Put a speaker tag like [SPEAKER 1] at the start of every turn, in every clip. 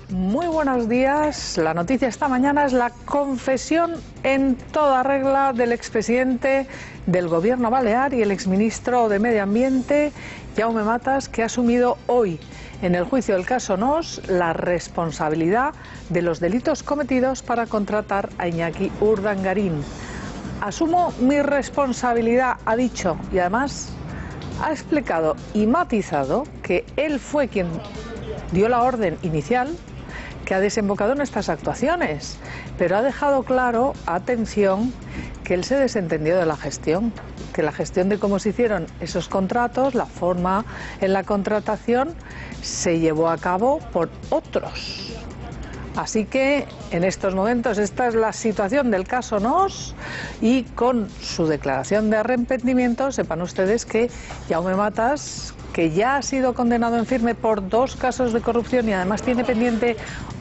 [SPEAKER 1] Muy buenos días. La noticia esta mañana es la confesión en toda regla del expresidente del Gobierno balear y el exministro de Medio Ambiente, Jaume Matas, que ha asumido hoy en el juicio del caso Nos la responsabilidad de los delitos cometidos para contratar a Iñaki Urdangarín. Asumo mi responsabilidad, ha dicho, y además ha explicado y matizado que él fue quien dio la orden inicial que ha desembocado en estas actuaciones, pero ha dejado claro, atención, que él se desentendió de la gestión, que la gestión de cómo se hicieron esos contratos, la forma en la contratación, se llevó a cabo por otros. Así que en estos momentos esta es la situación del caso Nos, y con su declaración de arrepentimiento sepan ustedes que Jaume Matas, que ya ha sido condenado en firme por 2 casos de corrupción y además tiene pendiente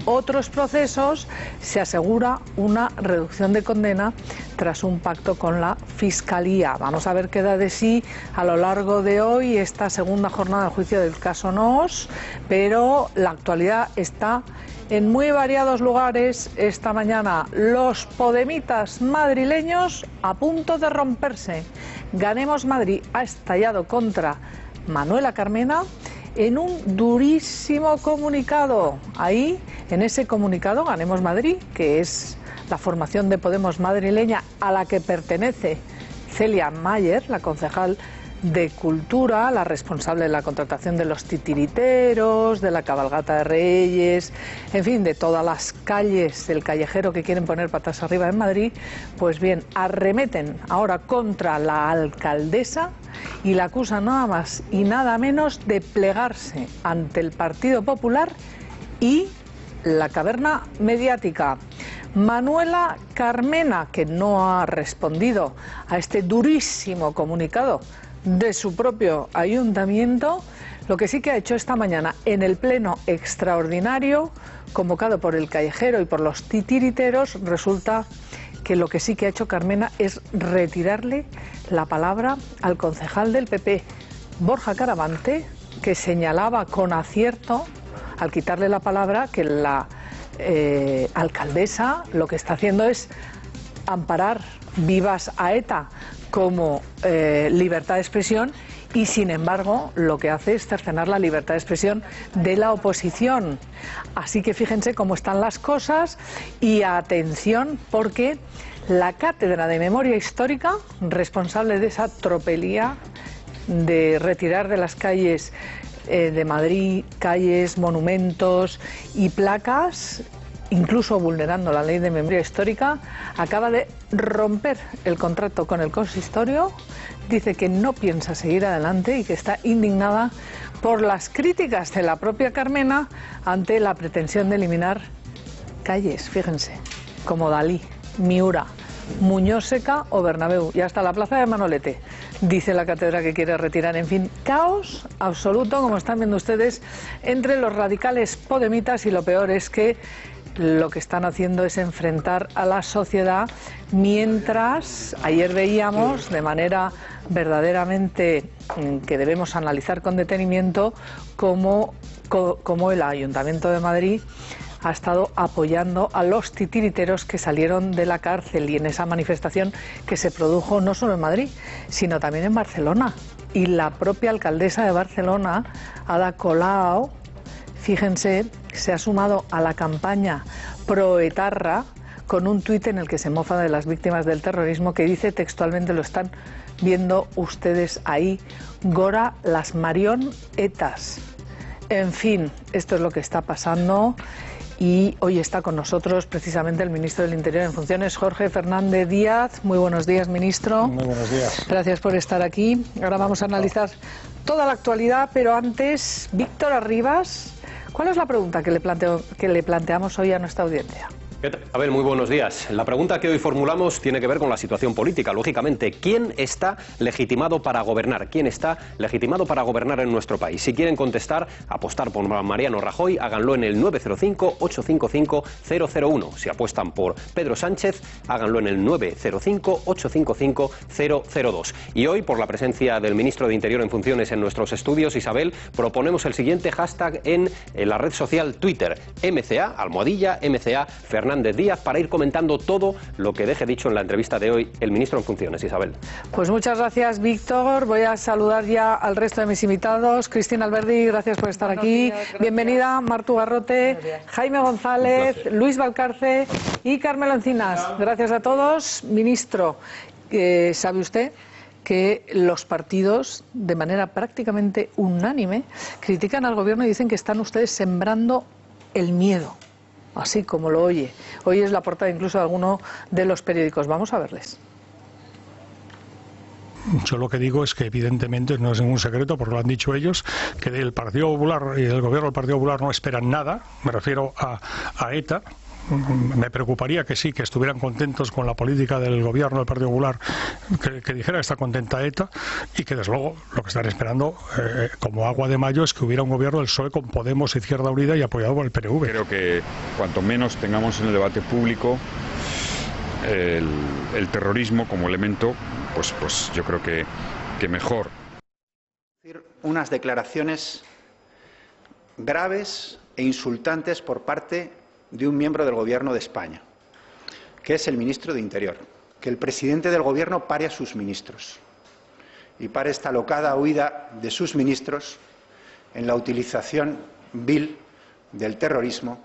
[SPEAKER 1] otros procesos, se asegura una reducción de condena tras un pacto con la Fiscalía. Vamos a ver qué da de sí a lo largo de hoy esta segunda jornada del juicio del caso Nos, pero la actualidad está en muy variados lugares. Esta mañana los podemitas madrileños a punto de romperse. Ganemos Madrid ha estallado contra Manuela Carmena en un durísimo comunicado. Ahí, en ese comunicado, Ganemos Madrid, que es la formación de Podemos madrileña a la que pertenece Celia Mayer, la concejal de Cultura, la responsable de la contratación de los titiriteros, de la cabalgata de Reyes, en fin, de todas las calles del callejero que quieren poner patas arriba en Madrid. Pues bien, arremeten ahora contra la alcaldesa y la acusan nada más y nada menos de plegarse ante el Partido Popular y la caverna mediática. Manuela Carmena, que no ha respondido a este durísimo comunicado de su propio ayuntamiento, lo que sí que ha hecho esta mañana en el pleno extraordinario convocado por el callejero y por los titiriteros, resulta que lo que sí que ha hecho Carmena es retirarle la palabra al concejal del PP, Borja Caravante, que señalaba con acierto, al quitarle la palabra, que la alcaldesa lo que está haciendo es amparar vivas a ETA como libertad de expresión, y sin embargo lo que hace es cercenar la libertad de expresión de la oposición. Así que fíjense cómo están las cosas, y atención, porque la Cátedra de Memoria Histórica, responsable de esa tropelía de retirar de las calles de Madrid calles, monumentos y placas, incluso vulnerando la ley de memoria histórica, acaba de romper el contrato con el consistorio. Dice que no piensa seguir adelante y que está indignada por las críticas de la propia Carmena ante la pretensión de eliminar calles, fíjense, como Dalí, Miura, Muñoz Seca o Bernabéu, y hasta la plaza de Manolete, dice la cátedra que quiere retirar. En fin, caos absoluto, como están viendo ustedes, entre los radicales podemitas, y lo peor es que lo que están haciendo es enfrentar a la sociedad, mientras ayer veíamos de manera verdaderamente que debemos analizar con detenimiento cómo el Ayuntamiento de Madrid ha estado apoyando a los titiriteros que salieron de la cárcel, y en esa manifestación que se produjo no solo en Madrid, sino también en Barcelona. Y la propia alcaldesa de Barcelona, Ada Colau, fíjense, se ha sumado a la campaña proetarra con un tuit en el que se mofa de las víctimas del terrorismo, que dice textualmente, lo están viendo ustedes ahí, Gora las Marion Etas. En fin, esto es lo que está pasando. Y hoy está con nosotros precisamente el ministro del Interior en funciones, Jorge Fernández Díaz. Muy buenos días, ministro.
[SPEAKER 2] Muy buenos días.
[SPEAKER 1] Gracias por estar aquí. Ahora vamos a analizar toda la actualidad, pero antes, Víctor Arribas, ¿cuál es la pregunta que le planteamos hoy a nuestra audiencia?
[SPEAKER 2] Abel, muy buenos días. La pregunta que hoy formulamos tiene que ver con la situación política. Lógicamente, ¿quién está legitimado para gobernar? ¿Quién está legitimado para gobernar en nuestro país? Si quieren contestar, apostar por Mariano Rajoy, háganlo en el 905-855-001. Si apuestan por Pedro Sánchez, háganlo en el 905-855-002. Y hoy, por la presencia del ministro de Interior en funciones en nuestros estudios, Isabel, proponemos el siguiente hashtag en la red social Twitter: MCA, almohadilla, MCA, Fernández Díaz, para ir comentando todo lo que deje dicho en la entrevista de hoy el ministro en funciones. Isabel.
[SPEAKER 1] Pues muchas gracias, Víctor. Voy a saludar ya al resto de mis invitados. Cristina Alberdi, gracias por estar aquí. Días, bienvenida, Martu Garrote, Jaime González, Luis Valcarce y Carmelo Encinas. Gracias a todos. Ministro, ¿sabe usted que los partidos, de manera prácticamente unánime, critican al gobierno y dicen que están ustedes sembrando el miedo? Así como lo oye. Hoy es la portada incluso de alguno de los periódicos. Vamos a verles.
[SPEAKER 3] Yo lo que digo es que evidentemente no es ningún secreto, porque lo han dicho ellos, que del Partido Popular y del gobierno del Partido Popular no esperan nada. Me refiero a ETA. Me preocuparía que sí, que estuvieran contentos con la política del gobierno del Partido Popular, que dijera que está contenta ETA, y que desde luego lo que están esperando como agua de mayo es que hubiera un gobierno del PSOE con Podemos, Izquierda Unida y apoyado por el PNV.
[SPEAKER 4] Creo que cuanto menos tengamos en el debate público el terrorismo como elemento, pues yo creo que mejor.
[SPEAKER 5] Unas declaraciones graves e insultantes por parte de un miembro del Gobierno de España, que es el ministro de Interior, que el presidente del Gobierno pare a sus ministros y pare esta alocada huida de sus ministros en la utilización vil del terrorismo.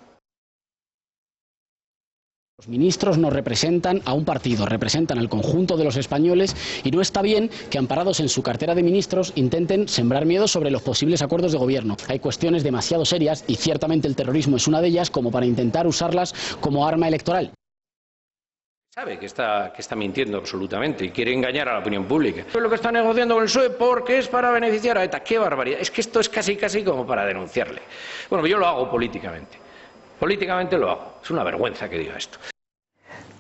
[SPEAKER 6] Los ministros no representan a un partido, representan al conjunto de los españoles, y no está bien que, amparados en su cartera de ministros, intenten sembrar miedo sobre los posibles acuerdos de gobierno. Hay cuestiones demasiado serias, y ciertamente el terrorismo es una de ellas, como para intentar usarlas como arma electoral.
[SPEAKER 7] Sabe que está mintiendo absolutamente y quiere engañar a la opinión pública. Es lo que está negociando con el PSOE porque es para beneficiar a ETA. ¡Qué barbaridad! Es que esto es casi como para denunciarle. Bueno, yo lo hago políticamente. Políticamente lo hago. Es una vergüenza que diga esto.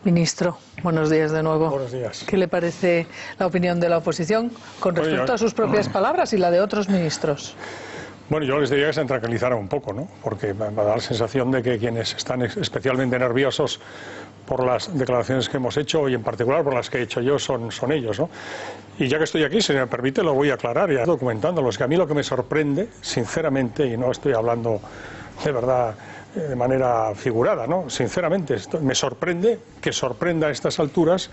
[SPEAKER 1] Ministro, buenos días de nuevo.
[SPEAKER 3] Buenos días.
[SPEAKER 1] ¿Qué le parece la opinión de la oposición con respecto a sus propias palabras y la de otros ministros?
[SPEAKER 3] Bueno, yo les diría que se tranquilizaran un poco, ¿no? Porque me da la sensación de que quienes están especialmente nerviosos por las declaraciones que hemos hecho, y en particular por las que he hecho yo, son ellos, ¿no? Y ya que estoy aquí, si me permite, lo voy a aclarar y documentándolos, que a mí lo que me sorprende, sinceramente, y no estoy hablando de verdad de manera figurada, ¿no? Sinceramente, me sorprende que sorprenda a estas alturas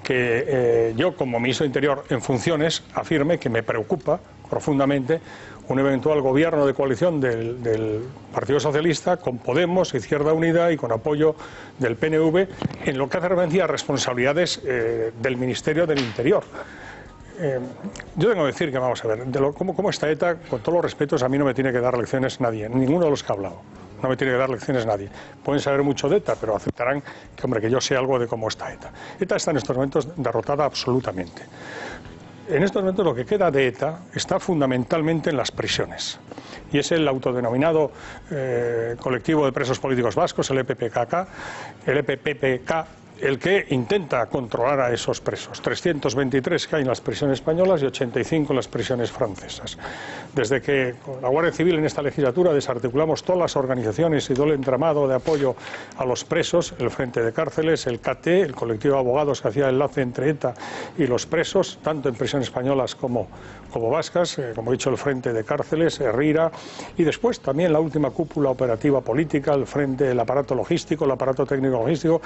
[SPEAKER 3] que yo, como ministro de Interior en funciones, afirme que me preocupa profundamente un eventual gobierno de coalición del Partido Socialista con Podemos, Izquierda Unida y con apoyo del PNV en lo que hace referencia a responsabilidades del Ministerio del Interior. Yo tengo que decir que, vamos a ver, cómo está ETA, con todos los respetos, a mí no me tiene que dar lecciones nadie, ninguno de los que ha hablado. No me tiene que dar lecciones nadie. Pueden saber mucho de ETA, pero aceptarán que yo sé algo de cómo está ETA. ETA está en estos momentos derrotada absolutamente. En estos momentos lo que queda de ETA está fundamentalmente en las prisiones. Y es el autodenominado colectivo de presos políticos vascos, el EPPK, el que intenta controlar a esos presos. 323 que hay en las prisiones españolas y 85 en las prisiones francesas. Desde que con la Guardia Civil en esta legislatura desarticulamos todas las organizaciones y todo el entramado de apoyo a los presos, el Frente de Cárceles, el KT, el colectivo de abogados que hacía el enlace entre ETA y los presos, tanto en prisiones españolas como vascas, como he dicho, el Frente de Cárceles, RIRA, y después también la última cúpula operativa política, el Frente, el aparato logístico, el aparato técnico logístico.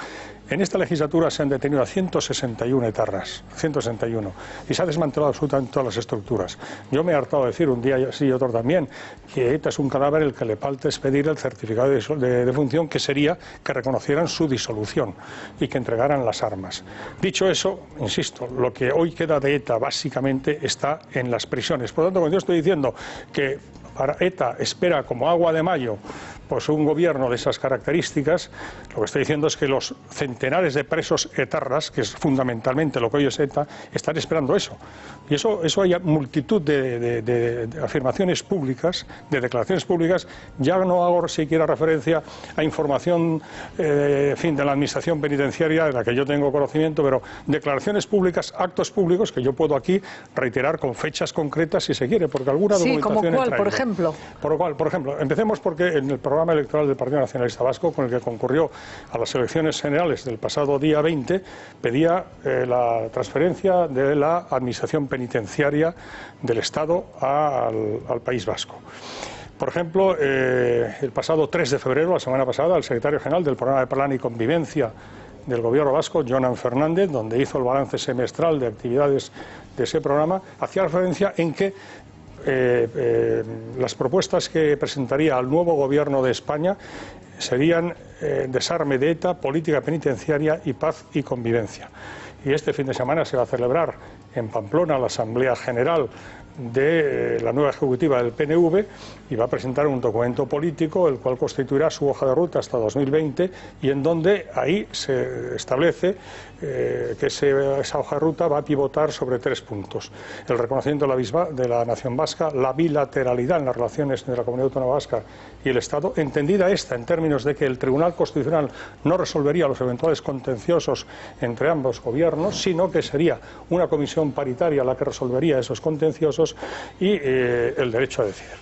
[SPEAKER 3] En esta legislatura se han detenido a 161 etarras, 161, y se ha desmantelado absolutamente todas las estructuras. Yo me he hartado de decir un día sí y otro también que ETA es un cadáver el que le falta es pedir el certificado de defunción, que sería que reconocieran su disolución y que entregaran las armas. Dicho eso, insisto, lo que hoy queda de ETA básicamente está en las prisiones. Por lo tanto, cuando yo estoy diciendo que para ETA espera como agua de mayo pues un gobierno de esas características, lo que estoy diciendo es que los centenares de presos etarras, que es fundamentalmente lo que hoy es ETA, están esperando eso. Y eso hay multitud de afirmaciones públicas, de declaraciones públicas. Ya no hago siquiera referencia a información de la administración penitenciaria de la que yo tengo conocimiento, pero declaraciones públicas, actos públicos que yo puedo aquí reiterar con fechas concretas si se quiere, porque alguna documentación.
[SPEAKER 1] Sí, ¿como cuál, por ejemplo?
[SPEAKER 3] Por ejemplo, empecemos porque en el programa electoral del Partido Nacionalista Vasco, con el que concurrió a las elecciones generales del pasado día 20, pedía la transferencia de la administración penitenciaria del Estado al País Vasco. Por ejemplo, el pasado 3 de febrero, la semana pasada, el secretario general del Programa de Plan y Convivencia del Gobierno vasco, Jonan Fernández, donde hizo el balance semestral de actividades de ese programa, hacía referencia en que las propuestas que presentaría al nuevo Gobierno de España serían desarme de ETA, política penitenciaria y paz y convivencia. Y este fin de semana se va a celebrar en Pamplona la Asamblea General de la nueva ejecutiva del PNV y va a presentar un documento político el cual constituirá su hoja de ruta hasta 2020 y en donde ahí se establece que esa hoja de ruta va a pivotar sobre 3 puntos: el reconocimiento de la nación vasca, la bilateralidad en las relaciones entre la Comunidad Autónoma Vasca y el Estado, entendida esta en términos de que el Tribunal Constitucional no resolvería los eventuales contenciosos entre ambos gobiernos, sino que sería una comisión paritaria la que resolvería esos contenciosos, y el derecho a decidir.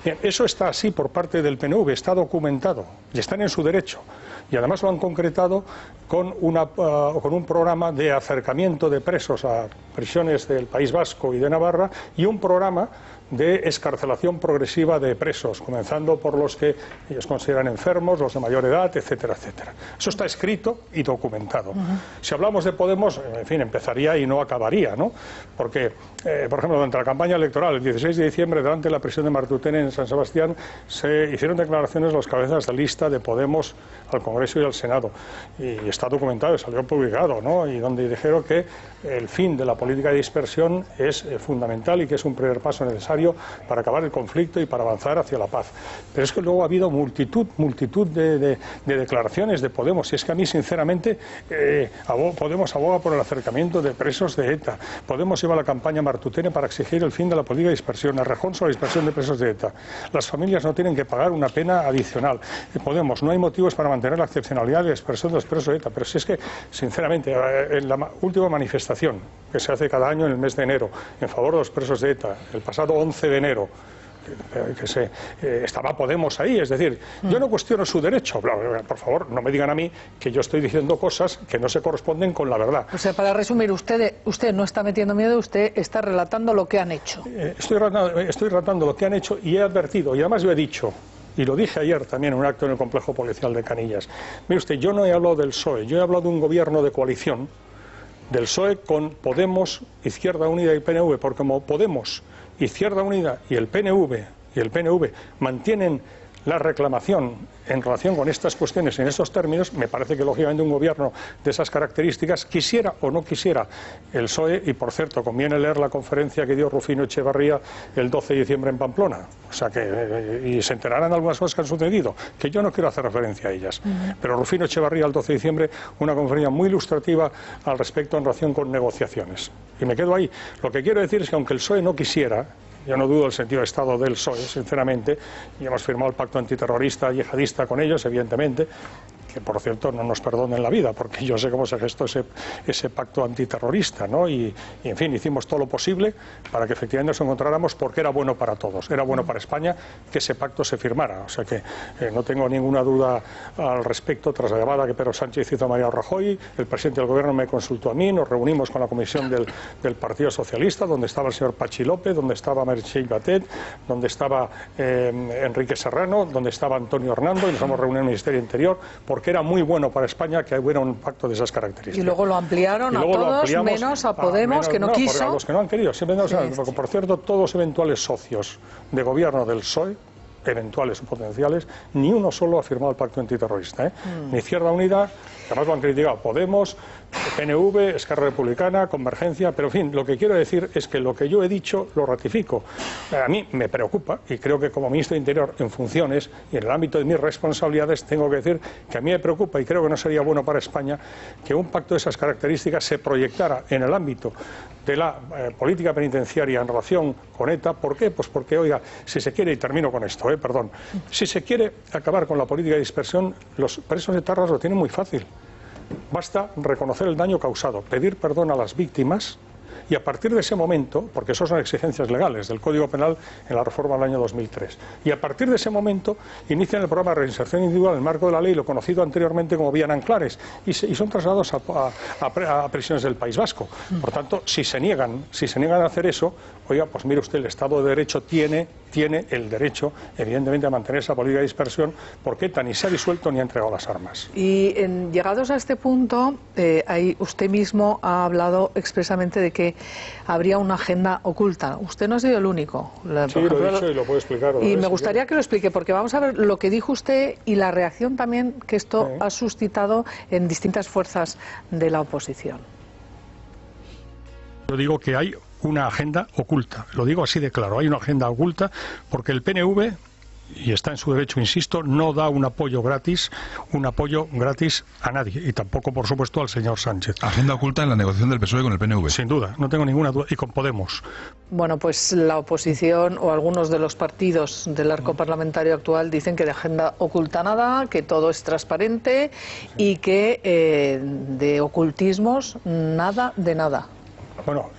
[SPEAKER 3] Bien, eso está así por parte del PNV, está documentado y están en su derecho. Y además lo han concretado con un programa de acercamiento de presos a prisiones del País Vasco y de Navarra, y un programa de excarcelación progresiva de presos, comenzando por los que ellos consideran enfermos, los de mayor edad, etcétera, etcétera. Eso está escrito y documentado. Si hablamos de Podemos, en fin, empezaría y no acabaría, ¿no? Porque, por ejemplo, durante la campaña electoral, el 16 de diciembre, delante de la prisión de Martutene en San Sebastián, se hicieron declaraciones los cabezas de lista de Podemos al Congreso y al Senado. Y está documentado y salió publicado, ¿no? Y donde dijeron que el fin de la política de dispersión es fundamental y que es un primer paso necesario para acabar el conflicto y para avanzar hacia la paz. Pero es que luego ha habido multitud de declaraciones de Podemos, y es que a mí, sinceramente, Podemos aboga por el acercamiento de presos de ETA. Podemos lleva la campaña Martutene para exigir el fin de la política de dispersión, Errejón sobre la dispersión de presos de ETA. Las familias no tienen que pagar una pena adicional. Podemos, no hay motivos para mantener la excepcionalidad de la dispersión de los presos de ETA. Pero si es que, sinceramente, en la última manifestación que se hace cada año en el mes de enero en favor de los presos de ETA, el pasado 11 de enero, estaba Podemos ahí. Es decir, yo no cuestiono su derecho, por favor, no me digan a mí que yo estoy diciendo cosas que no se corresponden con la verdad.
[SPEAKER 1] O sea, para resumir, usted no está metiendo miedo, usted está relatando lo que han hecho.
[SPEAKER 3] Estoy relatando lo que han hecho, y he advertido, y además yo he dicho, y lo dije ayer también en un acto en el complejo policial de Canillas. Mire usted, yo no he hablado del PSOE, yo he hablado de un gobierno de coalición, del PSOE con Podemos, Izquierda Unida y PNV, porque como Podemos, Izquierda Unida y el PNV mantienen la reclamación en relación con estas cuestiones en estos términos, me parece que lógicamente un gobierno de esas características, quisiera o no quisiera el PSOE, y por cierto conviene leer la conferencia que dio Rufino Echevarría el 12 de diciembre en Pamplona, o sea que, y se enterarán de algunas cosas que han sucedido, que yo no quiero hacer referencia a ellas, pero Rufino Echevarría el 12 de diciembre, una conferencia muy ilustrativa al respecto en relación con negociaciones. Y me quedo ahí. Lo que quiero decir es que aunque el PSOE no quisiera, yo no dudo del sentido de Estado del PSOE, sinceramente, y hemos firmado el pacto antiterrorista yihadista con ellos, evidentemente, que por cierto no nos perdonen la vida, porque yo sé cómo se gestó ese pacto antiterrorista, ¿no? Y en fin, hicimos todo lo posible para que efectivamente nos encontráramos, porque era bueno para todos, era bueno para España que ese pacto se firmara. O sea que no tengo ninguna duda al respecto. Tras la llamada que Pedro Sánchez hizo a Mariano Rajoy, el presidente del Gobierno me consultó a mí, nos reunimos con la comisión del Partido Socialista, donde estaba el señor Pachi López, donde estaba Meritxell Batet, donde estaba Enrique Serrano, donde estaba Antonio Hernando, y nos hemos reunido en el Ministerio de Interior, porque era muy bueno para España que hubiera un pacto de esas características.
[SPEAKER 1] Y luego lo ampliaron a todos, menos a Podemos, que no quiso.
[SPEAKER 3] A los que no han querido. Siempre, por cierto, todos eventuales socios de gobierno del PSOE, eventuales o potenciales, ni uno solo ha firmado el pacto antiterrorista, ni Izquierda Unida, además lo han criticado Podemos, PNV, Esquerra Republicana, Convergencia, pero en fin, lo que quiero decir es que lo que yo he dicho lo ratifico. A mí me preocupa, y creo que como ministro de Interior en funciones y en el ámbito de mis responsabilidades tengo que decir que a mí me preocupa, y creo que no sería bueno para España que un pacto de esas características se proyectara en el ámbito de la política penitenciaria en relación con ETA. ¿Por qué? Pues porque, oiga, si se quiere, y termino con esto, si se quiere acabar con la política de dispersión, los presos etarras lo tienen muy fácil. Basta reconocer el daño causado, pedir perdón a las víctimas, y a partir de ese momento, porque eso son exigencias legales del Código Penal en la reforma del año 2003, y a partir de ese momento inician el programa de reinserción individual en el marco de la ley, lo conocido anteriormente como Vía Nanclares, y son trasladados a prisiones del País Vasco. Por tanto, si se niegan a hacer eso, oiga, pues mire usted, el Estado de Derecho tiene el derecho, evidentemente, a mantener esa política de dispersión, porque ETA ni se ha disuelto ni ha entregado las armas.
[SPEAKER 1] Y llegados a este punto, ahí usted mismo ha hablado expresamente de que habría una agenda oculta. Usted no ha sido el único.
[SPEAKER 3] Sí, lo he dicho y lo puedo explicar.
[SPEAKER 1] Y me gustaría que lo explique, porque vamos a ver lo que dijo usted y la reacción también que esto ha suscitado en distintas fuerzas de la oposición.
[SPEAKER 3] Yo digo que hay una agenda oculta, lo digo así de claro, hay una agenda oculta porque el PNV, y está en su derecho, insisto, no da un apoyo gratis a nadie, y tampoco, por supuesto, al señor Sánchez.
[SPEAKER 8] Agenda oculta en la negociación del PSOE con el PNV.
[SPEAKER 3] Sin duda, no tengo ninguna duda, y con Podemos.
[SPEAKER 1] Bueno, pues la oposición o algunos de los partidos del arco parlamentario actual dicen que de agenda oculta nada, que todo es transparente y que de ocultismos nada de nada.
[SPEAKER 3] Bueno,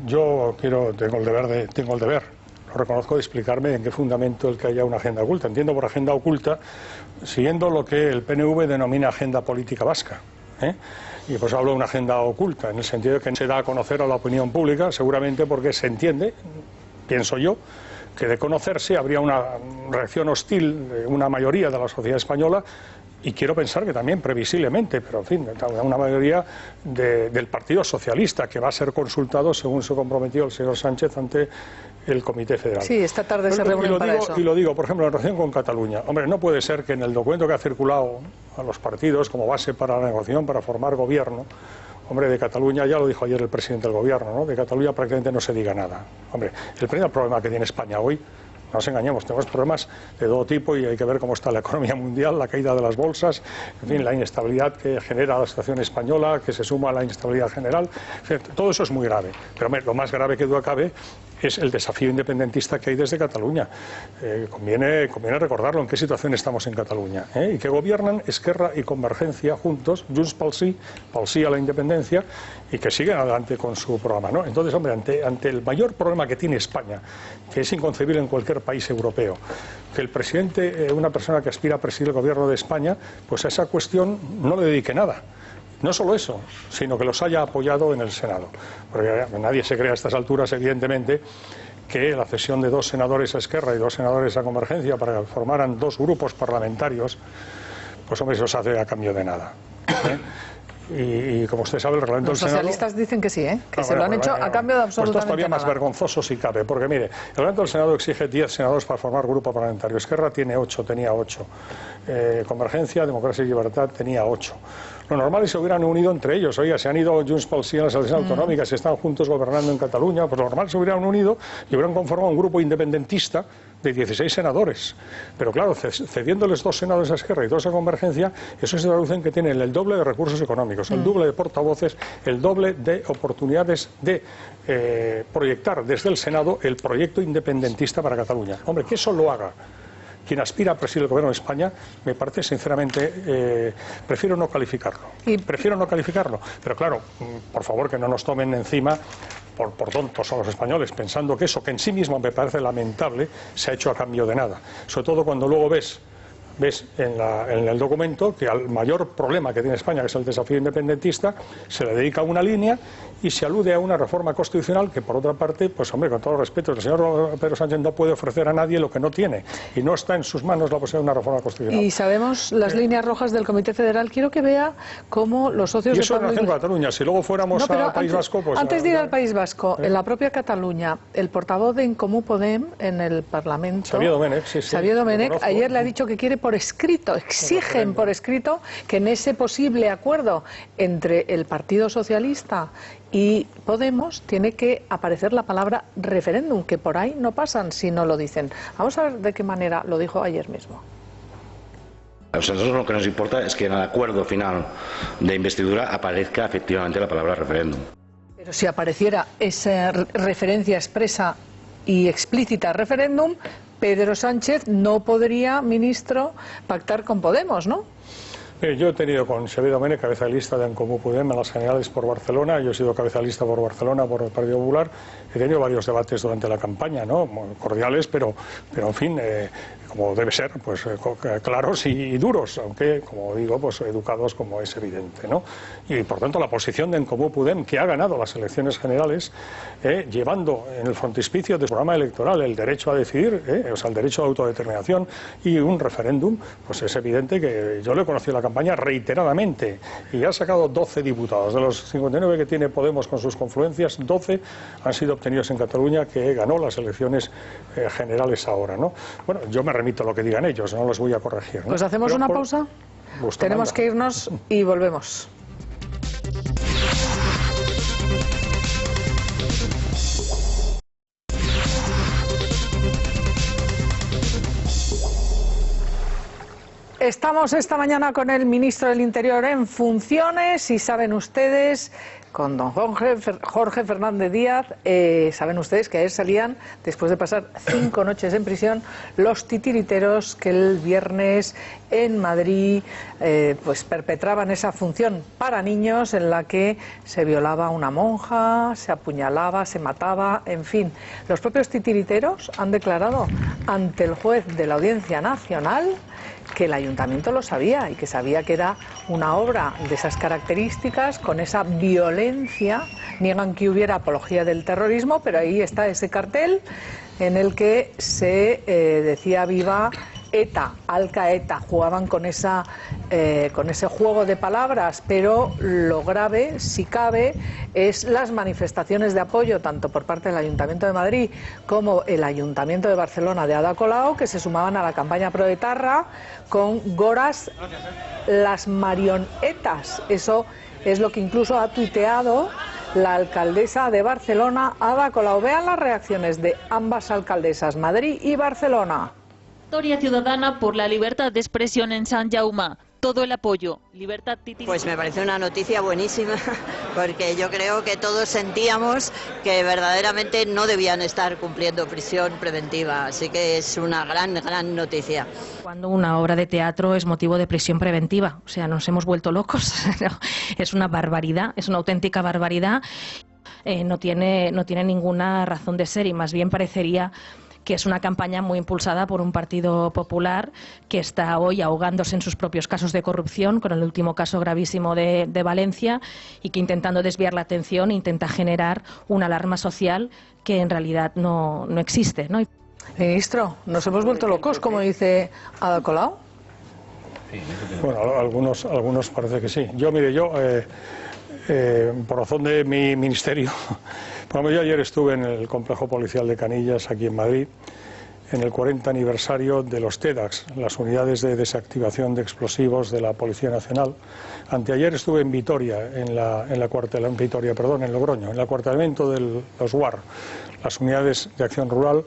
[SPEAKER 3] yo tengo el deber, lo reconozco, de explicarme en qué fundamento el que haya una agenda oculta. Entiendo por agenda oculta, siguiendo lo que el PNV denomina agenda política vasca, y pues hablo de una agenda oculta, en el sentido de que no se da a conocer a la opinión pública, seguramente porque se entiende, pienso yo, que de conocerse habría una reacción hostil de una mayoría de la sociedad española, y quiero pensar que también previsiblemente, pero en fin, una mayoría del Partido Socialista, que va a ser consultado, según se comprometió el señor Sánchez, ante el Comité Federal.
[SPEAKER 1] Sí, esta tarde se reúnen para eso.
[SPEAKER 3] Y lo digo, por ejemplo, en relación con Cataluña. Hombre, no puede ser que en el documento que ha circulado a los partidos como base para la negociación, para formar gobierno, hombre, de Cataluña, ya lo dijo ayer el presidente del gobierno, ¿no? De Cataluña prácticamente no se diga nada. Hombre, el primer problema que tiene España hoy, no nos engañemos, tenemos problemas de todo tipo, y hay que ver cómo está la economía mundial, la caída de las bolsas, en fin, la inestabilidad que genera la situación española, que se suma a la inestabilidad general. En fin, todo eso es muy grave, pero lo más grave que duda cabe es el desafío independentista que hay desde Cataluña. Conviene recordarlo, en qué situación estamos en Cataluña, y que gobiernan Esquerra y Convergencia juntos, Junts pel sí a la independencia, y que siguen adelante con su programa, ¿no? Entonces, hombre, ante el mayor problema que tiene España, que es inconcebible en cualquier país europeo, que el presidente, una persona que aspira a presidir el gobierno de España, pues a esa cuestión no le dedique nada. No solo eso, sino que los haya apoyado en el Senado. Porque nadie se cree a estas alturas, evidentemente, que la cesión de 2 senadores a Esquerra y 2 senadores a Convergencia para que formaran 2 grupos parlamentarios, pues hombre, eso se hace a cambio de nada. Y como usted sabe, el reglamento del Senado...
[SPEAKER 1] Los socialistas dicen que sí, que se lo han hecho a cambio de absolutamente nada. Pues esto es todavía
[SPEAKER 3] más vergonzoso si cabe, porque mire, el reglamento del Senado exige 10 senadores para formar grupo parlamentario. Esquerra tenía 8. Convergencia, Democracia y Libertad tenía 8. Lo normal es que se hubieran unido entre ellos. Oiga, se han ido Junts pel sí a las elecciones autonómicas, se están juntos gobernando en Cataluña, pues lo normal se hubieran unido y hubieran conformado un grupo independentista de 16 senadores. Pero claro, cediéndoles 2 senadores a Esquerra y 2 a Convergencia, eso se traduce en que tienen el doble de recursos económicos, el doble de portavoces, el doble de oportunidades de proyectar desde el Senado el proyecto independentista para Cataluña. Hombre, que eso lo haga quien aspira a presidir el gobierno de España, me parece, sinceramente, prefiero no calificarlo. Pero claro, por favor, que no nos tomen encima por tontos a los españoles, pensando que eso, que en sí mismo me parece lamentable, se ha hecho a cambio de nada. Sobre todo cuando luego ves ves en el documento que al mayor problema que tiene España, que es el desafío independentista, se le dedica una línea y se alude a una reforma constitucional que, por otra parte, pues hombre, con todo respeto, el señor Pedro Sánchez no puede ofrecer a nadie lo que no tiene, y no está en sus manos la posibilidad de una reforma constitucional.
[SPEAKER 1] Y sabemos las líneas rojas del Comité Federal. Quiero que vea cómo los socios
[SPEAKER 3] y eso
[SPEAKER 1] de
[SPEAKER 3] en relación con Cataluña. Si luego fuéramos al País Vasco, pues...
[SPEAKER 1] Antes de ir al País Vasco, en la propia Cataluña, el portavoz de En Comú Podem en el Parlamento,
[SPEAKER 3] Xavier Domènech, sí,
[SPEAKER 1] Xavier Domènech, ayer le ha dicho que quiere por escrito, exigen por escrito que en ese posible acuerdo entre el Partido Socialista y Podemos tiene que aparecer la palabra referéndum, que por ahí no pasan si no lo dicen. Vamos a ver de qué manera lo dijo ayer mismo.
[SPEAKER 9] A nosotros lo que nos importa es que en el acuerdo final de investidura aparezca efectivamente la palabra referéndum.
[SPEAKER 1] Pero si apareciera esa referencia expresa y explícita a referéndum, Pedro Sánchez no podría, ministro, pactar con Podemos, ¿no?
[SPEAKER 3] Yo he tenido con Xavier Domènech, cabeza de lista de En Comú Podem, en las generales por Barcelona. Yo he sido cabeza de lista por Barcelona, por el Partido Popular. He tenido varios debates durante la campaña, ¿no? Cordiales, pero en fin, como debe ser, pues claros y duros, aunque, como digo, pues educados, como es evidente, ¿no? Y por tanto la posición de En Comú Podem, que ha ganado las elecciones generales, llevando en el frontispicio de su programa electoral el derecho a decidir, o sea, el derecho a autodeterminación y un referéndum, pues es evidente que yo lo he conocido en la campaña reiteradamente y ha sacado 12 diputados. De los 59 que tiene Podemos con sus confluencias, 12 han sido obtenidos en Cataluña, que ganó las elecciones generales ahora, ¿no? Bueno, yo me remito a lo que digan ellos, no los voy a corregir, ¿no?
[SPEAKER 1] Pues hacemos una pausa, tenemos que irnos y volvemos. Estamos esta mañana con el ministro del Interior en funciones y saben ustedes, con don Jorge Fernández Díaz, saben ustedes que ayer salían, después de pasar 5 noches en prisión, los titiriteros que el viernes en Madrid pues perpetraban esa función para niños en la que se violaba a una monja, se apuñalaba, se mataba, en fin. Los propios titiriteros han declarado ante el juez de la Audiencia Nacional que el ayuntamiento lo sabía y que sabía que era una obra de esas características, con esa violencia. Niegan que hubiera apología del terrorismo, pero ahí está ese cartel en el que se decía viva ETA, Al-Qaeda. Jugaban con ese juego de palabras, pero lo grave, si cabe, es las manifestaciones de apoyo tanto por parte del Ayuntamiento de Madrid como el Ayuntamiento de Barcelona de Ada Colau, que se sumaban a la campaña proetarra con goras las marionetas. Eso es lo que incluso ha tuiteado la alcaldesa de Barcelona, Ada Colau. Vean las reacciones de ambas alcaldesas, Madrid y Barcelona.
[SPEAKER 10] Victoria ciudadana por la libertad de expresión en Sant Jaume. Todo el apoyo. Libertad titiritera.
[SPEAKER 11] Pues me parece una noticia buenísima, porque yo creo que todos sentíamos que verdaderamente no debían estar cumpliendo prisión preventiva. Así que es una gran noticia.
[SPEAKER 10] Cuando una obra de teatro es motivo de prisión preventiva, o sea, nos hemos vuelto locos. Es una barbaridad, es una auténtica barbaridad. No tiene ninguna razón de ser y más bien parecería que es una campaña muy impulsada por un Partido Popular que está hoy ahogándose en sus propios casos de corrupción, con el último caso gravísimo de Valencia, y que, intentando desviar la atención, intenta generar una alarma social que en realidad no existe, ¿no?
[SPEAKER 1] Ministro, ¿nos hemos vuelto locos, como dice Ada Colau?
[SPEAKER 3] Bueno, algunos parece que sí. Yo por razón de mi ministerio, yo ayer estuve en el complejo policial de Canillas, aquí en Madrid, en el 40 aniversario de los TEDx, las unidades de desactivación de explosivos de la Policía Nacional. Anteayer estuve en Vitoria, en Logroño, en el acuartelamiento de los UAR, las unidades de acción rural,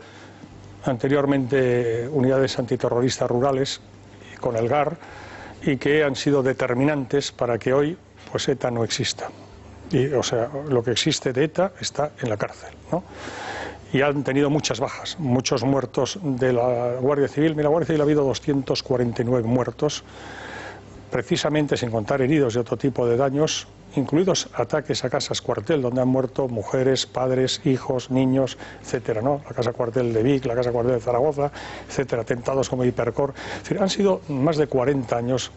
[SPEAKER 3] anteriormente unidades antiterroristas rurales, con el GAR, y que han sido determinantes para que hoy pues ETA no exista. O sea, lo que existe de ETA está en la cárcel, ¿no? Y han tenido muchas bajas, muchos muertos de la Guardia Civil. Mira, la Guardia Civil ha habido 249 muertos, precisamente, sin contar heridos y otro tipo de daños, incluidos ataques a casas cuartel, donde han muerto mujeres, padres, hijos, niños, etcétera, ¿no? La casa cuartel de Vic, la casa cuartel de Zaragoza, etcétera, atentados como Hipercor. Es decir, han sido más de 40 años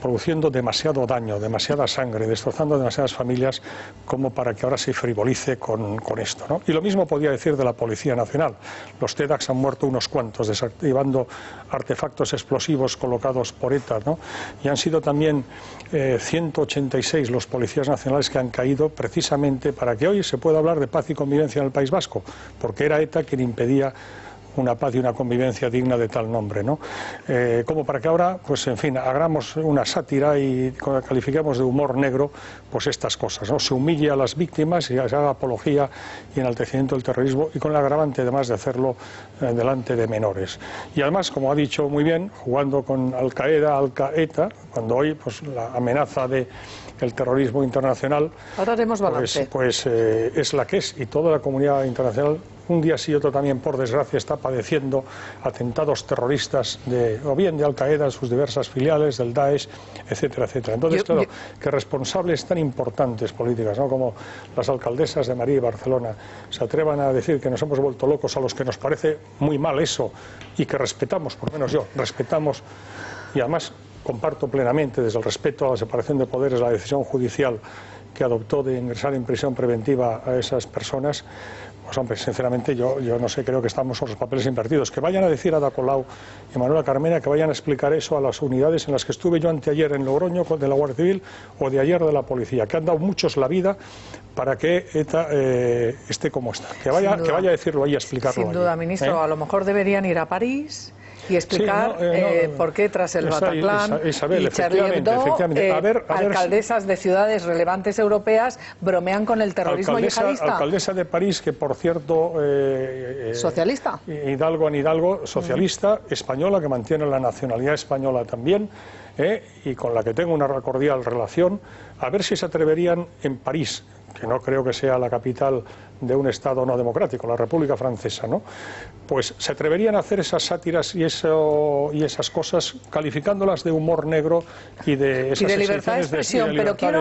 [SPEAKER 3] produciendo demasiado daño, demasiada sangre, destrozando demasiadas familias como para que ahora se frivolice con esto, ¿no? Y lo mismo podía decir de la Policía Nacional. Los TEDx han muerto unos cuantos, desactivando artefactos explosivos colocados por ETA, ¿no? Y han sido también 186 los policías nacionales que han caído precisamente para que hoy se pueda hablar de paz y convivencia en el País Vasco, porque era ETA quien impedía una paz y una convivencia digna de tal nombre, ¿no? Como para que ahora, pues en fin, hagamos una sátira y califiquemos de humor negro pues estas cosas, ¿no? Se humille a las víctimas y se haga apología y enaltecimiento del terrorismo, y con el agravante además de hacerlo delante de menores. Y además, como ha dicho muy bien, jugando con Al-Qaeda, Al-Qaeda, cuando hoy pues la amenaza de el terrorismo internacional
[SPEAKER 1] ahora haremos balance.
[SPEAKER 3] Pues es la que es, y toda la comunidad internacional un día sí y otro también, por desgracia, está padeciendo atentados terroristas o bien de Al-Qaeda, sus diversas filiales, del Daesh, etcétera, etcétera. Entonces, claro, que responsables tan importantes políticas, ¿no?, como las alcaldesas de Madrid y Barcelona se atrevan a decir que nos hemos vuelto locos, a los que nos parece muy mal eso, y que respetamos, por lo menos yo, respetamos, y además comparto plenamente, desde el respeto a la separación de poderes, la decisión judicial que adoptó de ingresar en prisión preventiva a esas personas. Pues hombre, sinceramente yo no sé, creo que estamos con los papeles invertidos. Que vayan a decir a Ada Colau y Manuela Carmena, que vayan a explicar eso a las unidades en las que estuve yo anteayer en Logroño de la Guardia Civil, o de ayer de la Policía, que han dado muchos la vida para que ETA esté como está. Que vaya a decirlo ahí, a explicarlo.
[SPEAKER 1] Sin duda, ministro, a lo mejor deberían ir a París y explicar por qué tras el Bataclan y Charlie Hebdo, alcaldesas de ciudades relevantes europeas bromean con el terrorismo yihadista.
[SPEAKER 3] Alcaldesa de París, que por cierto...
[SPEAKER 1] ¿socialista?
[SPEAKER 3] Hidalgo, socialista, española, que mantiene la nacionalidad española también, y con la que tengo una cordial relación, a ver si se atreverían en París, que no creo que sea la capital de un Estado no democrático, la República Francesa, ¿no?, pues se atreverían a hacer esas sátiras y esas cosas, calificándolas de humor negro y de esas
[SPEAKER 1] libertad de expresión. Pero quiero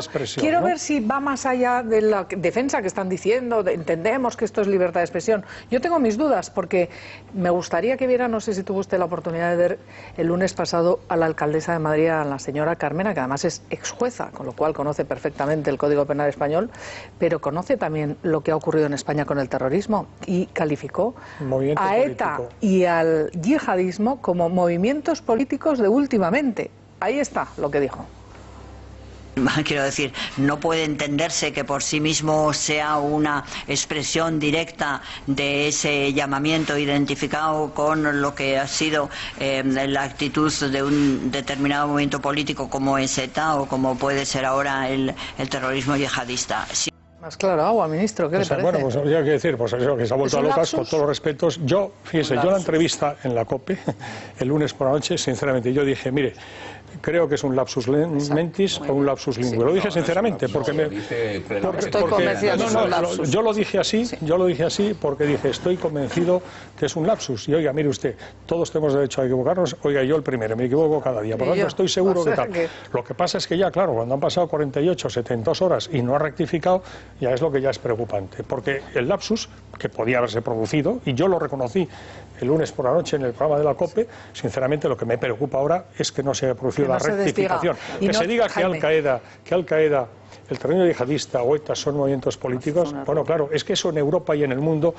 [SPEAKER 3] ¿no?,
[SPEAKER 1] ver si va más allá de la defensa que están diciendo, entendemos que esto es libertad de expresión. Yo tengo mis dudas, porque me gustaría que viera, no sé si tuvo usted la oportunidad de ver el lunes pasado a la alcaldesa de Madrid, a la señora Carmena, que además es exjueza, con lo cual conoce perfectamente el Código Penal español, pero conoce también lo que ha ocurrido en España con el terrorismo, y calificó a ETA y al yihadismo como movimientos políticos de últimamente. Ahí está lo que dijo.
[SPEAKER 12] Quiero decir, no puede entenderse que por sí mismo sea una expresión directa de ese llamamiento identificado con lo que ha sido la actitud de un determinado movimiento político como es ETA, o como puede ser ahora el terrorismo yihadista.
[SPEAKER 1] Más claro agua, ministro, ¿qué le parece?
[SPEAKER 3] Bueno, pues habría que decir, pues eso, que se ha vuelto a locas, con todos los respetos. Yo, fíjese, yo en la entrevista en la COPE, el lunes por la noche, sinceramente, yo dije, mire, creo que es un lapsus mentis o un lapsus lingüe. Lo dije sinceramente, porque yo lo dije así porque dije, estoy convencido que es un lapsus. Y oiga, mire usted, todos tenemos derecho a equivocarnos, oiga, yo el primero, me equivoco cada día, por lo tanto estoy seguro que tal. Lo que pasa es que ya, claro, cuando han pasado 48, 72 horas y no ha rectificado, ya es lo que ya es preocupante, porque el lapsus, que podía haberse producido, y yo lo reconocí el lunes por la noche en el programa de la COPE, sinceramente lo que me preocupa ahora es que no se haya producido la rectificación. Que se diga que Al-Qaeda, el terrorismo yihadista o ETA son movimientos políticos, bueno, claro, es que eso en Europa y en el mundo...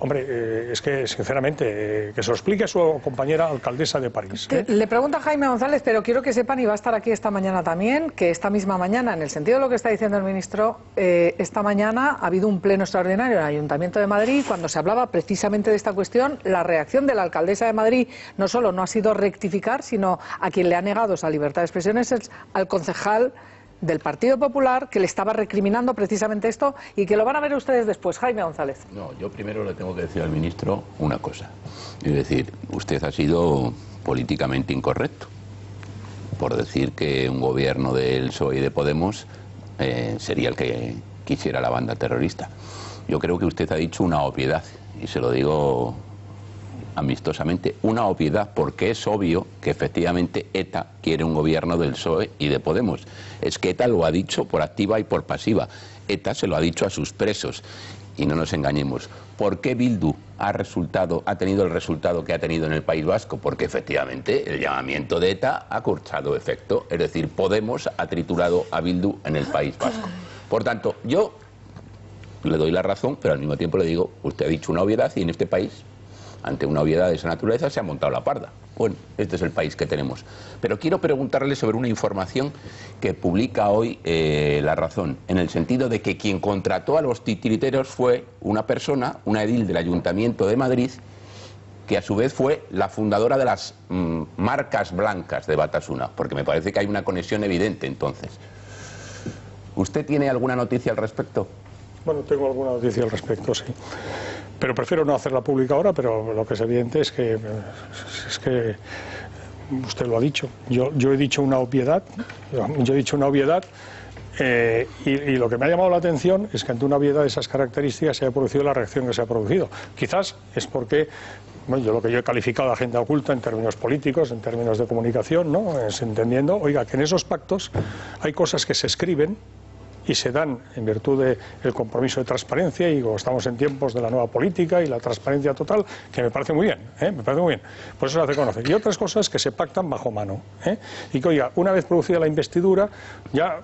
[SPEAKER 3] Hombre, es que, sinceramente, que se lo explique a su compañera alcaldesa de París.
[SPEAKER 1] Le pregunta Jaime González, pero quiero que sepan, y va a estar aquí esta mañana también, que esta misma mañana, en el sentido de lo que está diciendo el ministro, esta mañana ha habido un pleno extraordinario en el Ayuntamiento de Madrid, cuando se hablaba precisamente de esta cuestión. La reacción de la alcaldesa de Madrid no solo no ha sido rectificar, sino a quien le ha negado esa libertad de expresión es al concejal del Partido Popular, que le estaba recriminando precisamente esto, y que lo van a ver ustedes después. Jaime González.
[SPEAKER 13] No, yo primero le tengo que decir al ministro una cosa. Es decir, usted ha sido políticamente incorrecto por decir que un gobierno del PSOE y de Podemos sería el que quisiera la banda terrorista. Yo creo que usted ha dicho una obviedad, y se lo digo amistosamente, una obviedad, porque es obvio que efectivamente ETA quiere un gobierno del PSOE y de Podemos. Es que ETA lo ha dicho por activa y por pasiva. ETA se lo ha dicho a sus presos. Y no nos engañemos. ¿Por qué Bildu ha tenido el resultado que ha tenido en el País Vasco? Porque efectivamente el llamamiento de ETA ha cursado efecto. Es decir, Podemos ha triturado a Bildu en el País Vasco. Por tanto, yo le doy la razón, pero al mismo tiempo le digo, usted ha dicho una obviedad y en este país, ante una obviedad de esa naturaleza, se ha montado la parda. Bueno, este es el país que tenemos. Pero quiero preguntarle sobre una información que publica hoy La Razón, en el sentido de que quien contrató a los titiriteros fue una persona, una edil del Ayuntamiento de Madrid, que a su vez fue la fundadora de las marcas blancas de Batasuna, porque me parece que hay una conexión evidente entonces. ¿Usted tiene alguna noticia al respecto?
[SPEAKER 3] Bueno, tengo alguna noticia al respecto, sí. Pero prefiero no hacerla pública ahora, pero lo que es evidente es que usted lo ha dicho. Yo he dicho una obviedad, y lo que me ha llamado la atención es que ante una obviedad de esas características se haya producido la reacción que se ha producido. Quizás es porque, bueno, lo que yo he calificado de agenda oculta en términos políticos, en términos de comunicación, ¿no? Es entendiendo, oiga, que en esos pactos hay cosas que se escriben y se dan en virtud del compromiso de transparencia, y estamos en tiempos de la nueva política y la transparencia total, que me parece muy bien, me parece muy bien, por eso se hace conocer. Y otras cosas que se pactan bajo mano, y que, oiga, una vez producida la investidura, ya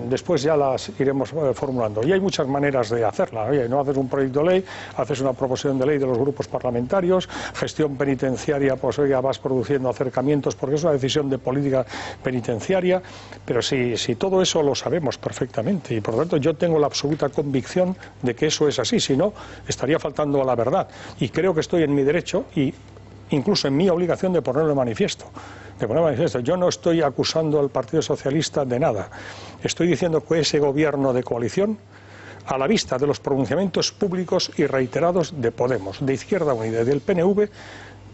[SPEAKER 3] después ya las iremos formulando. Y hay muchas maneras de hacerla, oye, no haces un proyecto de ley, haces una proposición de ley de los grupos parlamentarios, gestión penitenciaria, pues oiga, vas produciendo acercamientos, porque es una decisión de política penitenciaria, pero si todo eso lo sabemos perfectamente, y por lo tanto yo tengo la absoluta convicción de que eso es así, si no estaría faltando a la verdad, y creo que estoy en mi derecho y incluso en mi obligación de ponerlo de manifiesto. Yo no estoy acusando al Partido Socialista de nada, estoy diciendo que ese gobierno de coalición, a la vista de los pronunciamientos públicos y reiterados de Podemos, de Izquierda Unida y del PNV,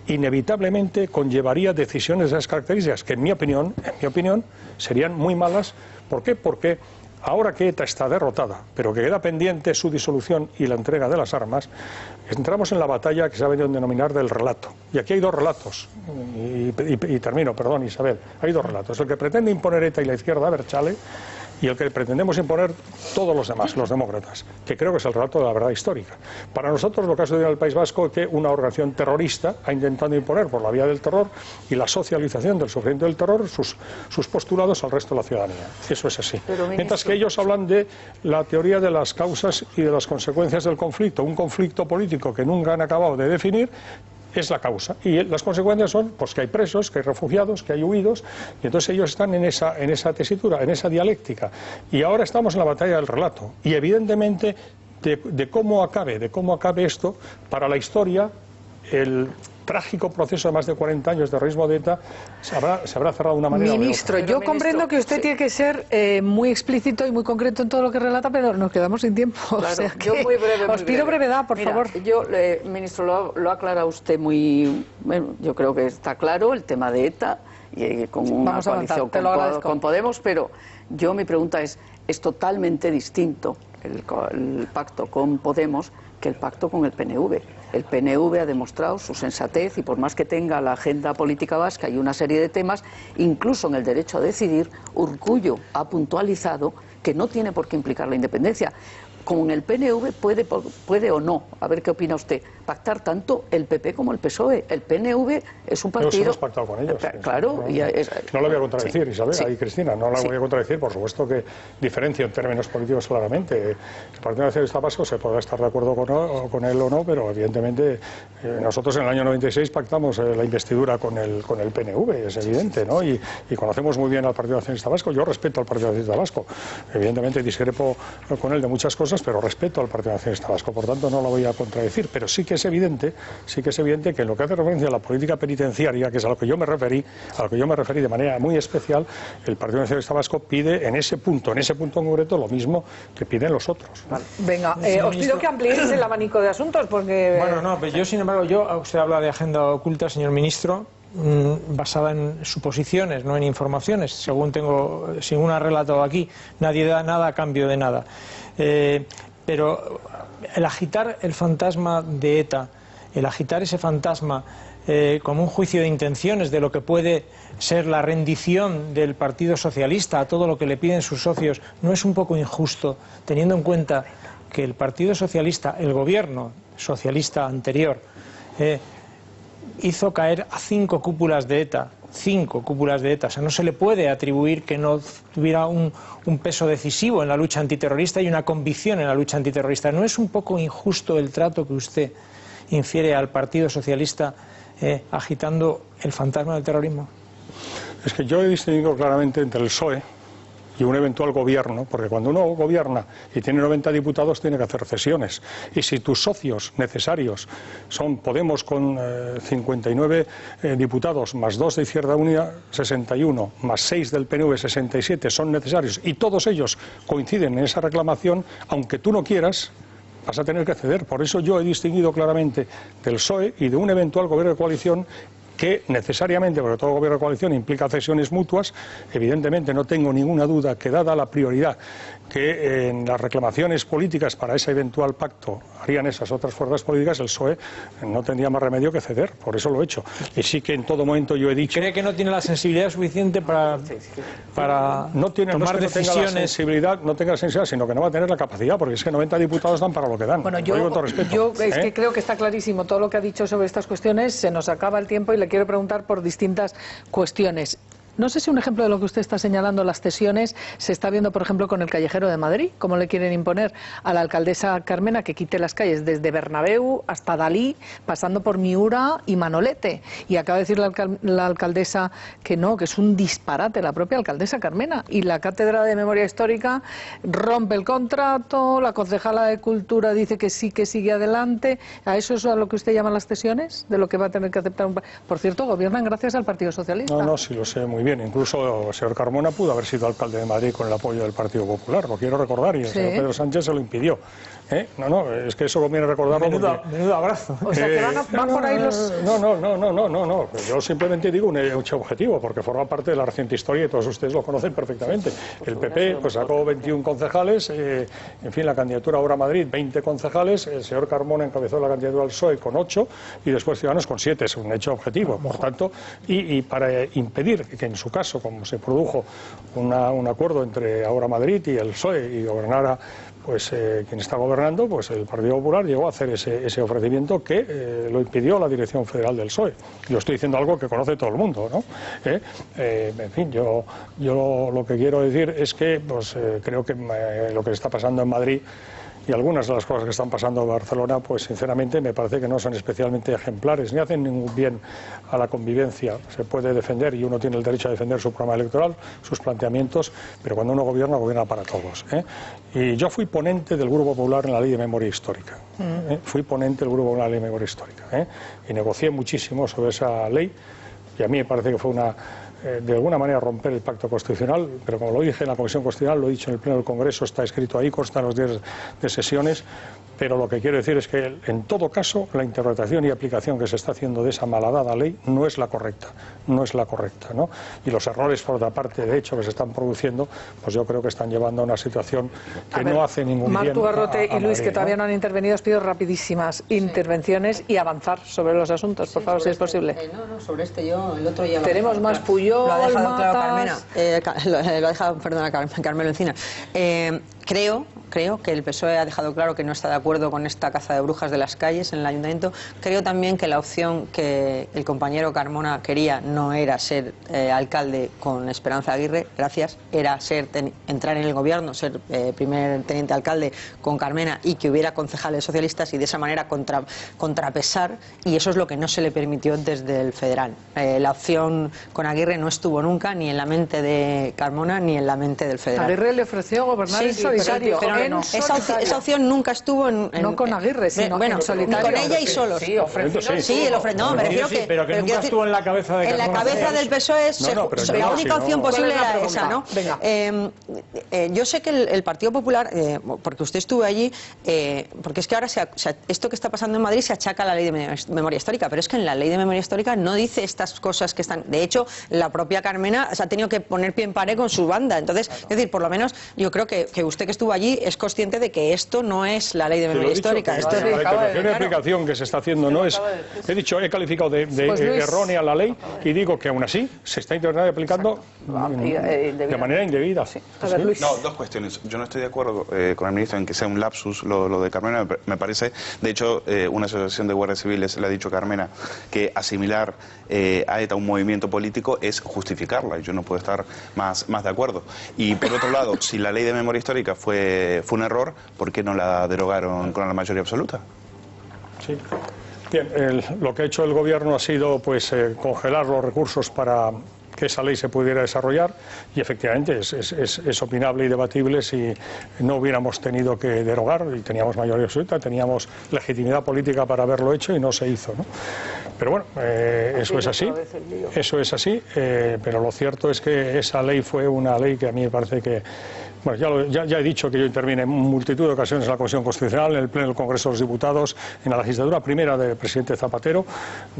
[SPEAKER 3] inevitablemente conllevaría decisiones de esas características que en mi opinión serían muy malas. ¿Por qué? Porque ahora que ETA está derrotada, pero que queda pendiente su disolución y la entrega de las armas, entramos en la batalla que se ha venido a denominar del relato. Y aquí hay dos relatos, y termino, perdón, Isabel, hay dos relatos. El que pretende imponer ETA y la izquierda abertzale, y el que pretendemos imponer todos los demás, los demócratas, que creo que es el relato de la verdad histórica. Para nosotros lo que ha sucedido en el País Vasco es que una organización terrorista ha intentado imponer por la vía del terror y la socialización del sufrimiento del terror sus postulados al resto de la ciudadanía. Eso es así. Mientras que ellos hablan de la teoría de las causas y de las consecuencias del conflicto, un conflicto político que nunca han acabado de definir, es la causa, y las consecuencias son pues que hay presos, que hay refugiados, que hay huidos, y entonces ellos están en esa tesitura, en esa dialéctica, y ahora estamos en la batalla del relato, y evidentemente de cómo acabe esto para la historia. El trágico proceso de más de 40 años de terrorismo de ETA se habrá cerrado de una manera.
[SPEAKER 1] Ministro, yo comprendo que usted tiene que ser muy explícito y muy concreto en todo lo que relata, pero nos quedamos sin tiempo.
[SPEAKER 14] Claro,
[SPEAKER 1] o sea que
[SPEAKER 14] yo muy breve,
[SPEAKER 1] os pido brevedad, por favor.
[SPEAKER 14] Ministro, lo ha aclarado usted muy... Bueno, yo creo que está claro el tema de ETA y con una coalición con Podemos, pero mi pregunta es totalmente distinto el pacto con Podemos que el pacto con el PNV. El PNV ha demostrado su sensatez y por más que tenga la agenda política vasca y una serie de temas, incluso en el derecho a decidir, Urkullu ha puntualizado que no tiene por qué implicar la independencia. Con el PNV puede o no, a ver qué opina usted, pactar tanto el PP como el PSOE. El PNV es un partido...
[SPEAKER 3] Hemos pactado con ellos.
[SPEAKER 14] Claro.
[SPEAKER 3] No lo voy a contradecir, Isabel, ahí Cristina, no la voy a contradecir, por supuesto que diferencio en términos políticos claramente. El Partido Nacionalista Vasco se podrá estar de acuerdo con él o no, pero evidentemente nosotros en el año 96 pactamos la investidura con el PNV, es evidente, ¿no? Y conocemos muy bien al Partido Nacionalista Vasco. Yo respeto al Partido Nacionalista Vasco, evidentemente discrepo con él de muchas cosas, pero respeto al Partido Nacionalista Vasco, por tanto no lo voy a contradecir, pero sí que es evidente que en lo que hace referencia a la política penitenciaria, que es a lo que yo me referí de manera muy especial, el Partido Nacionalista Vasco pide en ese punto en concreto lo mismo que piden los otros.
[SPEAKER 1] Vale. Venga, os pido que ampliéis el abanico de asuntos porque...
[SPEAKER 15] Bueno, no, pero yo sin embargo, usted habla de agenda oculta, señor ministro, basada en suposiciones, no en informaciones, según ha relatado aquí, nadie da nada a cambio de nada. Pero el agitar el fantasma de ETA el agitar ese fantasma como un juicio de intenciones de lo que puede ser la rendición del Partido Socialista a todo lo que le piden sus socios, ¿no es un poco injusto, teniendo en cuenta que el Partido Socialista, el gobierno socialista anterior, hizo caer a 5 cúpulas de ETA? 5 cúpulas de ETA. O sea, no se le puede atribuir que no tuviera un peso decisivo en la lucha antiterrorista y una convicción en la lucha antiterrorista. ¿No es un poco injusto el trato que usted infiere al Partido Socialista agitando el fantasma del terrorismo?
[SPEAKER 3] Es que yo he distinguido claramente entre el PSOE y un eventual gobierno, porque cuando uno gobierna y tiene 90 diputados tiene que hacer cesiones, y si tus socios necesarios son Podemos con 59 diputados, más 2 de Izquierda Unida 61, más 6 del PNV 67 son necesarios, y todos ellos coinciden en esa reclamación, aunque tú no quieras, vas a tener que ceder. Por eso yo he distinguido claramente del PSOE y de un eventual gobierno de coalición que necesariamente, porque todo gobierno de coalición implica cesiones mutuas, evidentemente no tengo ninguna duda que, dada la prioridad que en las reclamaciones políticas para ese eventual pacto harían esas otras fuerzas políticas, el PSOE no tendría más remedio que ceder. Por eso lo he hecho. Y sí que en todo momento yo he dicho...
[SPEAKER 15] ¿Cree que no tiene la sensibilidad suficiente para
[SPEAKER 3] no tiene,
[SPEAKER 15] tomar
[SPEAKER 3] no es que
[SPEAKER 15] decisiones?
[SPEAKER 3] No tenga la sensibilidad, no tenga la sensibilidad, sino que no va a tener la capacidad, porque es que 90 diputados dan para lo que dan.
[SPEAKER 1] Bueno,
[SPEAKER 3] lo digo con todo respeto,
[SPEAKER 1] es que creo que está clarísimo todo lo que ha dicho sobre estas cuestiones. Se nos acaba el tiempo y le quiero preguntar por distintas cuestiones. No sé si un ejemplo de lo que usted está señalando, las cesiones, se está viendo, por ejemplo, con el Callejero de Madrid, cómo le quieren imponer a la alcaldesa Carmena que quite las calles desde Bernabéu hasta Dalí, pasando por Miura y Manolete. Y acaba de decir la alcaldesa que no, que es un disparate, la propia alcaldesa Carmena. Y la Cátedra de Memoria Histórica rompe el contrato, la concejala de Cultura dice que sí, que sigue adelante. ¿A eso es a lo que usted llama las cesiones? ¿De lo que va a tener que aceptar un... Por cierto, gobiernan gracias al Partido Socialista.
[SPEAKER 3] No, sí lo sé muy bien. Incluso el señor Carmona pudo haber sido alcalde de Madrid con el apoyo del Partido Popular, lo quiero recordar, y el señor Pedro Sánchez se lo impidió. No, es que eso conviene recordarlo.
[SPEAKER 15] Menudo abrazo.
[SPEAKER 1] O sea, que van por ahí los...
[SPEAKER 3] No. Yo simplemente digo un hecho objetivo, porque forma parte de la reciente historia y todos ustedes lo conocen perfectamente. El PP pues sacó 21 concejales, en fin, la candidatura ahora a Madrid, 20 concejales, el señor Carmona encabezó la candidatura al PSOE con 8 y después Ciudadanos con 7, es un hecho objetivo. Por tanto, y para impedir que en su caso, como se produjo un acuerdo entre ahora Madrid y el PSOE y gobernara pues quien está gobernando, pues el Partido Popular llegó a hacer ese ofrecimiento que lo impidió la dirección federal del PSOE. Yo estoy diciendo algo que conoce todo el mundo, ¿no? En fin, yo lo que quiero decir es que pues creo que lo que está pasando en Madrid y algunas de las cosas que están pasando en Barcelona, pues sinceramente me parece que no son especialmente ejemplares, ni hacen ningún bien a la convivencia. Se puede defender, y uno tiene el derecho a defender su programa electoral, sus planteamientos, pero cuando uno gobierna, gobierna para todos. Y yo fui ponente del Grupo Popular en la Ley de Memoria Histórica. Fui ponente del Grupo Popular en la Ley de Memoria Histórica. Y negocié muchísimo sobre esa ley, y a mí me parece que fue de alguna manera romper el pacto constitucional, pero como lo dije en la Comisión Constitucional, lo he dicho en el Pleno del Congreso, está escrito ahí, consta en los días de sesiones, pero lo que quiero decir es que en todo caso la interpretación y aplicación que se está haciendo de esa malhadada ley no es la correcta, ¿no? Y los errores, por otra parte, de hecho, que se están produciendo, pues yo creo que están llevando a una situación que no hace ningún bien.
[SPEAKER 1] Martu Garrote y Luis,
[SPEAKER 3] Madrid,
[SPEAKER 1] que todavía no han intervenido, os pido rapidísimas intervenciones y avanzar sobre los asuntos, por favor, si es posible.
[SPEAKER 16] No, sobre este yo, el otro ya...
[SPEAKER 1] Tenemos más Puyol,
[SPEAKER 16] lo ha dejado
[SPEAKER 1] Matas...
[SPEAKER 16] claro Carmena, lo ha dejado, perdona, Carmelo Encinas. Creo que el PSOE ha dejado claro que no está de acuerdo con esta caza de brujas de las calles en el Ayuntamiento. Creo también que la opción que el compañero Carmona quería no era ser alcalde con Esperanza Aguirre, era entrar en el gobierno, ser primer teniente alcalde con Carmena y que hubiera concejales socialistas y de esa manera contrapesar, y eso es lo que no se le permitió desde el federal. La opción con Aguirre no estuvo nunca ni en la mente de Carmona ni en la mente del federal.
[SPEAKER 1] Aguirre le ofreció gobernar en solitario.
[SPEAKER 16] Pero esa opción nunca estuvo no
[SPEAKER 1] con Aguirre, sino en solitario.
[SPEAKER 16] Con ella y solos.
[SPEAKER 1] Sí, ofrecido.
[SPEAKER 16] Sí, no, me refiero
[SPEAKER 15] pero que nunca estuvo en la cabeza de Carmona.
[SPEAKER 16] En la cabeza del PSOE, la única opción posible era esa, ¿no? yo sé que el Partido Popular, porque usted estuvo allí, porque es que ahora esto que está pasando en Madrid se achaca a la ley de memoria histórica, pero es que en la ley de memoria histórica no dice estas cosas que están... De hecho, la propia Carmena se ha tenido que poner pie en pared con su banda. Entonces, es decir, por lo menos yo creo que usted que estuvo allí es consciente de que esto no es la ley de memoria histórica.
[SPEAKER 3] Esto es la explicación que se está haciendo, no es... He calificado de errónea la ley y digo que aún así se está intentando aplicando de manera indebida. Sí.
[SPEAKER 17] No, dos cuestiones. Yo no estoy de acuerdo con el ministro en que sea un lapsus lo de Carmena. Me parece, de hecho, una asociación de guardias civiles le ha dicho a Carmena que asimilar a ETA un movimiento político es justificarla. Yo no puedo estar más de acuerdo. Y por otro lado, si la ley de memoria histórica fue un error, ¿por qué no la derogaron con la mayoría absoluta?
[SPEAKER 3] Sí. Bien, lo que ha hecho el Gobierno ha sido pues congelar los recursos para que esa ley se pudiera desarrollar y efectivamente es opinable y debatible si no hubiéramos tenido que derogar y teníamos mayoría absoluta, teníamos legitimidad política para haberlo hecho y no se hizo, ¿no? Pero bueno, eso es así, pero lo cierto es que esa ley fue una ley que a mí me parece que... Bueno, ya he dicho que yo intervine en multitud de ocasiones en la Comisión Constitucional, en el Pleno del Congreso de los Diputados, en la legislatura primera del presidente Zapatero,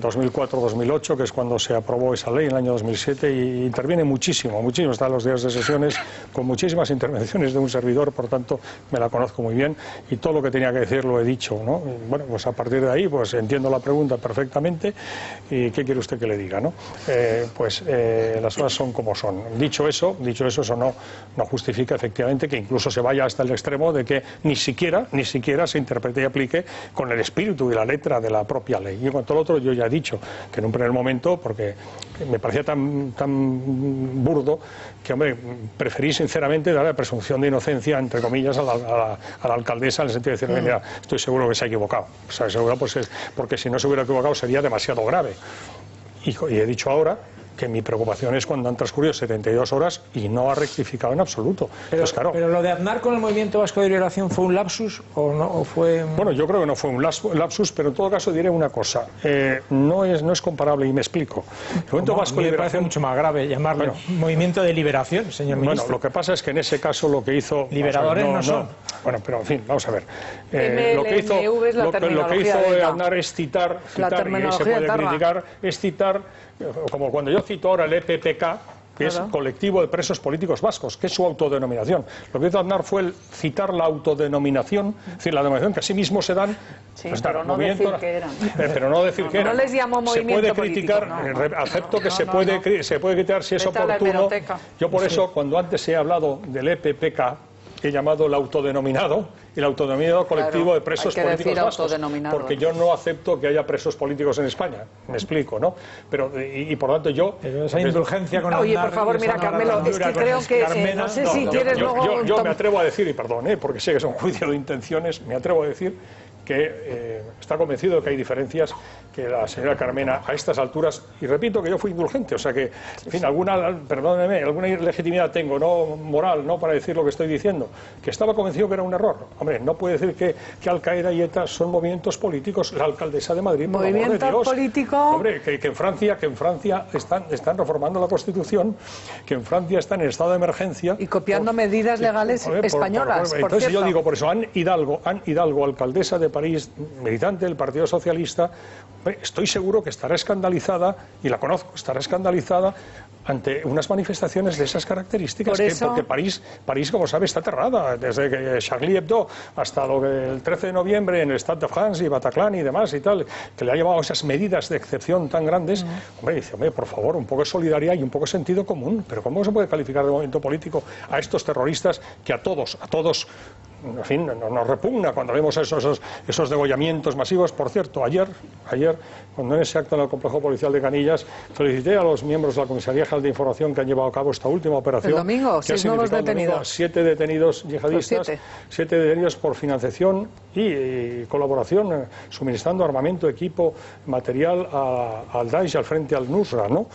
[SPEAKER 3] 2004-2008, que es cuando se aprobó esa ley, en el año 2007, y interviene muchísimo, está en los días de sesiones, con muchísimas intervenciones de un servidor, por tanto, me la conozco muy bien, y todo lo que tenía que decir lo he dicho, ¿no? Y bueno, pues a partir de ahí, pues entiendo la pregunta perfectamente, y ¿qué quiere usted que le diga, no? Las cosas son como son. Dicho eso no justifica efectivamente que incluso se vaya hasta el extremo de que ni siquiera se interprete y aplique con el espíritu y la letra de la propia ley. Y en cuanto al otro, yo ya he dicho que en un primer momento, porque me parecía tan burdo, que hombre, preferí sinceramente dar la presunción de inocencia, entre comillas, a la alcaldesa, en el sentido de decir, mira, estoy seguro que se ha equivocado. O sea, seguro, pues, porque si no se hubiera equivocado sería demasiado grave. Y he dicho ahora que mi preocupación es cuando han transcurrido 72 horas y no ha rectificado en absoluto.
[SPEAKER 15] Pero lo de Aznar con el Movimiento Vasco de Liberación, ¿fue un lapsus o no? ¿O fue...
[SPEAKER 3] Bueno, yo creo que no fue un lapsus, pero en todo caso diré una cosa. No es comparable y me explico. El Movimiento Vasco de Liberación...
[SPEAKER 15] Me parece mucho más grave llamarlo Movimiento de Liberación, señor ministro.
[SPEAKER 3] Bueno, lo que pasa es que en ese caso lo que hizo...
[SPEAKER 15] Liberadores no son.
[SPEAKER 3] Bueno, pero en fin, vamos a ver. Lo que hizo Aznar es citar y ahí se puede criticar, es citar, como cuando yo cito ahora el EPPK, que es Colectivo de Presos Políticos Vascos, que es su autodenominación. Lo que hizo Aznar fue el citar la autodenominación, es decir, la denominación que a sí mismo se dan.
[SPEAKER 14] Sí, pues, pero no decir que eran.
[SPEAKER 3] Pero no decir que eran.
[SPEAKER 14] No les llamó movimiento
[SPEAKER 3] político. Se puede criticar, acepto que se puede criticar si es oportuno. Yo por eso, cuando antes he hablado del EPPK, he llamado el autodenominado y el autodenominado colectivo de presos políticos vascos, porque yo no acepto que haya presos políticos en España, me explico, ¿no? Pero y por lo tanto yo...
[SPEAKER 15] Esa indulgencia con
[SPEAKER 14] Oye, por favor, mira, Carmelo, es que creo que... no sé si quieres luego...
[SPEAKER 3] Yo me atrevo a decir, y perdón, porque sé que es un juicio de intenciones, me atrevo a decir que está convencido de que hay diferencias, que la señora Carmena a estas alturas, y repito que yo fui indulgente, o sea que, en fin, alguna legitimidad tengo, no moral, no para decir lo que estoy diciendo, que estaba convencido que era un error. Hombre, no puede decir que Al-Qaeda y ETA son movimientos políticos. La alcaldesa de Madrid, por
[SPEAKER 14] amor de Dios,
[SPEAKER 3] hombre, que en Francia están reformando la Constitución, que en Francia están en estado de emergencia
[SPEAKER 14] y copiando medidas legales españolas.
[SPEAKER 3] Entonces yo digo, por eso Anne Hidalgo, alcaldesa de París, militante del Partido Socialista, estoy seguro que estará escandalizada, y la conozco, estará escandalizada ante unas manifestaciones de esas características, porque París, como sabe, está aterrada, desde que Charlie Hebdo hasta lo que el 13 de noviembre en el Stade de France y Bataclan y demás y tal, que le ha llevado esas medidas de excepción tan grandes. Hombre, dice, por favor, un poco de solidaridad y un poco de sentido común, pero ¿cómo se puede calificar de movimiento político a estos terroristas que a todos, en fin, nos repugna cuando vemos esos degollamientos masivos? Por cierto, ayer, cuando en ese acto en el complejo policial de Canillas, felicité a los miembros de la Comisaría General de Información que han llevado a cabo esta última operación.
[SPEAKER 14] El domingo, 6 nuevos detenidos.
[SPEAKER 3] 7 detenidos yihadistas, 7 detenidos por financiación y colaboración, suministrando armamento, equipo, material al Daesh, al frente al Nusra, ¿no?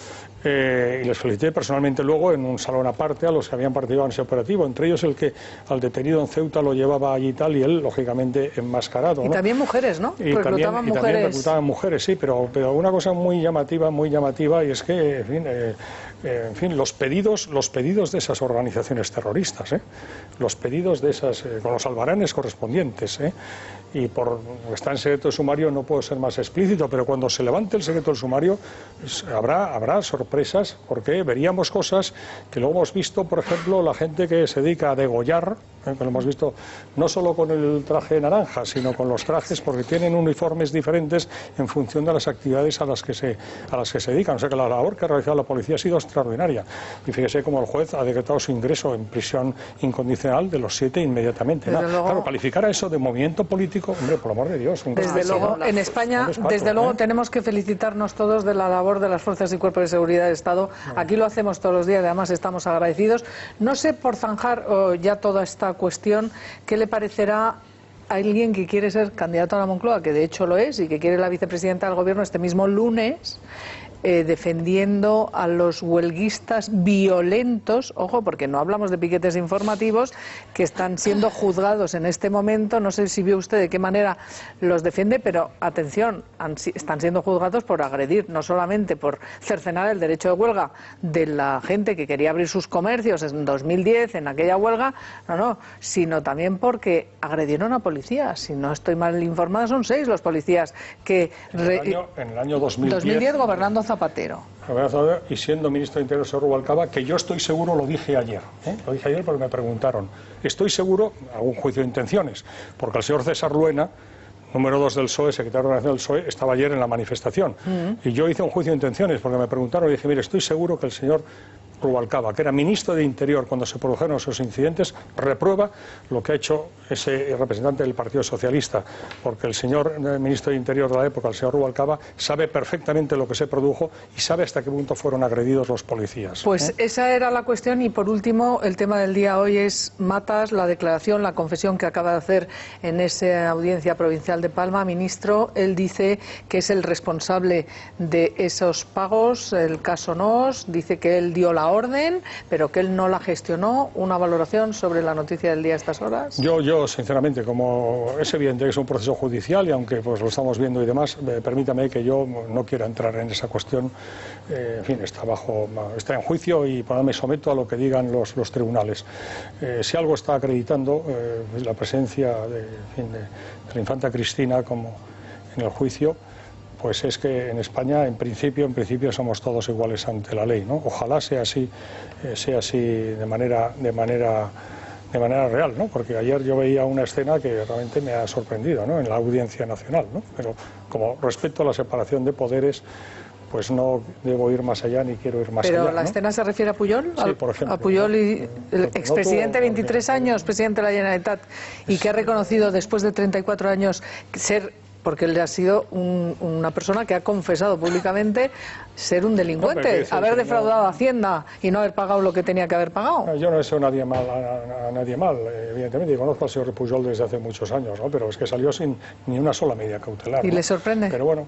[SPEAKER 3] Y les felicité personalmente luego en un salón aparte a los que habían participado en ese operativo, entre ellos el que al detenido en Ceuta lo llevaba allí y tal, y él, lógicamente, enmascarado,
[SPEAKER 1] ¿no? Y también mujeres, ¿no?
[SPEAKER 3] Y también reclutaban mujeres, sí, pero una cosa muy llamativa, y es que, en fin, los pedidos de esas organizaciones terroristas, los pedidos de esas, con los albaranes correspondientes, y está en secreto de sumario, no puedo ser más explícito, pero cuando se levante el secreto del sumario habrá sorpresas, porque veríamos cosas que luego hemos visto, por ejemplo, la gente que se dedica a degollar, que lo hemos visto no solo con el traje naranja, sino con los trajes, porque tienen uniformes diferentes en función de las actividades a las que se dedican. O sea que la labor que ha realizado la policía ha sido extraordinaria. Y fíjese cómo el juez ha decretado su ingreso en prisión incondicional de los 7 inmediatamente. Claro, calificar a eso de movimiento político, hombre, por el amor de Dios.
[SPEAKER 1] Desde luego, en España, luego tenemos que felicitarnos todos de la labor de las fuerzas y cuerpos de seguridad del Estado. Aquí lo hacemos todos los días, además estamos agradecidos. No sé, por zanjar ya toda esta cuestión, ¿qué le parecerá a alguien que quiere ser candidato a la Moncloa, que de hecho lo es, y que quiere la vicepresidenta del Gobierno este mismo lunes, defendiendo a los huelguistas violentos, ojo, porque no hablamos de piquetes informativos, que están siendo juzgados en este momento? No sé si vio usted de qué manera los defiende, pero atención, están siendo juzgados por agredir, no solamente por cercenar el derecho de huelga de la gente que quería abrir sus comercios en 2010, en aquella huelga, sino también porque agredieron a policías. Si no estoy mal informada, son 6 los policías que
[SPEAKER 3] en el año 2010
[SPEAKER 1] gobernando Zapatero.
[SPEAKER 3] Y siendo ministro de Interior, señor Rubalcaba, que yo estoy seguro, lo dije ayer porque me preguntaron, estoy seguro, hago un juicio de intenciones, porque el señor César Luena, número 2 del PSOE, secretario de Organización del PSOE, estaba ayer en la manifestación. Y yo hice un juicio de intenciones, porque me preguntaron y dije, mire, estoy seguro que el señor Rubalcaba, que era ministro de Interior cuando se produjeron esos incidentes, reprueba lo que ha hecho ese representante del Partido Socialista, porque el señor ministro de Interior de la época, el señor Rubalcaba, sabe perfectamente lo que se produjo y sabe hasta qué punto fueron agredidos los policías.
[SPEAKER 1] Pues esa era la cuestión. Y por último, el tema del día hoy es Matas, la declaración, la confesión que acaba de hacer en esa audiencia provincial de Palma. Ministro, él dice que es el responsable de esos pagos, el caso Nos, dice que él dio la orden, pero que él no la gestionó. ¿Una valoración sobre la noticia del día a estas horas?
[SPEAKER 3] Yo sinceramente, como es evidente que es un proceso judicial y aunque pues lo estamos viendo y demás, permítame que yo no quiera entrar en esa cuestión. En fin, está en juicio y me someto a lo que digan los tribunales. Si algo está acreditando la presencia de la infanta Cristina como en el juicio, pues es que en España, en principio somos todos iguales ante la ley, ¿no? Ojalá sea así de manera real, ¿no? Porque ayer yo veía una escena que realmente me ha sorprendido, ¿no? En la Audiencia Nacional, ¿no? Pero como respeto a la separación de poderes, pues no debo ir más allá ni quiero ir más allá.
[SPEAKER 1] ¿Pero la escena se refiere a Pujol?
[SPEAKER 3] Sí, por ejemplo.
[SPEAKER 1] A Pujol, y el expresidente, 23 años, presidente de la Generalitat, y que ha reconocido después de 34 años ser, porque él ha sido una persona que ha confesado públicamente ser un delincuente, haber defraudado a Hacienda y no haber pagado lo que tenía que haber pagado.
[SPEAKER 3] Yo no deseo a nadie mal, evidentemente, y conozco al señor Pujol desde hace muchos años, ¿no? Pero es que salió sin ni una sola medida cautelar.
[SPEAKER 1] ¿Y
[SPEAKER 3] ¿no?
[SPEAKER 1] le sorprende?
[SPEAKER 3] Pero bueno,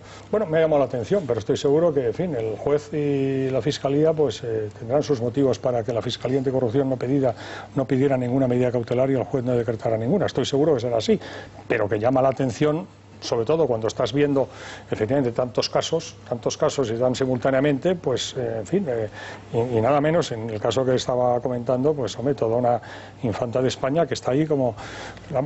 [SPEAKER 3] me ha llamado la atención, pero estoy seguro que, en fin, el juez y la Fiscalía pues tendrán sus motivos para que la Fiscalía Anticorrupción no pidiera ninguna medida cautelar y el juez no decretara ninguna. Estoy seguro que será así, pero que llama la atención, sobre todo cuando estás viendo efectivamente tantos casos y tan simultáneamente, pues en fin, y nada menos en el caso que estaba comentando, pues toda una infanta de España que está ahí como...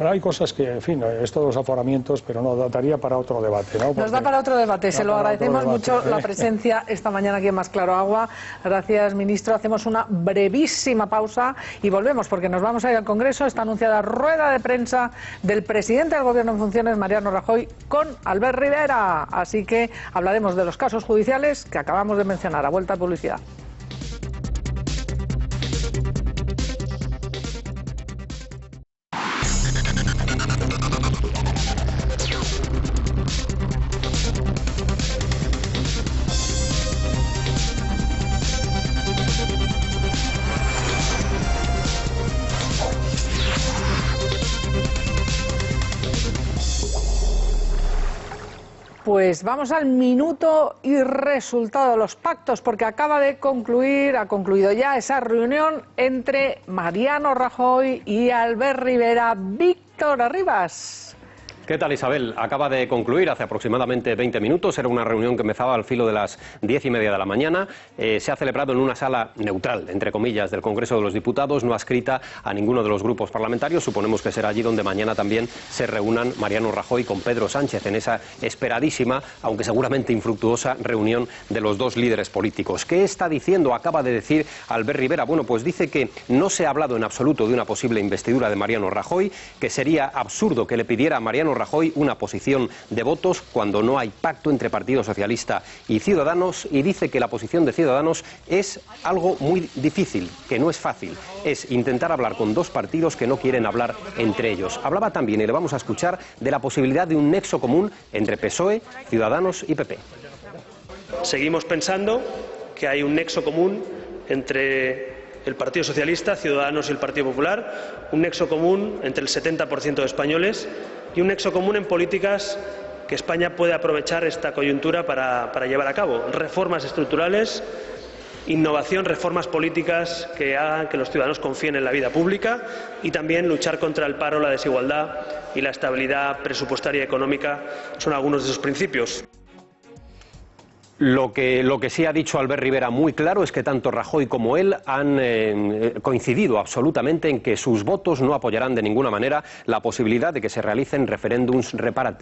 [SPEAKER 3] Hay cosas que, en fin, esto de los aforamientos, pero no daría para otro debate, ¿no?
[SPEAKER 1] Nos da para otro debate, se lo agradecemos mucho la presencia esta mañana aquí en Más Claro Agua. Gracias, ministro. Hacemos una brevísima pausa y volvemos porque nos vamos a ir al Congreso. Está anunciada rueda de prensa del presidente del Gobierno en funciones, Mariano Rajoy, con Albert Rivera. Así que hablaremos de los casos judiciales que acabamos de mencionar. A vuelta de publicidad. Pues vamos al minuto y resultado de los pactos, porque ha concluido ya esa reunión entre Mariano Rajoy y Albert Rivera. Víctor Arribas.
[SPEAKER 2] ¿Qué tal, Isabel? Acaba de concluir hace aproximadamente 20 minutos. Era una reunión que empezaba al filo de las 10:30 de la mañana. Se ha celebrado en una sala neutral, entre comillas, del Congreso de los Diputados, no adscrita a ninguno de los grupos parlamentarios. Suponemos que será allí donde mañana también se reúnan Mariano Rajoy con Pedro Sánchez en esa esperadísima, aunque seguramente infructuosa, reunión de los dos líderes políticos. ¿Qué está diciendo, acaba de decir Albert Rivera? Bueno, pues dice que no se ha hablado en absoluto de una posible investidura de Mariano Rajoy, que sería absurdo que le pidiera a Mariano Rajoy una posición de votos cuando no hay pacto entre Partido Socialista y Ciudadanos, y dice que la posición de Ciudadanos es algo muy difícil, que no es fácil, es intentar hablar con dos partidos que no quieren hablar entre ellos. Hablaba también, y le vamos a escuchar, de la posibilidad de un nexo común entre PSOE, Ciudadanos y PP.
[SPEAKER 18] Seguimos pensando que hay un nexo común entre el Partido Socialista, Ciudadanos y el Partido Popular, un nexo común entre el 70% de españoles y un nexo común en políticas que España puede aprovechar esta coyuntura para llevar a cabo. Reformas estructurales, innovación, reformas políticas que hagan que los ciudadanos confíen en la vida pública y también luchar contra el paro, la desigualdad y la estabilidad presupuestaria y económica son algunos de esos principios.
[SPEAKER 2] Lo que sí ha dicho Albert Rivera muy claro es que tanto Rajoy como él han coincidido absolutamente en que sus votos no apoyarán de ninguna manera la posibilidad de que se realicen referéndums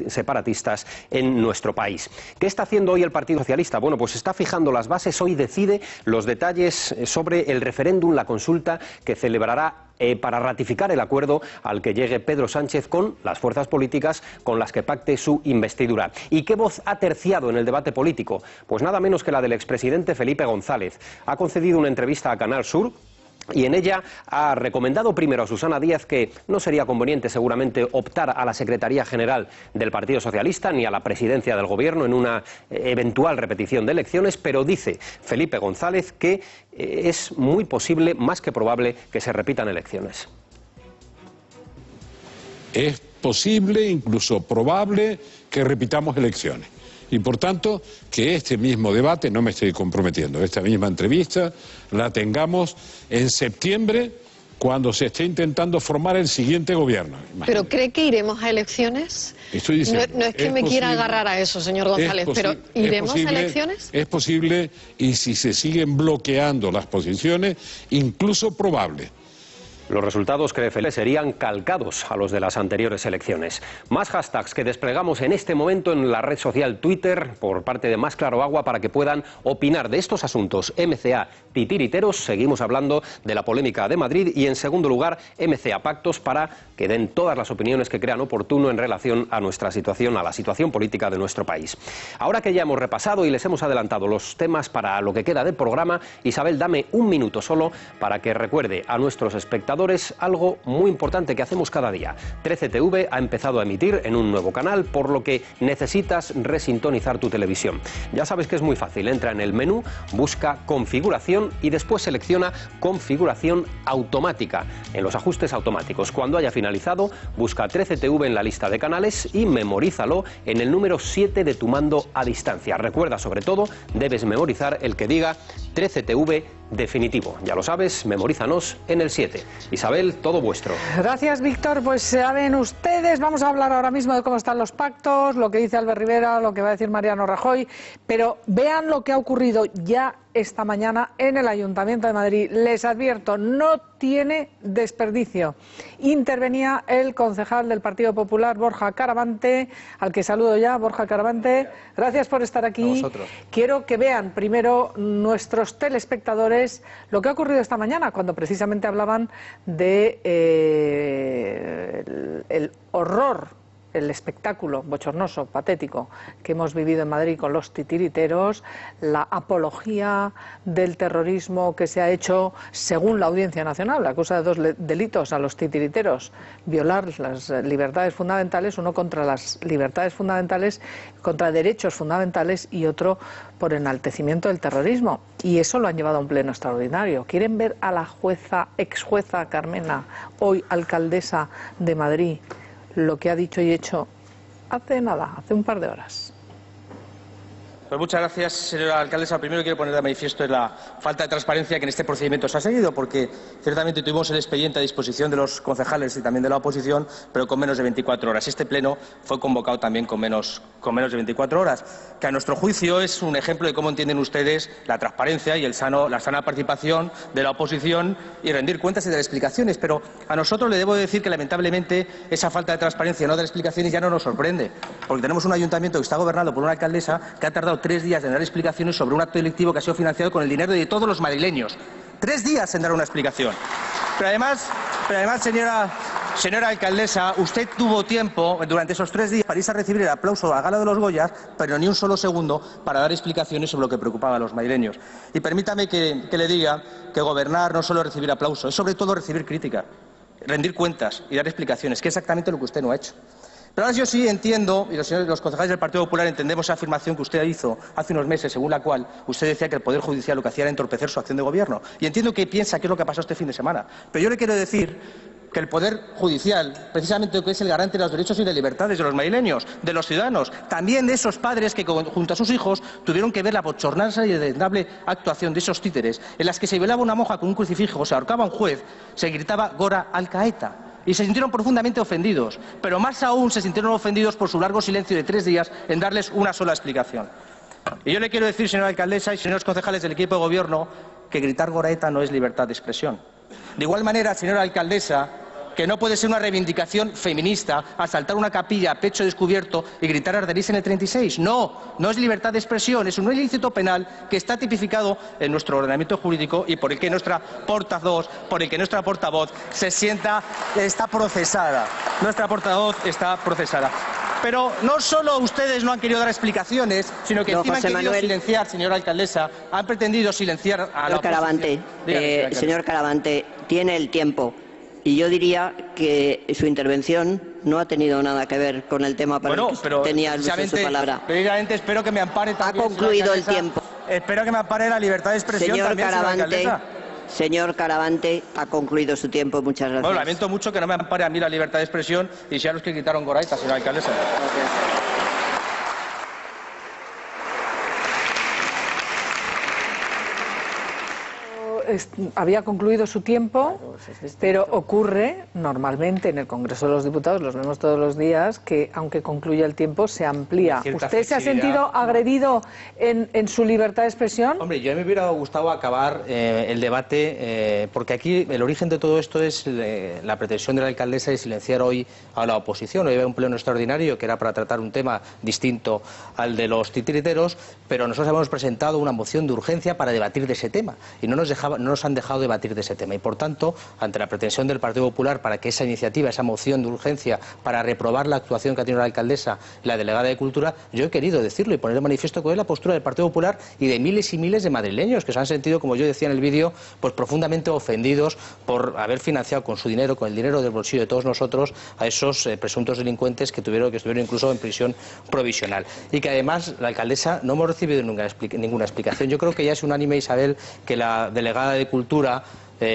[SPEAKER 2] separatistas en nuestro país. ¿Qué está haciendo hoy el Partido Socialista? Bueno, pues está fijando las bases, hoy decide los detalles sobre el referéndum, la consulta que celebrará para ratificar el acuerdo al que llegue Pedro Sánchez con las fuerzas políticas con las que pacte su investidura. ¿Y qué voz ha terciado en el debate político? Pues nada menos que la del expresidente Felipe González. Ha concedido una entrevista a Canal Sur y en ella ha recomendado primero a Susana Díaz que no sería conveniente seguramente optar a la Secretaría General del Partido Socialista ni a la presidencia del Gobierno en una eventual repetición de elecciones, pero dice Felipe González que es muy posible, más que probable, que se repitan elecciones.
[SPEAKER 19] Es posible, incluso probable, que repitamos elecciones. Y por tanto, que este mismo debate, no me estoy comprometiendo, esta misma entrevista la tengamos en septiembre, cuando se esté intentando formar el siguiente gobierno. Imagínate.
[SPEAKER 20] ¿Pero cree que iremos a elecciones?
[SPEAKER 19] Estoy diciendo,
[SPEAKER 20] no es que me quiera agarrar a eso, señor González, pero ¿iremos a elecciones?
[SPEAKER 19] Es posible, y si se siguen bloqueando las posiciones, incluso probable.
[SPEAKER 2] Los resultados, cree Felipe, serían calcados a los de las anteriores elecciones. Más hashtags que desplegamos en este momento en la red social Twitter por parte de Más Claro Agua para que puedan opinar de estos asuntos. MCA titiriteros, seguimos hablando de la polémica de Madrid, y en segundo lugar MCA pactos, para que den todas las opiniones que crean oportuno en relación a nuestra situación, a la situación política de nuestro país. Ahora que ya hemos repasado y les hemos adelantado los temas para lo que queda del programa, Isabel, dame un minuto solo para que recuerde a nuestros espectadores algo muy importante que hacemos cada día. 13TV ha empezado a emitir en un nuevo canal, por lo que necesitas resintonizar tu televisión. Ya sabes que es muy fácil, entra en el menú, busca configuración y después selecciona configuración automática en los ajustes automáticos. Cuando haya finalizado, busca 13TV en la lista de canales y memorízalo en el número 7 de tu mando a distancia. Recuerda, sobre todo, debes memorizar el que diga 13TV definitivo. Ya lo sabes, memorízanos en el 7. Isabel, todo vuestro.
[SPEAKER 1] Gracias, Víctor. Pues saben ustedes, vamos a hablar ahora mismo de cómo están los pactos, lo que dice Albert Rivera, lo que va a decir Mariano Rajoy, pero vean lo que ha ocurrido ya esta mañana en el Ayuntamiento de Madrid. Les advierto, no tiene desperdicio. Intervenía el concejal del Partido Popular, Borja Caravante, al que saludo ya. Borja Caravante, gracias por estar aquí. A vosotros. Quiero que vean primero nuestros telespectadores lo que ha ocurrido esta mañana, cuando precisamente hablaban de el horror, el espectáculo bochornoso, patético que hemos vivido en Madrid con los titiriteros, la apología del terrorismo que se ha hecho según la Audiencia Nacional, la acusa de dos delitos a los titiriteros: violar las libertades fundamentales, uno contra las libertades fundamentales, contra derechos fundamentales, y otro por enaltecimiento del terrorismo. Y eso lo han llevado a un pleno extraordinario. ¿Quieren ver a la jueza, exjueza Carmena, hoy alcaldesa de Madrid, lo que ha dicho y hecho hace nada, hace un par de horas?
[SPEAKER 21] Pues muchas gracias, señora alcaldesa. Lo primero que quiero poner de manifiesto es la falta de transparencia que en este procedimiento se ha seguido, porque ciertamente tuvimos el expediente a disposición de los concejales y también de la oposición, pero con menos de 24 horas. Este pleno fue convocado también con menos de 24 horas, que a nuestro juicio es un ejemplo de cómo entienden ustedes la transparencia y la sana participación de la oposición y rendir cuentas y dar explicaciones. Pero a nosotros le debo decir que lamentablemente esa falta de transparencia y no dar explicaciones ya no nos sorprende, porque tenemos un ayuntamiento que está gobernado por una alcaldesa que ha tardado 3 días en dar explicaciones sobre un acto delictivo que ha sido financiado con el dinero de todos los madrileños. 3 días en dar una explicación. Pero además, señora alcaldesa, usted tuvo tiempo durante esos 3 días para irse a recibir el aplauso a la gala de los Goyas, pero ni un solo segundo para dar explicaciones sobre lo que preocupaba a los madrileños. Y permítame que le diga que gobernar no es solo recibir aplauso, es sobre todo recibir crítica, rendir cuentas y dar explicaciones, que es exactamente lo que usted no ha hecho. Pero ahora yo sí entiendo, y los concejales del Partido Popular entendemos esa afirmación que usted hizo hace unos meses, según la cual usted decía que el Poder Judicial lo que hacía era entorpecer su acción de gobierno. Y entiendo que piensa que es lo que ha pasado este fin de semana. Pero yo le quiero decir que el Poder Judicial, precisamente que es el garante de los derechos y de libertades de los madrileños, de los ciudadanos, también de esos padres que junto a sus hijos tuvieron que ver la bochornosa y desdeñable actuación de esos títeres, en las que se violaba una monja con un crucifijo, se ahorcaba un juez, se gritaba Gora al Caeta. Y se sintieron profundamente ofendidos, pero más aún se sintieron ofendidos por su largo silencio de 3 días en darles una sola explicación. Y yo le quiero decir, señora alcaldesa y señores concejales del equipo de gobierno, que gritar Goraeta no es libertad de expresión. De igual manera, señora alcaldesa, que no puede ser una reivindicación feminista asaltar una capilla a pecho descubierto y gritar Arderís en el 36. No, no es libertad de expresión, es un ilícito penal que está tipificado en nuestro ordenamiento jurídico y por el que nuestra portavoz está procesada. Nuestra portavoz está procesada. Pero no solo ustedes no han querido dar explicaciones, sino que encima han querido silenciar, señora alcaldesa, han pretendido silenciar a la oposición.
[SPEAKER 12] Señor Caravante, tiene el tiempo. Y yo diría que su intervención no ha tenido nada que ver con el tema para el que tenía su palabra.
[SPEAKER 21] Precisamente espero que me ampare también.
[SPEAKER 12] Ha concluido el tiempo.
[SPEAKER 21] Espero que me ampare la libertad de expresión también, señora alcaldesa.
[SPEAKER 12] Señor Caravante, ha concluido su tiempo. Muchas gracias.
[SPEAKER 21] Bueno, lamento mucho que no me ampare a mí la libertad de expresión y sean los que gritaron Goraeta, señora alcaldesa.
[SPEAKER 1] Había concluido su tiempo, pero ocurre normalmente en el Congreso de los Diputados, los vemos todos los días, que aunque concluya el tiempo se amplía. ¿Usted se ha sentido agredido en su libertad de expresión?
[SPEAKER 21] Hombre, yo me hubiera gustado acabar el debate, porque aquí el origen de todo esto es la pretensión de la alcaldesa de silenciar hoy a la oposición. Hoy había un pleno extraordinario que era para tratar un tema distinto al de los titiriteros, pero nosotros hemos presentado una moción de urgencia para debatir de ese tema y no nos han dejado debatir de ese tema. Y por tanto, ante la pretensión del Partido Popular para que esa iniciativa, esa moción de urgencia para reprobar la actuación que ha tenido la alcaldesa y la delegada de Cultura, yo he querido decirlo y poner de manifiesto cuál es la postura del Partido Popular y de miles y miles de madrileños que se han sentido, como yo decía en el vídeo, pues profundamente ofendidos por haber financiado con su dinero, con el dinero del bolsillo de todos nosotros, a esos presuntos delincuentes que estuvieron incluso en prisión provisional. Y que además la alcaldesa no hemos recibido ninguna explicación. Yo creo que ya es unánime, Isabel, que la delegada de Cultura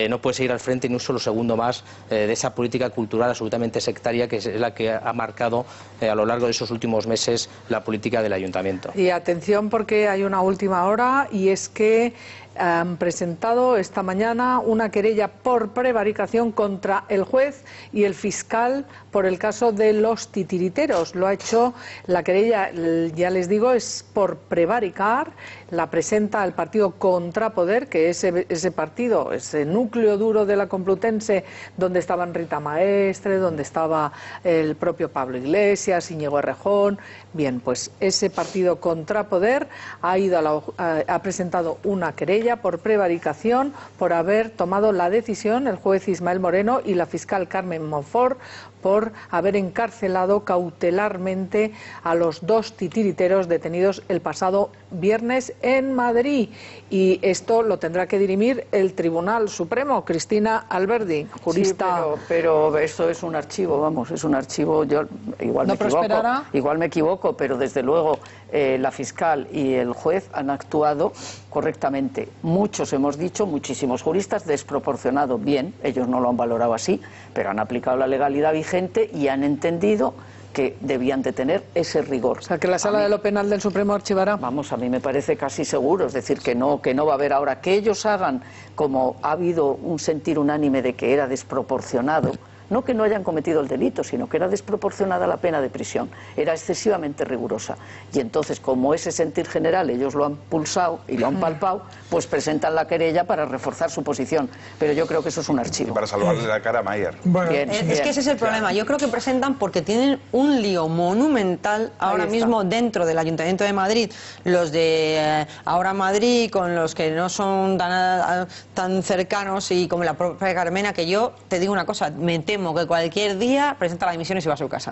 [SPEAKER 21] no puede seguir al frente ni un solo segundo más de esa política cultural absolutamente sectaria que es la que ha marcado a lo largo de esos últimos meses la política del ayuntamiento.
[SPEAKER 1] Y atención, porque hay una última hora y es que han presentado esta mañana una querella por prevaricación contra el juez y el fiscal por el caso de los titiriteros. Lo ha hecho la querella, ya les digo, es por prevaricar. La presenta el partido Contrapoder, que es ese partido, ese núcleo duro de la Complutense, donde estaban Rita Maestre, donde estaba el propio Pablo Iglesias, Íñigo Errejón. Bien, pues ese partido Contrapoder ha presentado una querella por prevaricación por haber tomado la decisión, el juez Ismael Moreno y la fiscal Carmen Monfort, por haber encarcelado cautelarmente a los 2 titiriteros detenidos el pasado viernes en Madrid. Y esto lo tendrá que dirimir el Tribunal Supremo. Cristina Alberdi, jurista.
[SPEAKER 14] Sí, pero esto es un archivo, vamos, es un archivo. Yo igual
[SPEAKER 1] ¿No
[SPEAKER 14] me equivoco,
[SPEAKER 1] prosperará?
[SPEAKER 14] Igual me equivoco, pero desde luego la fiscal y el juez han actuado correctamente. Muchos hemos dicho, muchísimos juristas, desproporcionado. Bien, ellos no lo han valorado así, pero han aplicado la legalidad vigente y han entendido que debían de tener ese rigor.
[SPEAKER 1] O sea, que la Sala de lo Penal del Supremo archivará.
[SPEAKER 14] Vamos, a mí me parece casi seguro, es decir, que no va a haber ahora. Que ellos hagan, como ha habido un sentir unánime de que era desproporcionado, no que no hayan cometido el delito, sino que era desproporcionada la pena de prisión, era excesivamente rigurosa. Y entonces, como ese sentir general ellos lo han pulsado y lo han palpado, pues presentan la querella para reforzar su posición. Pero yo creo que eso es un archivo.
[SPEAKER 17] Y para salvarle la cara a Mayer.
[SPEAKER 16] Bueno, es que ese es el problema. Yo creo que presentan porque tienen un lío monumental ahora mismo dentro del Ayuntamiento de Madrid. Los de Ahora Madrid, con los que no son tan cercanos, y como la propia Carmena, que yo te digo una cosa, me temo que cualquier día presenta la dimisión y se va a su casa.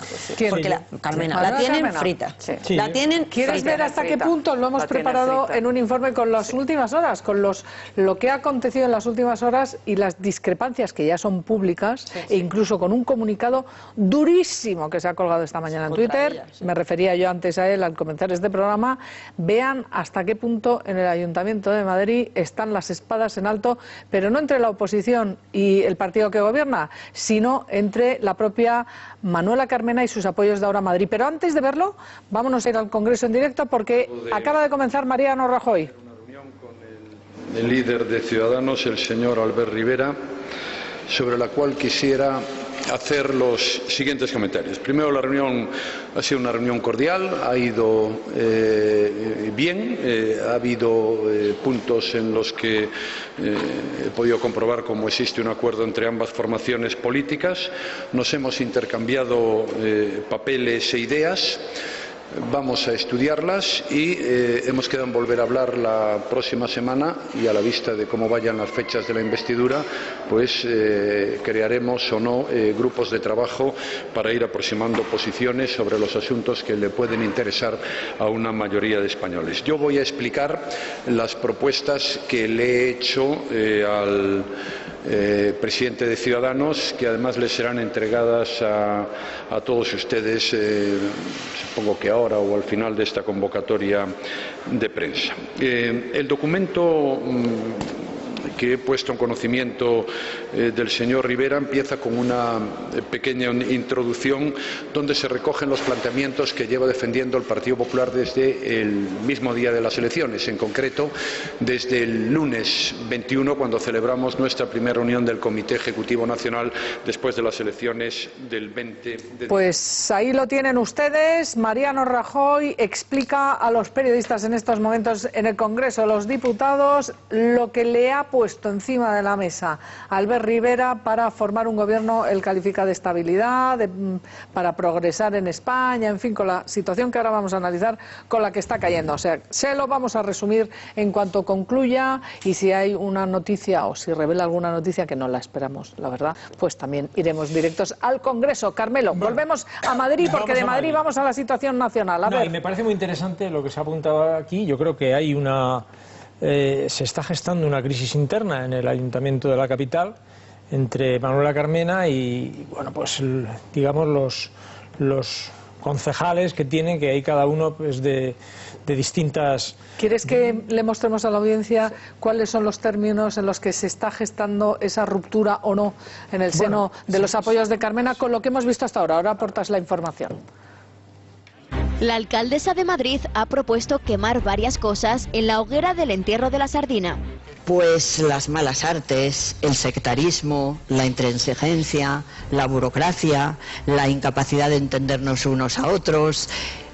[SPEAKER 16] Porque Carmena, la tienen frita. La tienen
[SPEAKER 1] ¿Quieres
[SPEAKER 16] frita.
[SPEAKER 1] ver hasta qué punto? Lo hemos preparado en un informe con las últimas horas, con lo que ha acontecido en las últimas horas y las discrepancias que ya son públicas, e incluso con un comunicado durísimo que se ha colgado esta mañana en Twitter. Me refería yo antes a él al comenzar este programa. Vean hasta qué punto en el Ayuntamiento de Madrid están las espadas en alto, pero no entre la oposición y el partido que gobierna, sino entre la propia Manuela Carmena y sus apoyos de Ahora Madrid. Pero antes de verlo, vámonos a ir al Congreso en directo porque acaba de comenzar Mariano Rajoy.
[SPEAKER 4] El líder de Ciudadanos, el señor Albert Rivera, sobre la cual quisiera hacer los siguientes comentarios. Primero, la reunión ha sido una reunión cordial, ha ido bien, ha habido puntos en los que he podido comprobar cómo existe un acuerdo entre ambas formaciones políticas. Nos hemos intercambiado papeles e ideas. Vamos a estudiarlas y hemos quedado en volver a hablar la próxima semana, y a la vista de cómo vayan las fechas de la investidura, pues crearemos o no grupos de trabajo para ir aproximando posiciones sobre los asuntos que le pueden interesar a una mayoría de españoles. Yo voy a explicar las propuestas que le he hecho al presidente de Ciudadanos, que además les serán entregadas a todos ustedes, supongo que ahora o al final de esta convocatoria de prensa. El documento que he puesto en conocimiento del señor Rivera empieza con una pequeña introducción donde se recogen los planteamientos que lleva defendiendo el Partido Popular desde el mismo día de las elecciones, en concreto desde el lunes 21, cuando celebramos nuestra primera reunión del Comité Ejecutivo Nacional después de las elecciones del 20 de...
[SPEAKER 1] Pues ahí lo tienen ustedes. Mariano Rajoy explica a los periodistas en estos momentos en el Congreso de los Diputados lo que le ha puesto encima de la mesa Albert Rivera para formar un gobierno. Él califica de estabilidad, para progresar en España, en fin, con la situación que ahora vamos a analizar, con la que está cayendo. O sea, se lo vamos a resumir en cuanto concluya, y si hay una noticia o si revela alguna noticia, que no la esperamos, la verdad, pues también iremos directos al Congreso. Carmelo, volvemos a Madrid, porque de Madrid vamos a la situación nacional. A ver.
[SPEAKER 15] Y me parece muy interesante lo que se ha apuntado aquí. Yo creo que hay se está gestando una crisis interna en el Ayuntamiento de la capital entre Manuela Carmena y, bueno, pues digamos los concejales que tienen, que hay cada uno pues de distintas...
[SPEAKER 1] ¿Quieres que le mostremos a la audiencia cuáles son los términos en los que se está gestando esa ruptura o no en el seno de los apoyos de Carmena, con lo que hemos visto hasta ahora? Ahora aportas la información.
[SPEAKER 22] La alcaldesa de Madrid ha propuesto quemar varias cosas en la hoguera del entierro de la sardina.
[SPEAKER 12] Pues las malas artes, el sectarismo, la intransigencia, la burocracia, la incapacidad de entendernos unos a otros,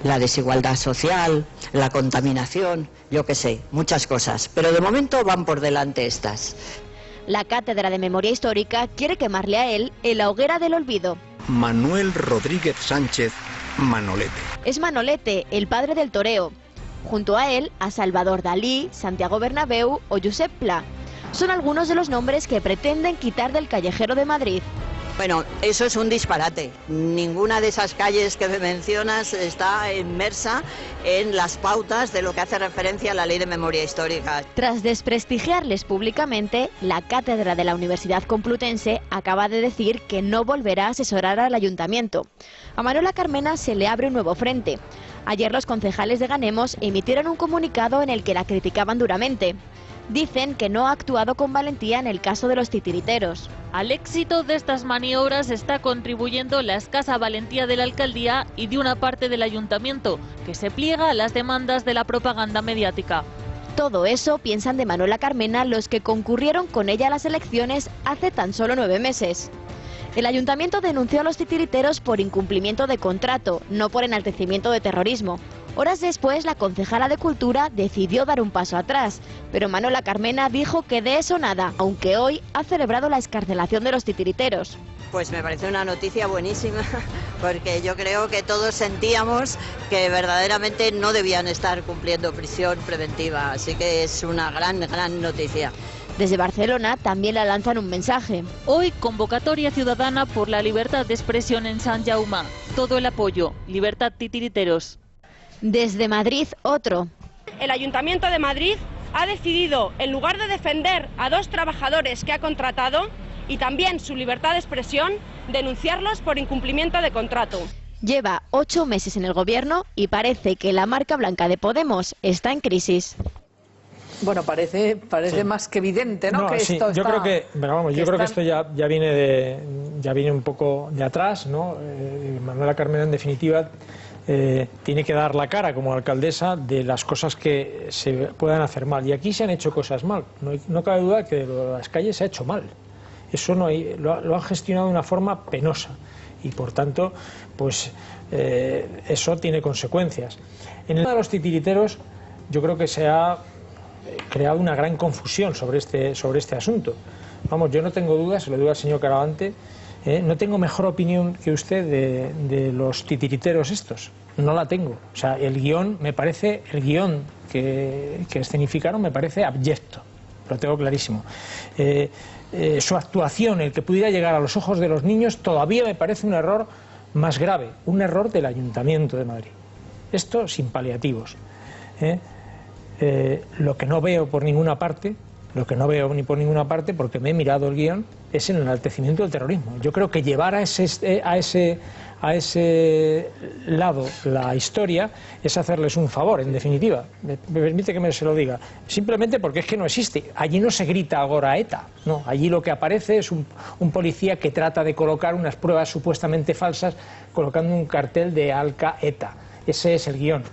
[SPEAKER 12] la desigualdad social, la contaminación, yo qué sé, muchas cosas. Pero de momento van por delante estas.
[SPEAKER 22] La Cátedra de Memoria Histórica quiere quemarle a él en la hoguera del olvido.
[SPEAKER 23] Manuel Rodríguez Sánchez, Manolete.
[SPEAKER 22] Es Manolete, el padre del toreo. Junto a él, a Salvador Dalí, Santiago Bernabéu o Josep Pla. Son algunos de los nombres que pretenden quitar del callejero de Madrid.
[SPEAKER 12] Bueno, eso es un disparate. Ninguna de esas calles que mencionas está inmersa en las pautas de lo que hace referencia a la Ley de Memoria Histórica.
[SPEAKER 22] Tras desprestigiarles públicamente, la cátedra de la Universidad Complutense acaba de decir que no volverá a asesorar al ayuntamiento. A Manuela Carmena se le abre un nuevo frente. Ayer los concejales de Ganemos emitieron un comunicado en el que la criticaban duramente. Dicen que no ha actuado con valentía en el caso de los titiriteros.
[SPEAKER 5] Al éxito de estas maniobras está contribuyendo la escasa valentía de la alcaldía y de una parte del ayuntamiento, que se pliega a las demandas de la propaganda mediática.
[SPEAKER 22] Todo eso piensan de Manuela Carmena los que concurrieron con ella a las elecciones hace tan solo 9 meses. El ayuntamiento denunció a los titiriteros por incumplimiento de contrato, no por enaltecimiento de terrorismo. Horas después, la concejala de Cultura decidió dar un paso atrás, pero Manuela Carmena dijo que de eso nada, aunque hoy ha celebrado la excarcelación de los titiriteros.
[SPEAKER 11] Pues me parece una noticia buenísima, porque yo creo que todos sentíamos que verdaderamente no debían estar cumpliendo prisión preventiva, así que es una gran noticia.
[SPEAKER 22] Desde Barcelona también le lanzan un mensaje.
[SPEAKER 5] Hoy, convocatoria ciudadana por la libertad de expresión en Sant Jaume. Todo el apoyo. Libertad titiriteros.
[SPEAKER 22] Desde Madrid, otro.
[SPEAKER 6] El Ayuntamiento de Madrid ha decidido, en lugar de defender a 2 trabajadores que ha contratado y también su libertad de expresión, denunciarlos por incumplimiento de contrato.
[SPEAKER 22] Lleva 8 meses en el gobierno y parece que la marca blanca de Podemos está en crisis.
[SPEAKER 1] Bueno, parece sí, más que evidente, ¿no? Que
[SPEAKER 15] sí,
[SPEAKER 1] esto
[SPEAKER 15] yo
[SPEAKER 1] está,
[SPEAKER 15] creo que, pero vamos, yo creo que esto ya viene un poco de atrás, ¿no? Manuela Carmena, en definitiva, tiene que dar la cara como alcaldesa de las cosas que se puedan hacer mal. Y aquí se han hecho cosas mal. No cabe duda que las calles se ha hecho mal. Eso lo han gestionado de una forma penosa. Y por tanto, pues eso tiene consecuencias. En el tema de los titiriteros, yo creo que se ha creado una gran confusión sobre este asunto. Vamos, yo no tengo dudas, se lo digo al señor Caravante, no tengo mejor opinión que usted de los titiriteros estos. No la tengo. O sea, el guión que escenificaron me parece abyecto. Lo tengo clarísimo. Su actuación, el que pudiera llegar a los ojos de los niños, todavía me parece un error más grave, un error del Ayuntamiento de Madrid. Esto sin paliativos. Lo que no veo por ninguna parte, porque me he mirado el guión, es el enaltecimiento del terrorismo. Yo creo que llevar a ese lado la historia es hacerles un favor, en definitiva. Me permite que se lo diga. Simplemente porque es que no existe. Allí no se grita agora ETA. No, allí lo que aparece es un policía que trata de colocar unas pruebas supuestamente falsas colocando un cartel de Alca ETA. Ese es el guión.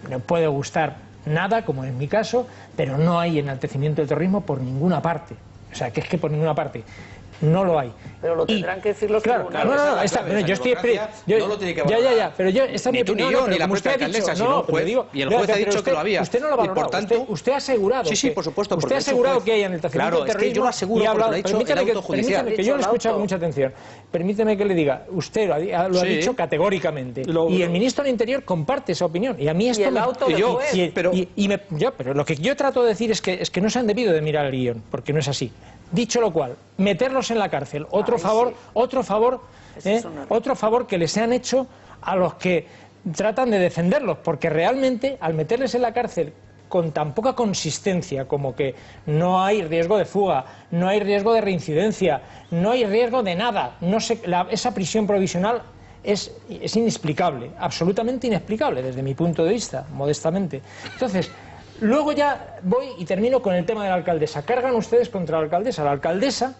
[SPEAKER 15] No puede gustar nada, como en mi caso, pero no hay enaltecimiento del terrorismo por ninguna parte. O sea, que es que por ninguna parte. No lo hay.
[SPEAKER 14] Pero lo tendrán que decir los tribunales.
[SPEAKER 15] Pero yo estoy...
[SPEAKER 7] No lo tiene que valorar.
[SPEAKER 15] Pero yo... Esta
[SPEAKER 7] ni tú ni yo, ni la propia alcaldesa, sino el juez. Y el juez ha dicho que lo había.
[SPEAKER 15] Usted no lo ha valorado.
[SPEAKER 7] Por tanto,
[SPEAKER 15] usted ha asegurado...
[SPEAKER 7] Sí, por supuesto.
[SPEAKER 15] Usted ha asegurado que hay enaltecimiento del terrorismo.
[SPEAKER 7] Claro, es que yo lo aseguro porque lo ha dicho el auto judicial.
[SPEAKER 15] Permítame, que yo lo he escuchado con mucha atención. Permíteme que le diga, usted lo ha dicho categóricamente. Y el ministro del Interior comparte esa opinión. Y a mí esto me... Pero lo que yo trato de decir es que no se han debido de mirar el guión, porque no es así. Dicho lo cual, meterlos en la cárcel, otro favor que les han hecho a los que tratan de defenderlos, porque realmente al meterles en la cárcel con tan poca consistencia como que no hay riesgo de fuga, no hay riesgo de reincidencia, no hay riesgo de nada, esa prisión provisional es inexplicable, absolutamente inexplicable desde mi punto de vista, modestamente. Entonces, luego ya voy y termino con el tema de la alcaldesa. Cargan ustedes contra la alcaldesa. La alcaldesa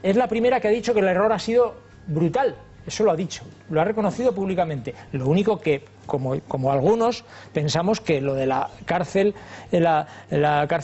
[SPEAKER 15] es la primera que ha dicho que el error ha sido brutal. Eso lo ha dicho, lo ha reconocido públicamente. Lo único que, como algunos, pensamos que lo de la cárcel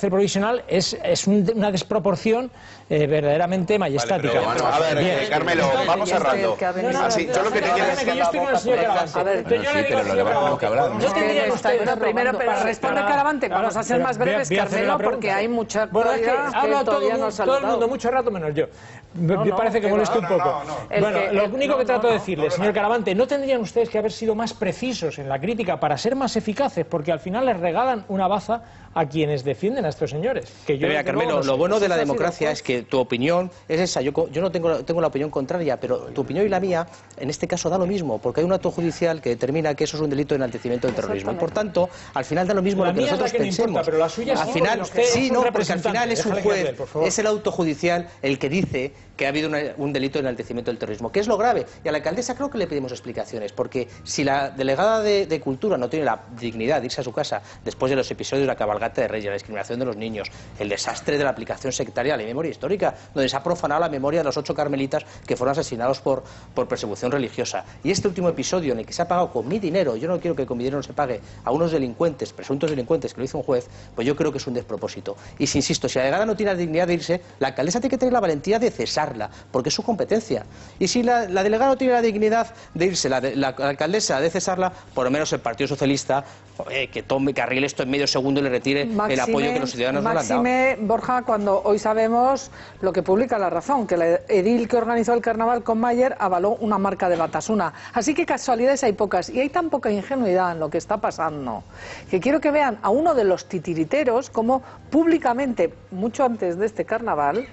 [SPEAKER 15] provisional es una desproporción verdaderamente majestática.
[SPEAKER 24] Vale, a ver, Carmelo, vamos cerrando. Yo lo que te quiero es
[SPEAKER 15] que yo estoy con el señor Caravante.
[SPEAKER 24] A ver,
[SPEAKER 15] yo le digo al señor Caravante.
[SPEAKER 1] Yo tendría usted primero, pero responde Caravante. Vamos a ser más breves, Carmelo, porque hay mucha actualidad que todavía no se ha
[SPEAKER 15] todo el mundo mucho rato menos yo. Me parece que molesta un poco. Bueno, lo único que trato de decirle, señor Caravante, ¿no tendrían ustedes que haber sido más precisos en la crítica para ser más eficaces? Porque al final les regalan una baza a quienes defienden a estos señores.
[SPEAKER 7] Mira, Carmelo, lo bueno de la democracia es que tu opinión es esa. Yo no tengo la opinión contraria, pero tu opinión y la mía, en este caso, da lo mismo, porque hay un acto judicial que determina que eso es un delito de enaltecimiento del terrorismo. Y por tanto, al final da lo mismo lo que nosotros pensemos.
[SPEAKER 15] Pero la suya
[SPEAKER 7] al final, sí, no, porque al final es un juez, es el auto judicial el que dice que ha habido un delito de enaltecimiento del terrorismo, que es lo grave. Y a la alcaldesa creo que le pedimos explicaciones, porque si la delegada de Cultura no tiene la dignidad de irse a su casa después de los episodios de la cabalgata de Reyes, la discriminación de los niños, el desastre de la aplicación sectaria a la memoria histórica, donde se ha profanado la memoria de los 8 carmelitas que fueron asesinados por persecución religiosa. Y este último episodio en el que se ha pagado con mi dinero, yo no quiero que con mi dinero se pague a unos delincuentes, presuntos delincuentes, que lo hizo un juez, pues yo creo que es un despropósito. Y si insisto, si la delegada no tiene la dignidad de irse, la alcaldesa tiene que tener la valentía de cesarla, porque es su competencia. Y si la delegada no tiene la dignidad de irse, la alcaldesa de cesarla, por lo menos el Partido Socialista, que arregle esto en medio segundo y le retire el apoyo que los ciudadanos no le han dado.
[SPEAKER 1] Máxime, Borja, cuando hoy sabemos lo que publica La Razón, que la edil que organizó el carnaval con Mayer avaló una marca de Batasuna. Así que casualidades hay pocas, y hay tan poca ingenuidad en lo que está pasando, que quiero que vean a uno de los titiriteros como públicamente, mucho antes de este carnaval,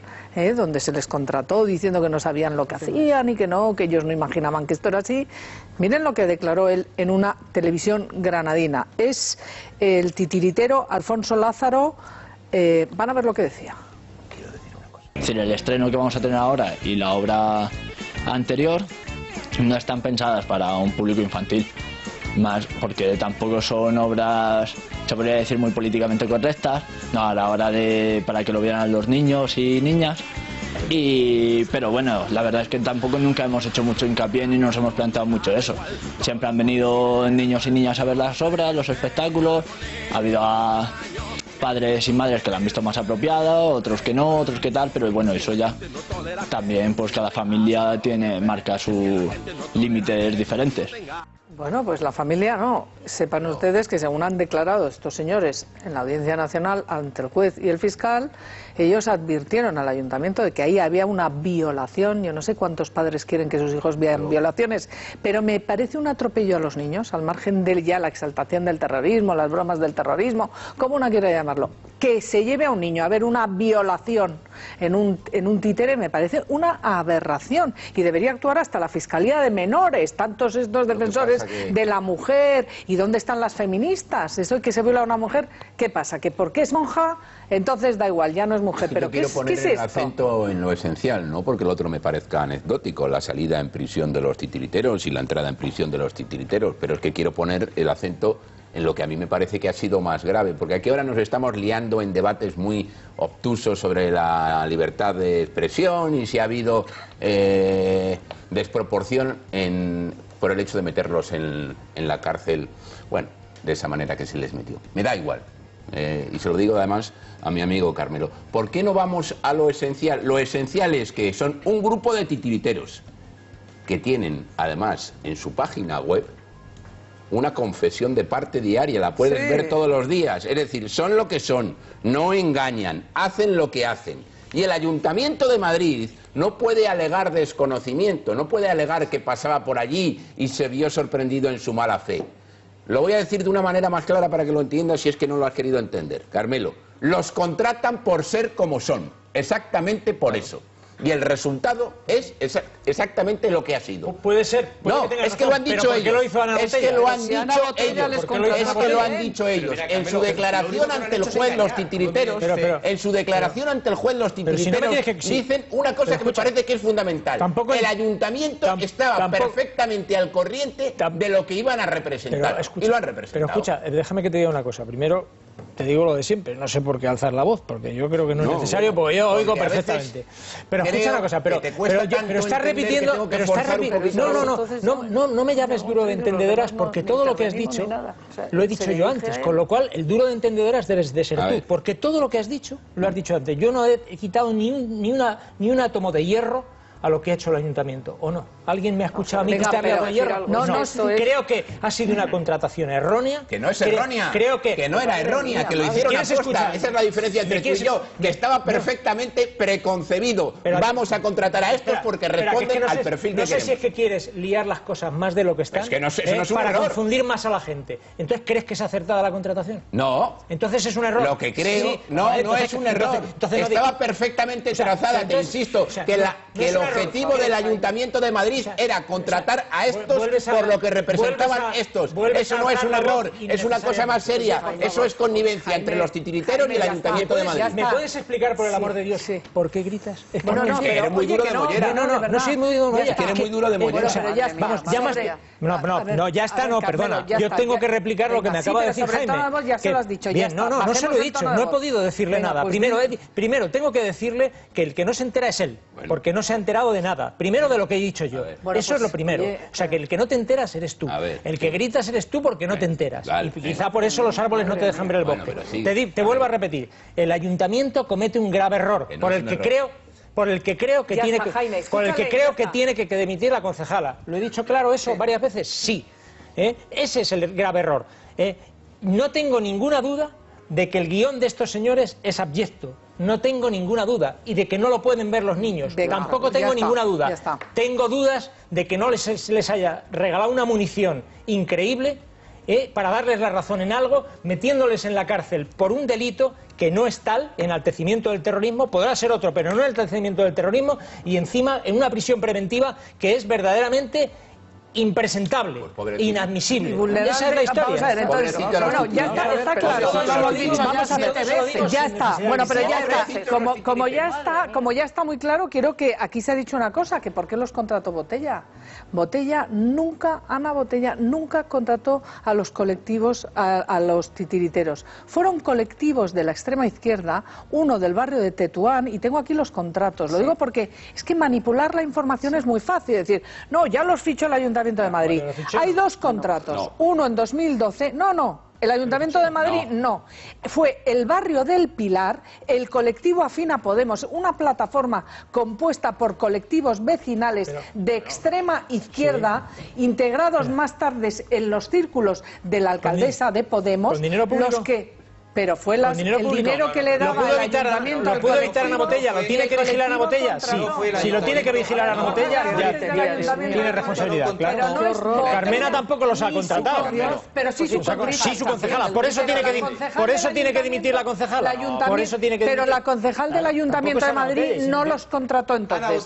[SPEAKER 1] donde se les contrató diciendo que no sabían lo que hacían y que ellos no imaginaban que esto era así. Miren lo que declaró él en una televisión granadina. Es el titiritero Alfonso Lázaro. Van a ver lo que decía.
[SPEAKER 8] Es decir, el estreno que vamos a tener ahora y la obra anterior no están pensadas para un público infantil, más porque tampoco son obras, se podría decir, muy políticamente correctas, no a la hora para que lo vieran los niños y niñas. Pero bueno, la verdad es que tampoco nunca hemos hecho mucho hincapié ni nos hemos planteado mucho eso. Siempre han venido niños y niñas a ver las obras, los espectáculos, ha habido a padres y madres que la han visto más apropiada, otros que no, otros que tal, pero bueno, eso ya también, pues cada familia marca sus límites diferentes.
[SPEAKER 1] Bueno, pues la familia no. Sepan ustedes que según han declarado estos señores en la Audiencia Nacional ante el juez y el fiscal, ellos advirtieron al ayuntamiento de que ahí había una violación. Yo no sé cuántos padres quieren que sus hijos vean violaciones, pero me parece un atropello a los niños, al margen de ya la exaltación del terrorismo, las bromas del terrorismo, como una quiera llamarlo. Que se lleve a un niño a ver una violación en un títere me parece una aberración, y debería actuar hasta la Fiscalía de Menores, tantos estos defensores de la mujer. ¿Y dónde están las feministas? Eso de que se viola a una mujer, ¿qué pasa? ¿Que porque es monja, entonces da igual, ya no es mujer? Pero
[SPEAKER 9] ¿qué es esto? Quiero poner el acento en lo esencial, no porque el otro me parezca anecdótico, la salida en prisión de los titiriteros y la entrada en prisión de los titiriteros, pero es que quiero poner el acento en lo que a mí me parece que ha sido más grave, porque aquí ahora nos estamos liando en debates muy obtusos sobre la libertad de expresión y si ha habido desproporción por el hecho de meterlos en la cárcel, bueno, de esa manera que se les metió. Me da igual, y se lo digo además a mi amigo Carmelo. ¿Por qué no vamos a lo esencial? Lo esencial es que son un grupo de titiriteros que tienen además en su página web una confesión de parte diaria, la puedes ver todos los días, es decir, son lo que son, no engañan, hacen lo que hacen. Y el Ayuntamiento de Madrid no puede alegar desconocimiento, no puede alegar que pasaba por allí y se vio sorprendido en su mala fe. Lo voy a decir de una manera más clara para que lo entiendas si es que no lo has querido entender. Carmelo, los contratan por ser como son, exactamente por eso. Y el resultado es exactamente lo que ha sido.
[SPEAKER 15] Puede ser.
[SPEAKER 9] No, es que lo han dicho ellos. Es que lo han dicho ellos. En su declaración ante el juez los titiriteros, dicen una cosa que me parece que es fundamental. El ayuntamiento estaba perfectamente al corriente de lo que iban a representar. Y lo han representado.
[SPEAKER 15] Pero escucha, déjame que te diga una cosa. Primero, te digo lo de siempre, no sé por qué alzar la voz, porque yo creo que no es necesario, porque yo oigo perfectamente. Pero escucha una cosa, pero estás repitiendo, no me llames duro de entendederas, porque todo lo que has dicho lo he dicho yo antes, con lo cual el duro de entendederas debes de ser tú, porque todo lo que has dicho lo has dicho antes. Yo no he quitado ni un átomo de hierro a lo que ha hecho el ayuntamiento, ¿o no? ¿Alguien me ha escuchado a mí que está hablando de hierro? No, creo que ha sido una contratación errónea.
[SPEAKER 9] Que no es errónea, que no era errónea, que lo hicieron a costa. Esa es la diferencia entre tú y yo, que estaba perfectamente preconcebido. Vamos a contratar a estos porque responden al perfil que queremos.
[SPEAKER 15] No sé si es que quieres liar las cosas más de lo que están, para confundir más a la gente. Entonces, ¿crees que es acertada la contratación?
[SPEAKER 9] No.
[SPEAKER 15] Entonces es un error.
[SPEAKER 9] Lo que creo, no es un error. Estaba perfectamente trazada, te insisto, que el objetivo del Ayuntamiento de Madrid era contratar a estos por lo que representaban estos. Eso no es un error, es una cosa más seria. Eso es connivencia entre los titiriteros y el Ayuntamiento de Madrid.
[SPEAKER 15] ¿Me puedes explicar, por el amor de Dios, por qué gritas?
[SPEAKER 9] No, que eres muy duro de mollera.
[SPEAKER 15] No soy muy duro de mollera.
[SPEAKER 9] Que eres muy duro de mollera.
[SPEAKER 15] Vamos, ya más... No, ya está, no, perdona. Yo tengo que replicar lo que me acaba de decir Jaime.
[SPEAKER 1] Ya se lo has dicho.
[SPEAKER 15] Bien, no se lo he dicho, no he podido decirle nada. Primero, tengo que decirle que el que no se entera es él, porque no se ha enterado de nada. Primero de lo que he dicho yo. Eso es lo primero. O sea, que el que no te enteras eres tú. El que gritas eres tú porque no te enteras. Y quizá por eso los árboles no te dejan ver el bosque. Te vuelvo a repetir. El ayuntamiento comete un grave error por el que creo que tiene que dimitir la concejala. ¿Lo he dicho claro eso varias veces? Sí. Ese es el grave error. No tengo ninguna duda de que el guión de estos señores es abyecto. No tengo ninguna duda. Y de que no lo pueden ver los niños. Tampoco tengo ninguna duda. Tengo dudas de que no les haya regalado una munición increíble para darles la razón en algo, metiéndoles en la cárcel por un delito que no es tal, enaltecimiento del terrorismo, podrá ser otro, pero no enaltecimiento del terrorismo, y encima en una prisión preventiva que es verdaderamente impresentable, inadmisible. Esa es la historia.
[SPEAKER 1] Vamos a ver, entonces, bueno, ya está claro, lo hemos dicho ya 7 veces. Ya está, bueno, pero ya está. Como ya está muy claro, quiero que aquí se ha dicho una cosa, que ¿por qué los contrató Botella? Ana Botella nunca contrató a los colectivos, a los titiriteros. Fueron colectivos de la extrema izquierda, uno del barrio de Tetuán, y tengo aquí los contratos. Lo digo porque es que manipular la información es muy fácil. Es decir, no, ya los fichó el Ayuntamiento de Madrid. Hay 2 contratos, uno en 2012, el Ayuntamiento de Madrid no. Fue el barrio del Pilar, el colectivo afín a Podemos, una plataforma compuesta por colectivos vecinales de extrema izquierda, integrados más tarde en los círculos de la alcaldesa de Podemos, los que... Pero fue el dinero que le daba el Ayuntamiento
[SPEAKER 15] ¿Lo pudo evitar Ana Botella? ¿Lo tiene que vigilar Ana Botella? Sí. Si lo tiene que vigilar Ana Botella, ya tiene responsabilidad. Claro. Carmena tampoco los ha contratado.
[SPEAKER 1] Pero sí
[SPEAKER 15] su concejala. Por eso tiene que dimitir la concejala.
[SPEAKER 1] Pero la concejal del Ayuntamiento de Madrid no los contrató entonces.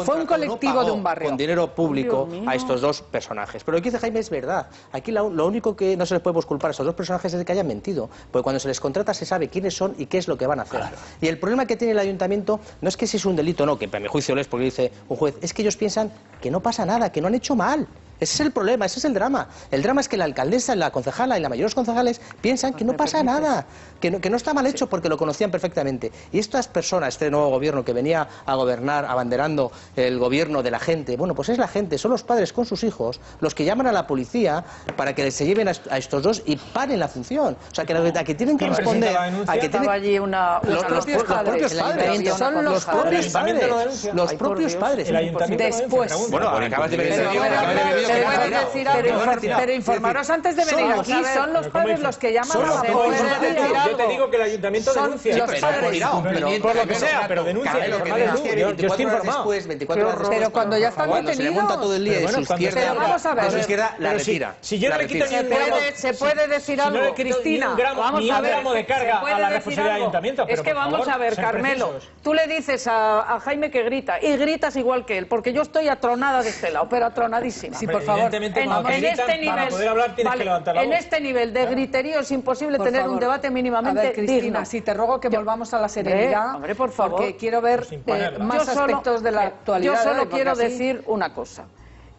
[SPEAKER 1] Fue un colectivo de un barrio.
[SPEAKER 7] Con dinero público a estos 2 personajes. Pero lo que dice Jaime es verdad. Aquí lo único que no se les podemos culpar a estos 2 personajes es de que hayan mentido. Porque cuando se les contrata se sabe quiénes son y qué es lo que van a hacer. Y el problema que tiene el ayuntamiento no es que si es un delito o no, que a mi juicio lo es porque dice un juez, es que ellos piensan que no pasa nada, que no han hecho mal. Ese es el problema, ese es el drama. El drama es que la alcaldesa, la concejala y la mayoría de los concejales piensan que no pasa nada, que no está mal hecho porque lo conocían perfectamente. Y estas personas, este nuevo gobierno que venía a gobernar abanderando el gobierno de la gente, bueno, pues es la gente, son los padres con sus hijos los que llaman a la policía para que se lleven a estos 2 y paren la función. O sea, que que tienen que responder a que tienen
[SPEAKER 14] allí los propios padres.
[SPEAKER 7] Son los propios padres.
[SPEAKER 1] Después.
[SPEAKER 9] Bueno, acabas de ver.
[SPEAKER 1] Pero informaros antes de venir aquí, son los padres los que llaman a la policía.
[SPEAKER 15] Yo te digo que el ayuntamiento denuncia. Por lo que sea, pero denuncia. Yo estoy informado.
[SPEAKER 1] Pero cuando ya están detenidos.
[SPEAKER 7] Se le monta todo el día de su izquierda, la retira.
[SPEAKER 15] Si yo no le quito ni un gramo.
[SPEAKER 1] Se puede decir algo, Cristina.
[SPEAKER 15] Ni un gramo de carga a la responsabilidad del ayuntamiento.
[SPEAKER 14] Es que vamos a ver, Carmelo. Tú le dices a Jaime que grita, y gritas igual que él, porque yo estoy atronada de este lado, pero atronadísima.
[SPEAKER 1] Por favor,
[SPEAKER 14] en este nivel de griterío es imposible tener un debate mínimamente
[SPEAKER 1] Cristina, si te ruego que volvamos a la serenidad,
[SPEAKER 14] por favor,
[SPEAKER 1] porque quiero ver más aspectos de la actualidad.
[SPEAKER 14] Yo solo quiero decir una cosa,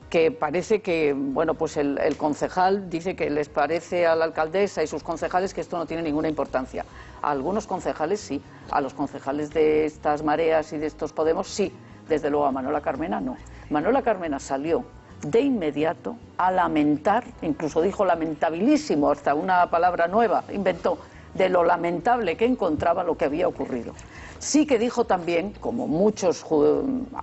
[SPEAKER 14] que parece que, bueno, pues el concejal dice que les parece a la alcaldesa y sus concejales que esto no tiene ninguna importancia. A algunos concejales sí, a los concejales de estas mareas y de estos Podemos sí, desde luego a Manuela Carmena no. Manuela Carmena salió de inmediato a lamentar, incluso dijo lamentabilísimo, hasta una palabra nueva inventó, de lo lamentable que encontraba lo que había ocurrido. Sí que dijo también, como muchos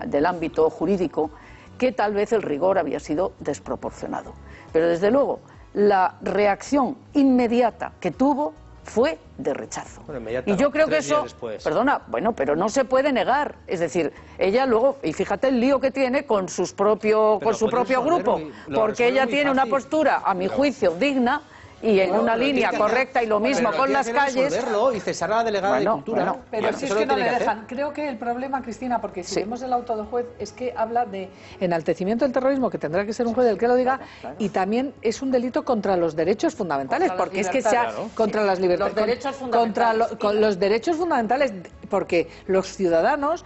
[SPEAKER 14] del ámbito jurídico, que tal vez el rigor había sido desproporcionado. Pero desde luego, la reacción inmediata que tuvo fue de rechazo. Y yo creo que eso, perdona, bueno, pero no se puede negar. Es decir, ella luego, y fíjate el lío que tiene con su propio grupo, porque ella tiene una postura, a mi juicio, digna, y en una línea correcta, y lo mismo con las calles.
[SPEAKER 7] Y cesar a la delegada de Cultura.
[SPEAKER 1] Pero si es que no le dejan. Creo que el problema, Cristina, porque si vemos el auto del juez, es que habla de enaltecimiento del terrorismo, que tendrá que ser un juez el que lo diga, y también es un delito contra los derechos fundamentales, porque es que se ha contra las libertades, los derechos fundamentales, con los derechos fundamentales, porque los ciudadanos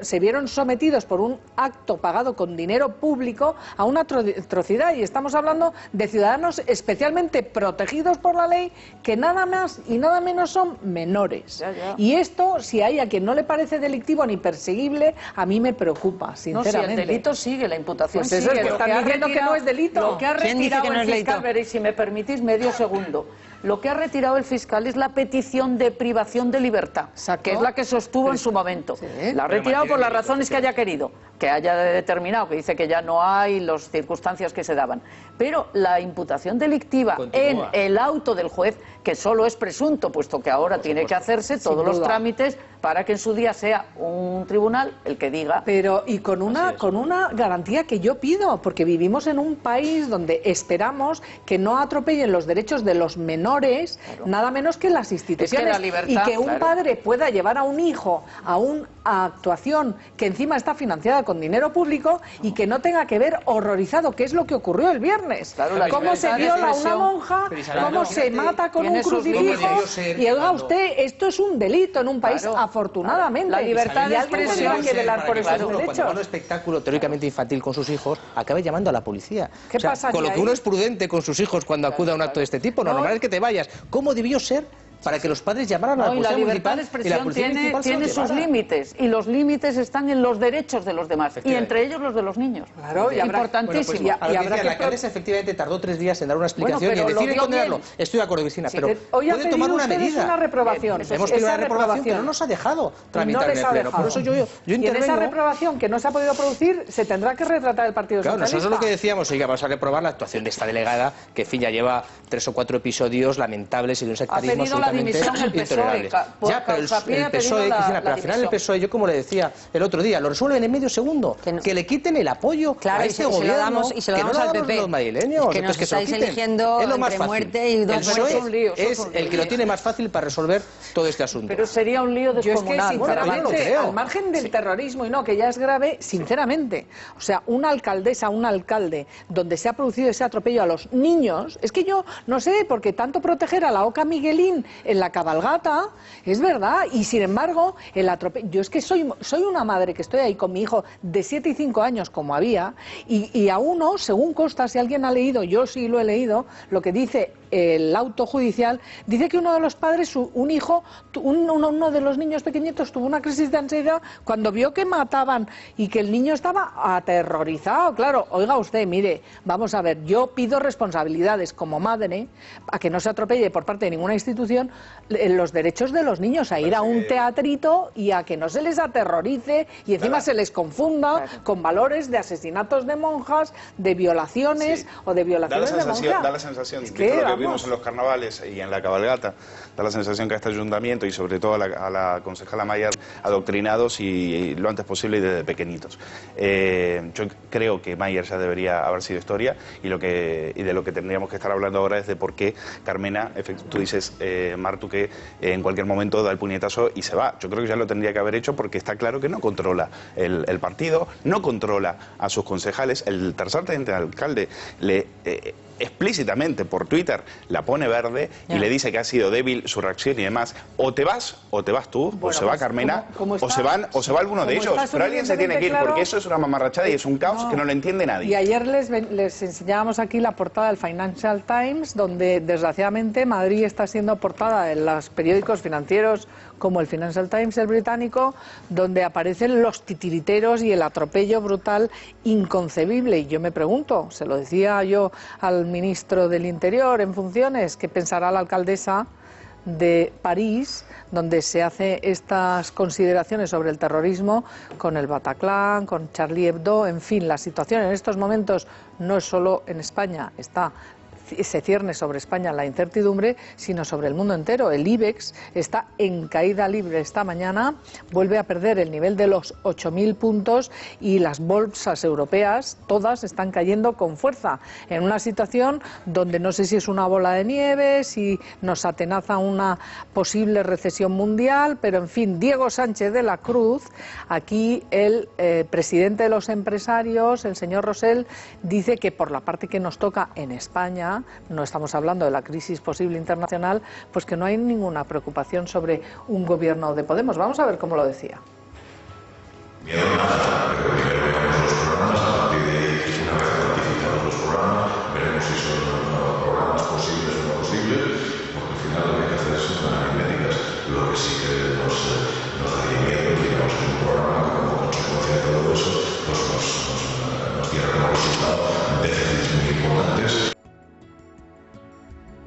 [SPEAKER 1] se vieron sometidos por un acto pagado con dinero público a una atrocidad, y estamos hablando de ciudadanos especialmente protegidos por la ley, que nada más y nada menos son menores. Y esto, si hay a quien no le parece delictivo ni perseguible, a mí me preocupa, sinceramente.
[SPEAKER 14] No, si el delito sigue, la imputación
[SPEAKER 1] pues
[SPEAKER 14] sigue.
[SPEAKER 1] Eso es que están diciendo que no es delito.
[SPEAKER 14] Lo que ha retirado el fiscal, veréis, si me permitís medio segundo, lo que ha retirado el fiscal es la petición de privación de libertad, que es la que sostuvo en su momento. La ha retirado por las razones que haya querido, que haya determinado, que dice que ya no hay las circunstancias que se daban. Pero la imputación delictiva en el auto del juez, que solo es presunto, puesto que ahora tiene que hacerse todos los trámites para que en su día sea un tribunal el que diga.
[SPEAKER 1] Pero y con una garantía que yo pido, porque vivimos en un país donde esperamos que no atropellen los derechos de los menores, nada menos que las instituciones,
[SPEAKER 14] es que la libertad,
[SPEAKER 1] y que un padre pueda llevar a un hijo a una actuación que encima está financiada con dinero público y que no tenga que ver horrorizado, que es lo que ocurrió el viernes. Cómo se viola a una monja, cómo se mata con un crucifijo, y oiga usted, esto es un delito en un país, afortunadamente.
[SPEAKER 14] La libertad de expresión
[SPEAKER 1] hay que velar por esos derechos.
[SPEAKER 7] Cuando va a un espectáculo teóricamente infantil con sus hijos, acabe llamando a la policía.
[SPEAKER 1] ¿Qué pasa?
[SPEAKER 7] Con lo que uno es prudente con sus hijos cuando acude a un acto de este tipo, lo normal es que te vayas. ¿Cómo debió ser para que los padres llamaran a la policía municipal?
[SPEAKER 14] La libertad de expresión tiene sus límites, y los límites están en los derechos de los demás, y entre ellos los de los niños.
[SPEAKER 1] Claro,
[SPEAKER 14] importantísimo.
[SPEAKER 7] Bueno, pues, la alcaldesa efectivamente tardó 3 días en dar una explicación y en decir y condenarlo. Estoy de acuerdo, Cristina, pero puede tomar una medida.
[SPEAKER 1] Una reprobación.
[SPEAKER 7] Hemos pedido una reprobación, pero no nos ha dejado tramitar en el pleno. Por eso yo intervengo.
[SPEAKER 1] Y en esa reprobación que no se ha podido producir, se tendrá que retratar el Partido Socialista.
[SPEAKER 7] Claro, nosotros lo que decíamos, oiga, vamos a reprobar la actuación de esta delegada, que en fin ya lleva 3 o 4 episodios lamentables y de un sectarismo absolutamente intolerable. Ya, pero el PSOE, Cristina, pero al final el PSOE, yo como le decía el otro día, lo resuelven en medio segundo, que le quiten el apoyo a este gobierno,
[SPEAKER 16] y se lo damos al PP.
[SPEAKER 7] Los madrileños,
[SPEAKER 16] que nos estáis eligiendo entre muerte y dos
[SPEAKER 7] muertes. Es el que lo tiene más fácil para resolver todo este asunto.
[SPEAKER 14] Pero sería un lío descomunal.
[SPEAKER 1] Yo es que, sinceramente, al margen del terrorismo, y no, que ya es grave, sinceramente, o sea, una alcaldesa, un alcalde, donde se ha producido ese atropello a los niños, es que yo no sé, porque tanto proteger a la Oca Miguelín en la cabalgata, es verdad, y sin embargo, el atropello, yo es que soy una madre que estoy ahí con mi hijo de 7 y 5 años, como había, y a uno, según consta, si alguien ha leído, yo sí lo he leído, lo que dice el auto judicial, dice que uno de los padres, un hijo, uno de los niños pequeñitos tuvo una crisis de ansiedad cuando vio que mataban y que el niño estaba aterrorizado. Claro, oiga usted, mire, vamos a ver, yo pido responsabilidades como madre a que no se atropelle por parte de ninguna institución los derechos de los niños, a ir a un teatrito y a que no se les aterrorice y encima se les confunda con valores de asesinatos de monjas, de violaciones o de violaciones de monjas.
[SPEAKER 17] Da la sensación, visto lo que vimos en los carnavales y en la cabalgata, da la sensación que a este ayuntamiento y sobre todo a la concejala Mayer, adoctrinados y lo antes posible y desde pequeñitos. Yo creo que Mayer ya debería haber sido historia y de lo que tendríamos que estar hablando ahora es de por qué Carmena, tú dices, Martu, que en cualquier momento da el puñetazo y se va. Yo creo que ya lo tendría que haber hecho porque está claro que no controla el partido, no controla a sus concejales. El tercer teniente de alcalde le explícitamente por Twitter la pone verde y le dice que ha sido débil su reacción y demás. O te vas tú, o se va Carmena, o se va alguno de ellos. Pero alguien se tiene que ir, porque eso es una mamarrachada y es un caos que no lo entiende nadie.
[SPEAKER 1] Y ayer les enseñábamos aquí la portada del Financial Times, donde desgraciadamente Madrid está siendo portada en los periódicos financieros como el Financial Times, el británico, donde aparecen los titiriteros y el atropello brutal inconcebible. Y yo me pregunto, se lo decía yo al ministro del Interior en funciones, ¿qué pensará la alcaldesa de París, donde se hace estas consideraciones sobre el terrorismo con el Bataclan, con Charlie Hebdo? En fin, la situación en estos momentos no es solo en España, está se cierne sobre España la incertidumbre, sino sobre el mundo entero. El IBEX está en caída libre esta mañana, vuelve a perder el nivel de los 8.000 puntos y las bolsas europeas todas están cayendo con fuerza, en una situación donde no sé si es una bola de nieve, si nos atenaza una posible recesión mundial, pero en fin, Diego Sánchez de la Cruz, aquí el presidente de los empresarios, el señor Rosell, dice que por la parte que nos toca en España, no estamos hablando de la crisis posible internacional, pues que no hay ninguna preocupación sobre un gobierno de Podemos. Vamos a ver cómo lo decía.
[SPEAKER 3] Miedo nada, pero primero veremos los programas, a partir de ahí, una vez cuantificados los programas, veremos si son programas posibles o no posibles, porque al final lo que hay que hacer son aritméticas. Lo que sí que nos daría miedo, digamos, es un programa que como consecuencia de todo eso, pues nos tiene como resultado déficits muy importantes.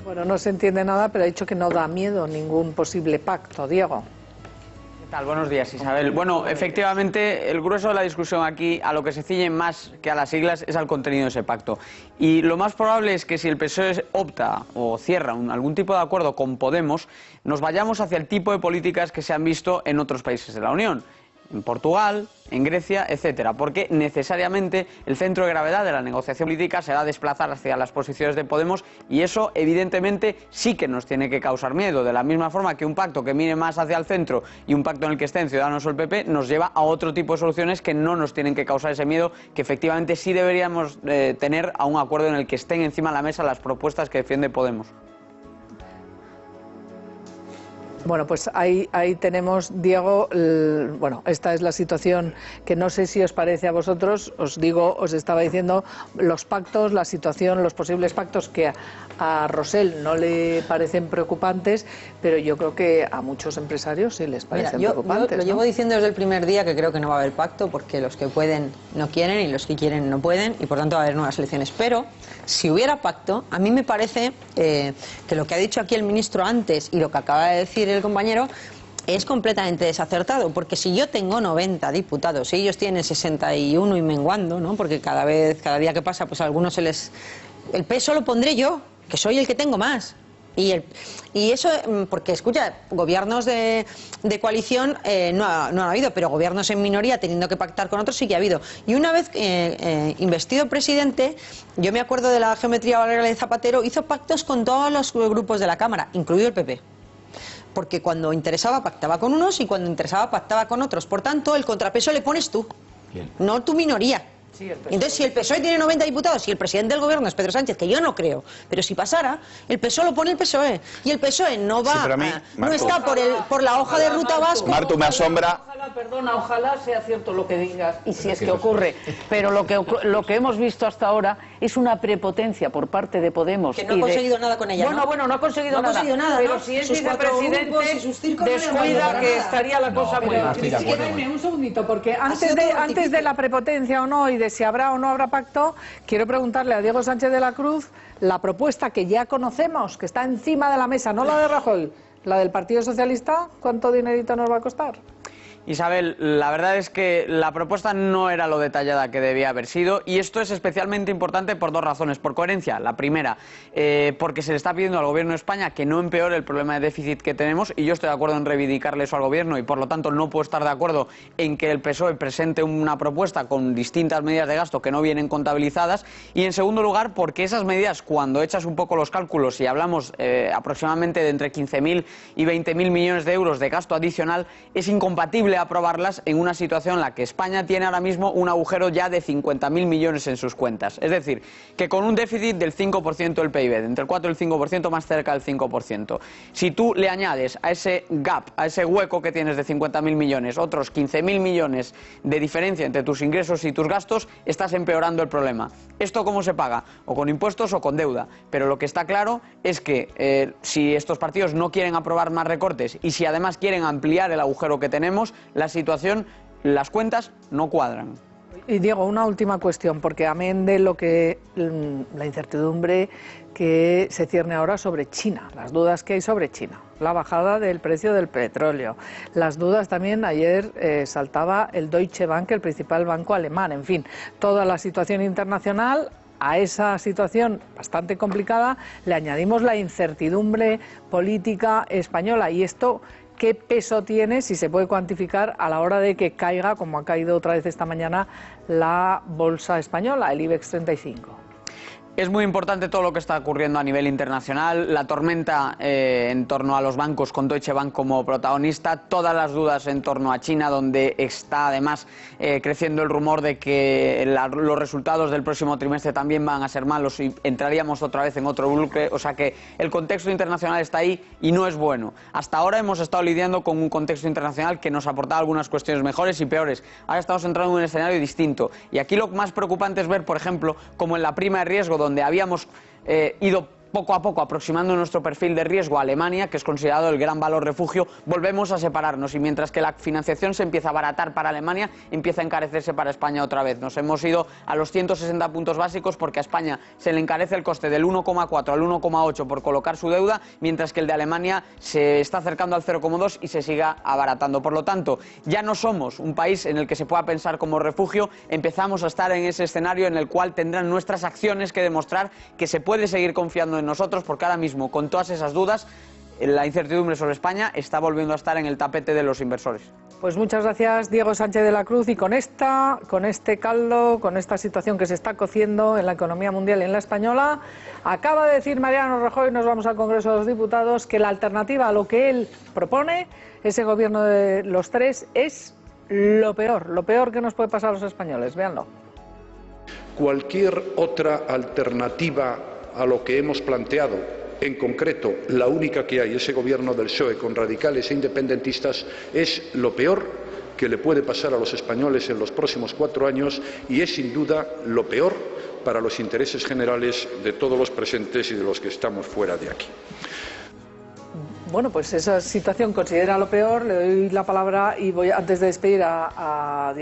[SPEAKER 1] Bueno, no se entiende nada, pero ha dicho que no da miedo ningún posible pacto. Diego.
[SPEAKER 10] ¿Qué tal? Buenos días, Isabel. Bueno, efectivamente, el grueso de la discusión aquí, a lo que se ciñe más que a las siglas, es al contenido de ese pacto. Y lo más probable es que si el PSOE opta o cierra algún tipo de acuerdo con Podemos, nos vayamos hacia el tipo de políticas que se han visto en otros países de la Unión. En Portugal, en Grecia, etcétera, porque necesariamente el centro de gravedad de la negociación política se va a desplazar hacia las posiciones de Podemos y eso evidentemente sí que nos tiene que causar miedo, de la misma forma que un pacto que mire más hacia el centro y un pacto en el que estén Ciudadanos o el PP nos lleva a otro tipo de soluciones que no nos tienen que causar ese miedo, que efectivamente sí deberíamos tener a un acuerdo en el que estén encima de la mesa las propuestas que defiende Podemos.
[SPEAKER 1] Bueno, pues ahí tenemos, Diego, bueno, esta es la situación que no sé si os parece a vosotros, os estaba diciendo los pactos, la situación, los posibles pactos que a Rosell no le parecen preocupantes, pero yo creo que a muchos empresarios sí les parecen preocupantes.
[SPEAKER 16] Yo lo llevo diciendo desde el primer día que creo que no va a haber pacto porque los que pueden no quieren y los que quieren no pueden y por tanto va a haber nuevas elecciones. Pero si hubiera pacto, a mí me parece que lo que ha dicho aquí el ministro antes y lo que acaba de decir el compañero es completamente desacertado, porque si yo tengo 90 diputados y ellos tienen 61 y menguando, ¿no? Porque cada día que pasa, pues a algunos se les... El peso lo pondré yo, que soy el que tengo más. Y eso, porque escucha, gobiernos de coalición no ha habido, pero gobiernos en minoría teniendo que pactar con otros sí que ha habido. Y una vez investido presidente, yo me acuerdo de la geometría variable de Zapatero, hizo pactos con todos los grupos de la Cámara, incluido el PP. Porque cuando interesaba pactaba con unos y cuando interesaba pactaba con otros. Por tanto, el contrapeso le pones tú, no tu minoría. Sí, entonces, si el PSOE tiene 90 diputados y el presidente del gobierno es Pedro Sánchez, que yo no creo, pero si pasara, el PSOE lo pone el PSOE. Y el PSOE no va, no está por la hoja de ruta vasco.
[SPEAKER 24] Martu, me asombra.
[SPEAKER 14] Ojalá sea cierto lo que digas, y si es que ocurre. Pero lo que hemos visto hasta ahora es una prepotencia por parte de Podemos.
[SPEAKER 16] Que no ha conseguido nada con ella, ¿no?
[SPEAKER 14] Bueno, no ha conseguido nada. Pero si es vicepresidente, descuida que estaría la cosa muy mal.
[SPEAKER 1] Un segundito, porque antes de la prepotencia o no, y de si habrá o no habrá pacto, quiero preguntarle a Diego Sánchez de la Cruz la propuesta que ya conocemos, que está encima de la mesa, no la de Rajoy, la del Partido Socialista, ¿cuánto dinerito nos va a costar?
[SPEAKER 10] Isabel, la verdad es que la propuesta no era lo detallada que debía haber sido y esto es especialmente importante por dos razones. Por coherencia, la primera, porque se le está pidiendo al Gobierno de España que no empeore el problema de déficit que tenemos y yo estoy de acuerdo en reivindicarle eso al Gobierno y por lo tanto no puedo estar de acuerdo en que el PSOE presente una propuesta con distintas medidas de gasto que no vienen contabilizadas y en segundo lugar porque esas medidas, cuando echas un poco los cálculos y hablamos aproximadamente de entre 15.000 y 20.000 millones de euros de gasto adicional, es incompatible aprobarlas en una situación en la que España tiene ahora mismo un agujero ya de 50.000 millones en sus cuentas. Es decir, que con un déficit del 5% del PIB, de entre el 4 y el 5%, más cerca del 5%. Si tú le añades a ese gap, a ese hueco que tienes de 50.000 millones, otros 15.000 millones de diferencia entre tus ingresos y tus gastos, estás empeorando el problema. ¿Esto cómo se paga? O con impuestos o con deuda. Pero lo que está claro es que si estos partidos no quieren aprobar más recortes y si además quieren ampliar el agujero que tenemos, la situación, las cuentas no cuadran.
[SPEAKER 1] Y Diego, una última cuestión, porque amén de lo que la incertidumbre que se cierne ahora sobre China, las dudas que hay sobre China, la bajada del precio del petróleo, las dudas también, ayer saltaba el Deutsche Bank, el principal banco alemán, en fin, toda la situación internacional. a esa situación bastante complicada le añadimos la incertidumbre política española. Y esto, ¿qué peso tiene, si se puede cuantificar, a la hora de que caiga, como ha caído otra vez esta mañana, la bolsa española, el IBEX 35?
[SPEAKER 10] Es muy importante todo lo que está ocurriendo a nivel internacional, la tormenta en torno a los bancos con Deutsche Bank como protagonista, todas las dudas en torno a China, donde está además creciendo el rumor de que los resultados del próximo trimestre también van a ser malos y entraríamos otra vez en otro bucle. O sea que el contexto internacional está ahí y no es bueno. Hasta ahora hemos estado lidiando con un contexto internacional que nos aportaba algunas cuestiones mejores y peores. Ahora estamos entrando en un escenario distinto. Y aquí lo más preocupante es ver, por ejemplo, como en la prima de riesgo, donde habíamos ido poco a poco aproximando nuestro perfil de riesgo a Alemania, que es considerado el gran valor refugio, volvemos a separarnos y mientras que la financiación se empieza a abaratar para Alemania, empieza a encarecerse para España otra vez. Nos hemos ido a los 160 puntos básicos porque a España se le encarece el coste del 1,4 al 1,8 por colocar su deuda, mientras que el de Alemania se está acercando al 0,2 y se siga abaratando. Por lo tanto, ya no somos un país en el que se pueda pensar como refugio, empezamos a estar en ese escenario en el cual tendrán nuestras acciones que demostrar que se puede seguir confiando en nosotros, porque ahora mismo, con todas esas dudas, la incertidumbre sobre España está volviendo a estar en el tapete de los inversores.
[SPEAKER 1] Pues muchas gracias, Diego Sánchez de la Cruz, y con este caldo, con esta situación que se está cociendo en la economía mundial y en la española, acaba de decir Mariano Rajoy, nos vamos al Congreso de los Diputados, que la alternativa a lo que él propone, ese gobierno de los tres, es lo peor que nos puede pasar a los españoles. Véanlo.
[SPEAKER 4] Cualquier otra alternativa a lo que hemos planteado, en concreto la única que hay, ese gobierno del PSOE con radicales e independentistas, es lo peor que le puede pasar a los españoles en los próximos 4 años y es sin duda lo peor para los intereses generales de todos los presentes y de los que estamos fuera de aquí.
[SPEAKER 1] Bueno, pues esa situación considera lo peor. Le doy la palabra y voy, antes de despedir a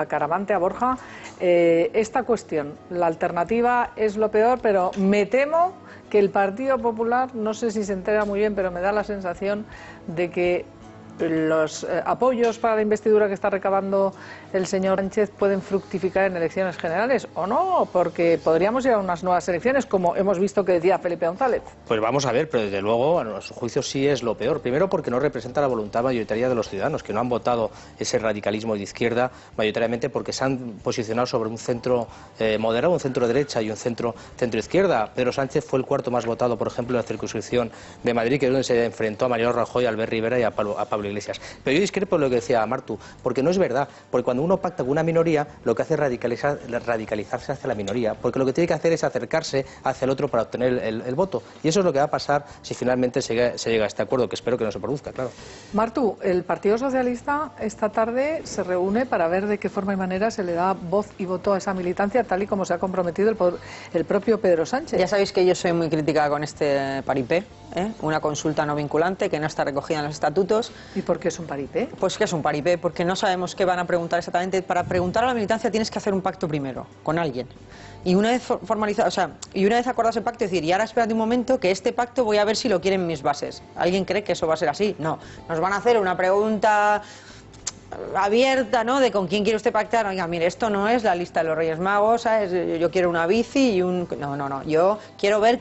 [SPEAKER 1] Caramante, a Borja, esta cuestión, la alternativa es lo peor, pero me temo que el Partido Popular, no sé si se entera muy bien, pero me da la sensación de que los apoyos para la investidura que está recabando el señor Sánchez pueden fructificar en elecciones generales, ¿o no? Porque podríamos ir a unas nuevas elecciones, como hemos visto que decía Felipe González.
[SPEAKER 7] Pues vamos a ver, pero desde luego, a nuestro juicio sí es lo peor. Primero porque no representa la voluntad mayoritaria de los ciudadanos, que no han votado ese radicalismo de izquierda, mayoritariamente porque se han posicionado sobre un centro moderado, un centro derecha y un centro izquierda. Pedro Sánchez fue el cuarto más votado, por ejemplo, en la circunscripción de Madrid, que es donde se enfrentó a Mariano Rajoy, a Albert Rivera y a Pablo Iglesias. Pero yo discrepo de lo que decía Martu, porque no es verdad, porque cuando uno pacta con una minoría, lo que hace es radicalizarse hacia la minoría, porque lo que tiene que hacer es acercarse hacia el otro para obtener el voto, y eso es lo que va a pasar si finalmente se llega a este acuerdo, que espero que no se produzca, claro.
[SPEAKER 1] Martu, el Partido Socialista esta tarde se reúne para ver de qué forma y manera se le da voz y voto a esa militancia, tal y como se ha comprometido el propio Pedro Sánchez.
[SPEAKER 16] Ya sabéis que yo soy muy crítica con este paripé, una consulta no vinculante que no está recogida en los estatutos.
[SPEAKER 1] ¿Y por qué es un paripé?
[SPEAKER 16] Pues que es un paripé, porque no sabemos qué van a preguntar exactamente. Para preguntar a la militancia tienes que hacer un pacto primero, con alguien. Y una vez formalizado, y una vez acordado ese pacto, decir, y ahora espérate un momento, que este pacto voy a ver si lo quieren mis bases. ¿Alguien cree que eso va a ser así? No. Nos van a hacer una pregunta abierta, ¿no?, de con quién quiere usted pactar. Oiga, mire, esto no es la lista de los Reyes Magos, ¿sabes? Yo quiero una bici y un... No, yo quiero ver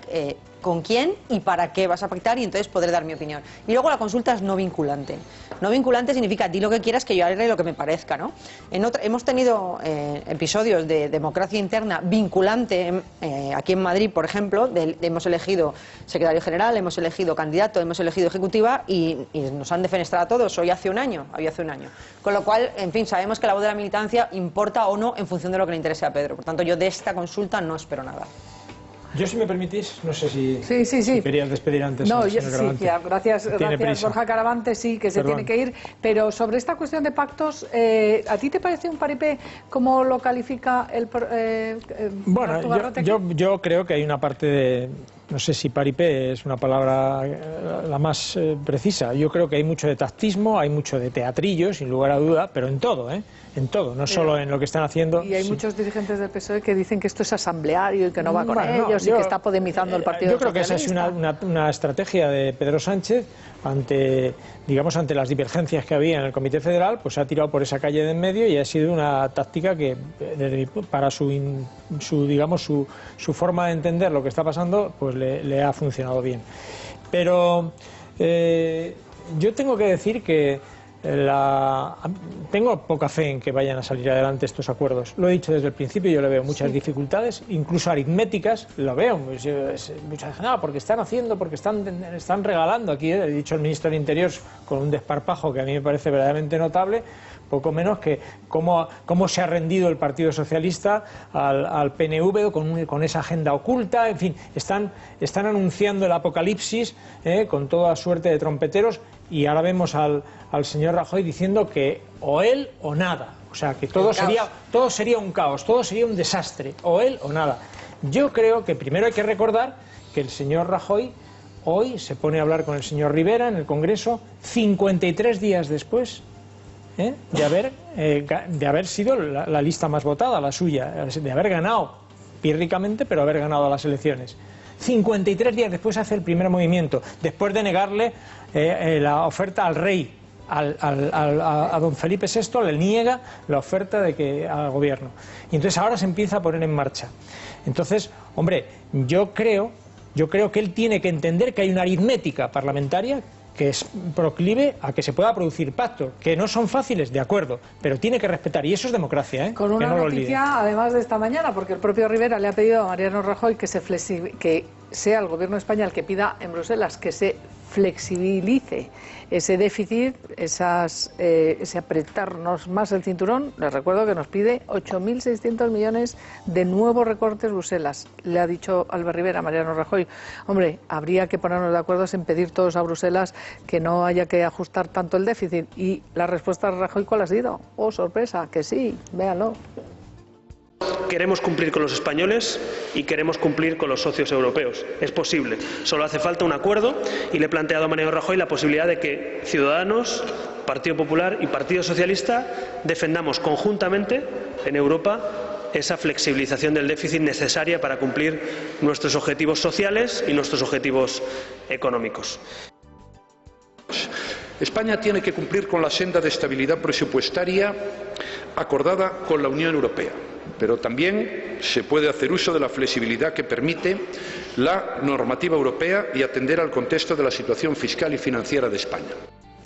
[SPEAKER 16] con quién y para qué vas a pactar y entonces podré dar mi opinión. Y luego la consulta es no vinculante. No vinculante significa di lo que quieras que yo haré lo que me parezca, ¿no? Hemos tenido episodios de democracia interna vinculante aquí en Madrid, por ejemplo, hemos elegido secretario general, hemos elegido candidato, hemos elegido ejecutiva y nos han defenestrado a todos. Había hace un año. Con lo cual, en fin, sabemos que la voz de la militancia importa o no en función de lo que le interese a Pedro. Por tanto, yo de esta consulta no espero nada.
[SPEAKER 15] Yo, si me permitís, no sé si querías despedir antes.
[SPEAKER 1] No, gracias Borja Caramante, sí, que se tiene que ir. Pero sobre esta cuestión de pactos, ¿a ti te parece un paripé? ¿Cómo lo califica el
[SPEAKER 15] Bueno, yo creo que hay una parte no sé si paripé es una palabra la más precisa. Yo creo que hay mucho de tactismo, hay mucho de teatrillo, sin lugar a duda, pero en todo, en todo, no solo en lo que están haciendo.
[SPEAKER 1] Y hay muchos dirigentes del PSOE que dicen que esto es asambleario y que no va con ellos y que está podemizando el Partido
[SPEAKER 15] Yo creo
[SPEAKER 1] Socialista.
[SPEAKER 15] que esa es una estrategia de Pedro Sánchez ante las divergencias que había en el Comité Federal, pues ha tirado por esa calle de en medio y ha sido una táctica que para su forma de entender lo que está pasando, pues le ha funcionado bien. Pero yo tengo que decir que tengo poca fe en que vayan a salir adelante estos acuerdos. Lo he dicho desde el principio, yo le veo muchas dificultades, incluso aritméticas, lo veo. Muchas veces, porque están haciendo, porque están regalando. Aquí he dicho el ministro del Interior con un desparpajo que a mí me parece verdaderamente notable, poco menos que cómo se ha rendido el Partido Socialista al PNV con esa agenda oculta. En fin, están anunciando el apocalipsis con toda suerte de trompeteros, y ahora vemos al señor Rajoy diciendo que o él o nada. O sea, que todo sería un caos, todo sería un desastre, o él o nada. Yo creo que primero hay que recordar que el señor Rajoy hoy se pone a hablar con el señor Rivera en el Congreso 53 días después de haber sido la lista más votada, la suya, de haber ganado pírricamente, pero haber ganado las elecciones. 53 días después hace el primer movimiento, después de negarle la oferta al rey, a don Felipe VI le niega la oferta al gobierno. Y entonces ahora se empieza a poner en marcha. Entonces, hombre, yo creo que él tiene que entender que hay una aritmética parlamentaria que es proclive a que se pueda producir pactos, que no son fáciles, de acuerdo, pero tiene que respetar, y eso es democracia,
[SPEAKER 1] Con una noticia, además de esta mañana, porque el propio Rivera le ha pedido a Mariano Rajoy que sea el Gobierno de España el que pida en Bruselas que se flexibilice ese déficit, ese apretarnos más el cinturón. Les recuerdo que nos pide 8.600 millones de nuevos recortes Bruselas. Le ha dicho Albert Rivera a Mariano Rajoy, hombre, habría que ponernos de acuerdo en pedir todos a Bruselas que no haya que ajustar tanto el déficit. Y la respuesta de Rajoy, ¿cuál ha sido? Oh, sorpresa, que sí, véanlo.
[SPEAKER 13] Queremos cumplir con los españoles y queremos cumplir con los socios europeos. Es posible. Solo hace falta un acuerdo, y le he planteado a Mariano Rajoy la posibilidad de que Ciudadanos, Partido Popular y Partido Socialista defendamos conjuntamente en Europa esa flexibilización del déficit necesaria para cumplir nuestros objetivos sociales y nuestros objetivos económicos.
[SPEAKER 4] España tiene que cumplir con la senda de estabilidad presupuestaria acordada con la Unión Europea, pero también se puede hacer uso de la flexibilidad que permite la normativa europea y atender al contexto de la situación fiscal y financiera de España.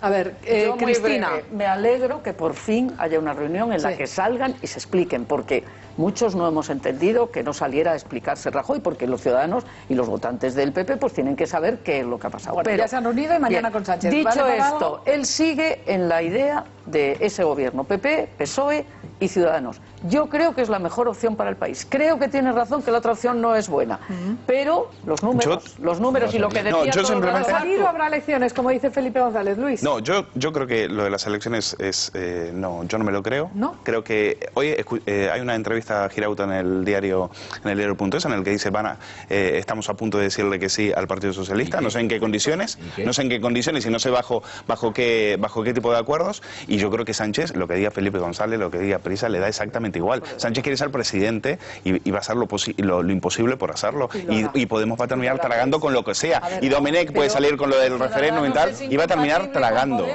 [SPEAKER 1] A ver, Cristina,
[SPEAKER 14] me alegro que por fin haya una reunión en la que salgan y se expliquen, porque muchos no hemos entendido que no saliera a explicarse Rajoy, porque los ciudadanos y los votantes del PP pues tienen que saber qué es lo que ha pasado.
[SPEAKER 1] Bueno, pero ya se han reunido y mañana con Sánchez.
[SPEAKER 14] Dicho esto, él sigue en la idea de ese gobierno, PP, PSOE y Ciudadanos. Yo creo que es la mejor opción para el país. Creo que tiene razón que la otra opción no es buena, pero los números y lo que decía todo el rato...
[SPEAKER 1] habrá elecciones, como dice Felipe González. Luis.
[SPEAKER 17] No, yo creo que lo de las elecciones no, yo no me lo creo.
[SPEAKER 1] ¿No?
[SPEAKER 17] Creo que hoy hay una entrevista a Girauta en el diario.es en el que dice estamos a punto de decirle que sí al Partido Socialista, no sé en qué condiciones, y no sé bajo qué tipo de acuerdos, y yo creo que Sánchez, lo que diga Felipe González, lo que diga Prisa, le da exactamente igual. Sánchez quiere ser presidente y va a hacer lo imposible por hacerlo, y Podemos va a terminar tragando con lo que sea, y Domenech puede salir con lo del referéndum y tal, y va a terminar tragando.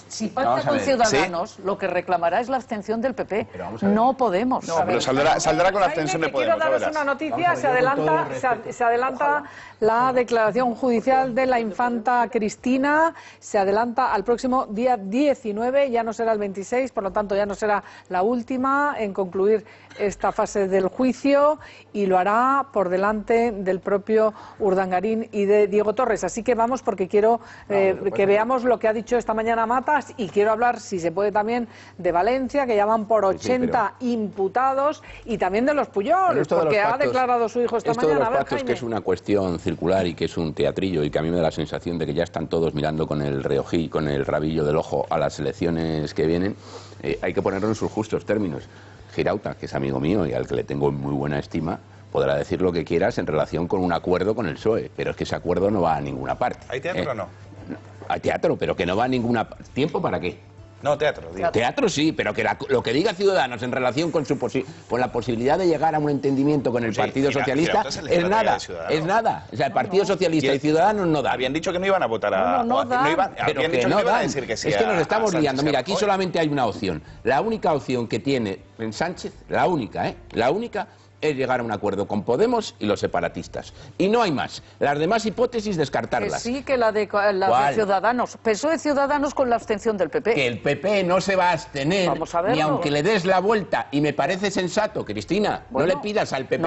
[SPEAKER 14] Si pacta con Ciudadanos, lo que reclamará es la abstención del PP. No Podemos.
[SPEAKER 17] No, pero saldrá con la abstención de Podemos.
[SPEAKER 1] Quiero daros una noticia, se adelanta la declaración judicial de la infanta Cristina, se adelanta al próximo día 19, ya no será el 26, por lo tanto ya no será la última en concluir esta fase del juicio, y lo hará por delante del propio Urdangarín y de Diego Torres. Así que vamos, porque quiero que veamos lo que ha dicho esta mañana Matas, y quiero hablar, si se puede, también de Valencia, que ya van por 80 imputados, y también de los Puyol, porque ha declarado su hijo esta mañana.
[SPEAKER 9] Esto de los pactos, que es una cuestión circular y que es un teatrillo, y que a mí me da la sensación de que ya están todos mirando con el reojí, con el rabillo del ojo a las elecciones que vienen, hay que ponerlo en sus justos términos. Girauta, que es amigo mío y al que le tengo muy buena estima, podrá decir lo que quieras en relación con un acuerdo con el PSOE, pero es que ese acuerdo no va a ninguna parte.
[SPEAKER 24] ¿Hay teatro o no?
[SPEAKER 9] Hay teatro, pero que no va a ninguna... ¿Tiempo para qué?
[SPEAKER 24] No, teatro.
[SPEAKER 9] Teatro sí, pero que lo que diga Ciudadanos en relación con la posibilidad de llegar a un entendimiento con el Partido Socialista es nada, es nada. O sea, el Partido Socialista y Ciudadanos no dan.
[SPEAKER 24] Habían dicho que no iban a votar a...
[SPEAKER 9] Habían dicho que no iban a decir que sí. Es que nos estamos liando. Mira, aquí solamente hay una opción. La única opción que tiene en Sánchez, la única, es llegar a un acuerdo con Podemos y los separatistas. Y no hay más. Las demás hipótesis, descartarlas.
[SPEAKER 14] Que sí, que la de Ciudadanos. PSOE Ciudadanos con la abstención del PP.
[SPEAKER 9] Que el PP no se va a abstener, ni aunque le des la vuelta. Y me parece sensato, Cristina, no le pidas al PP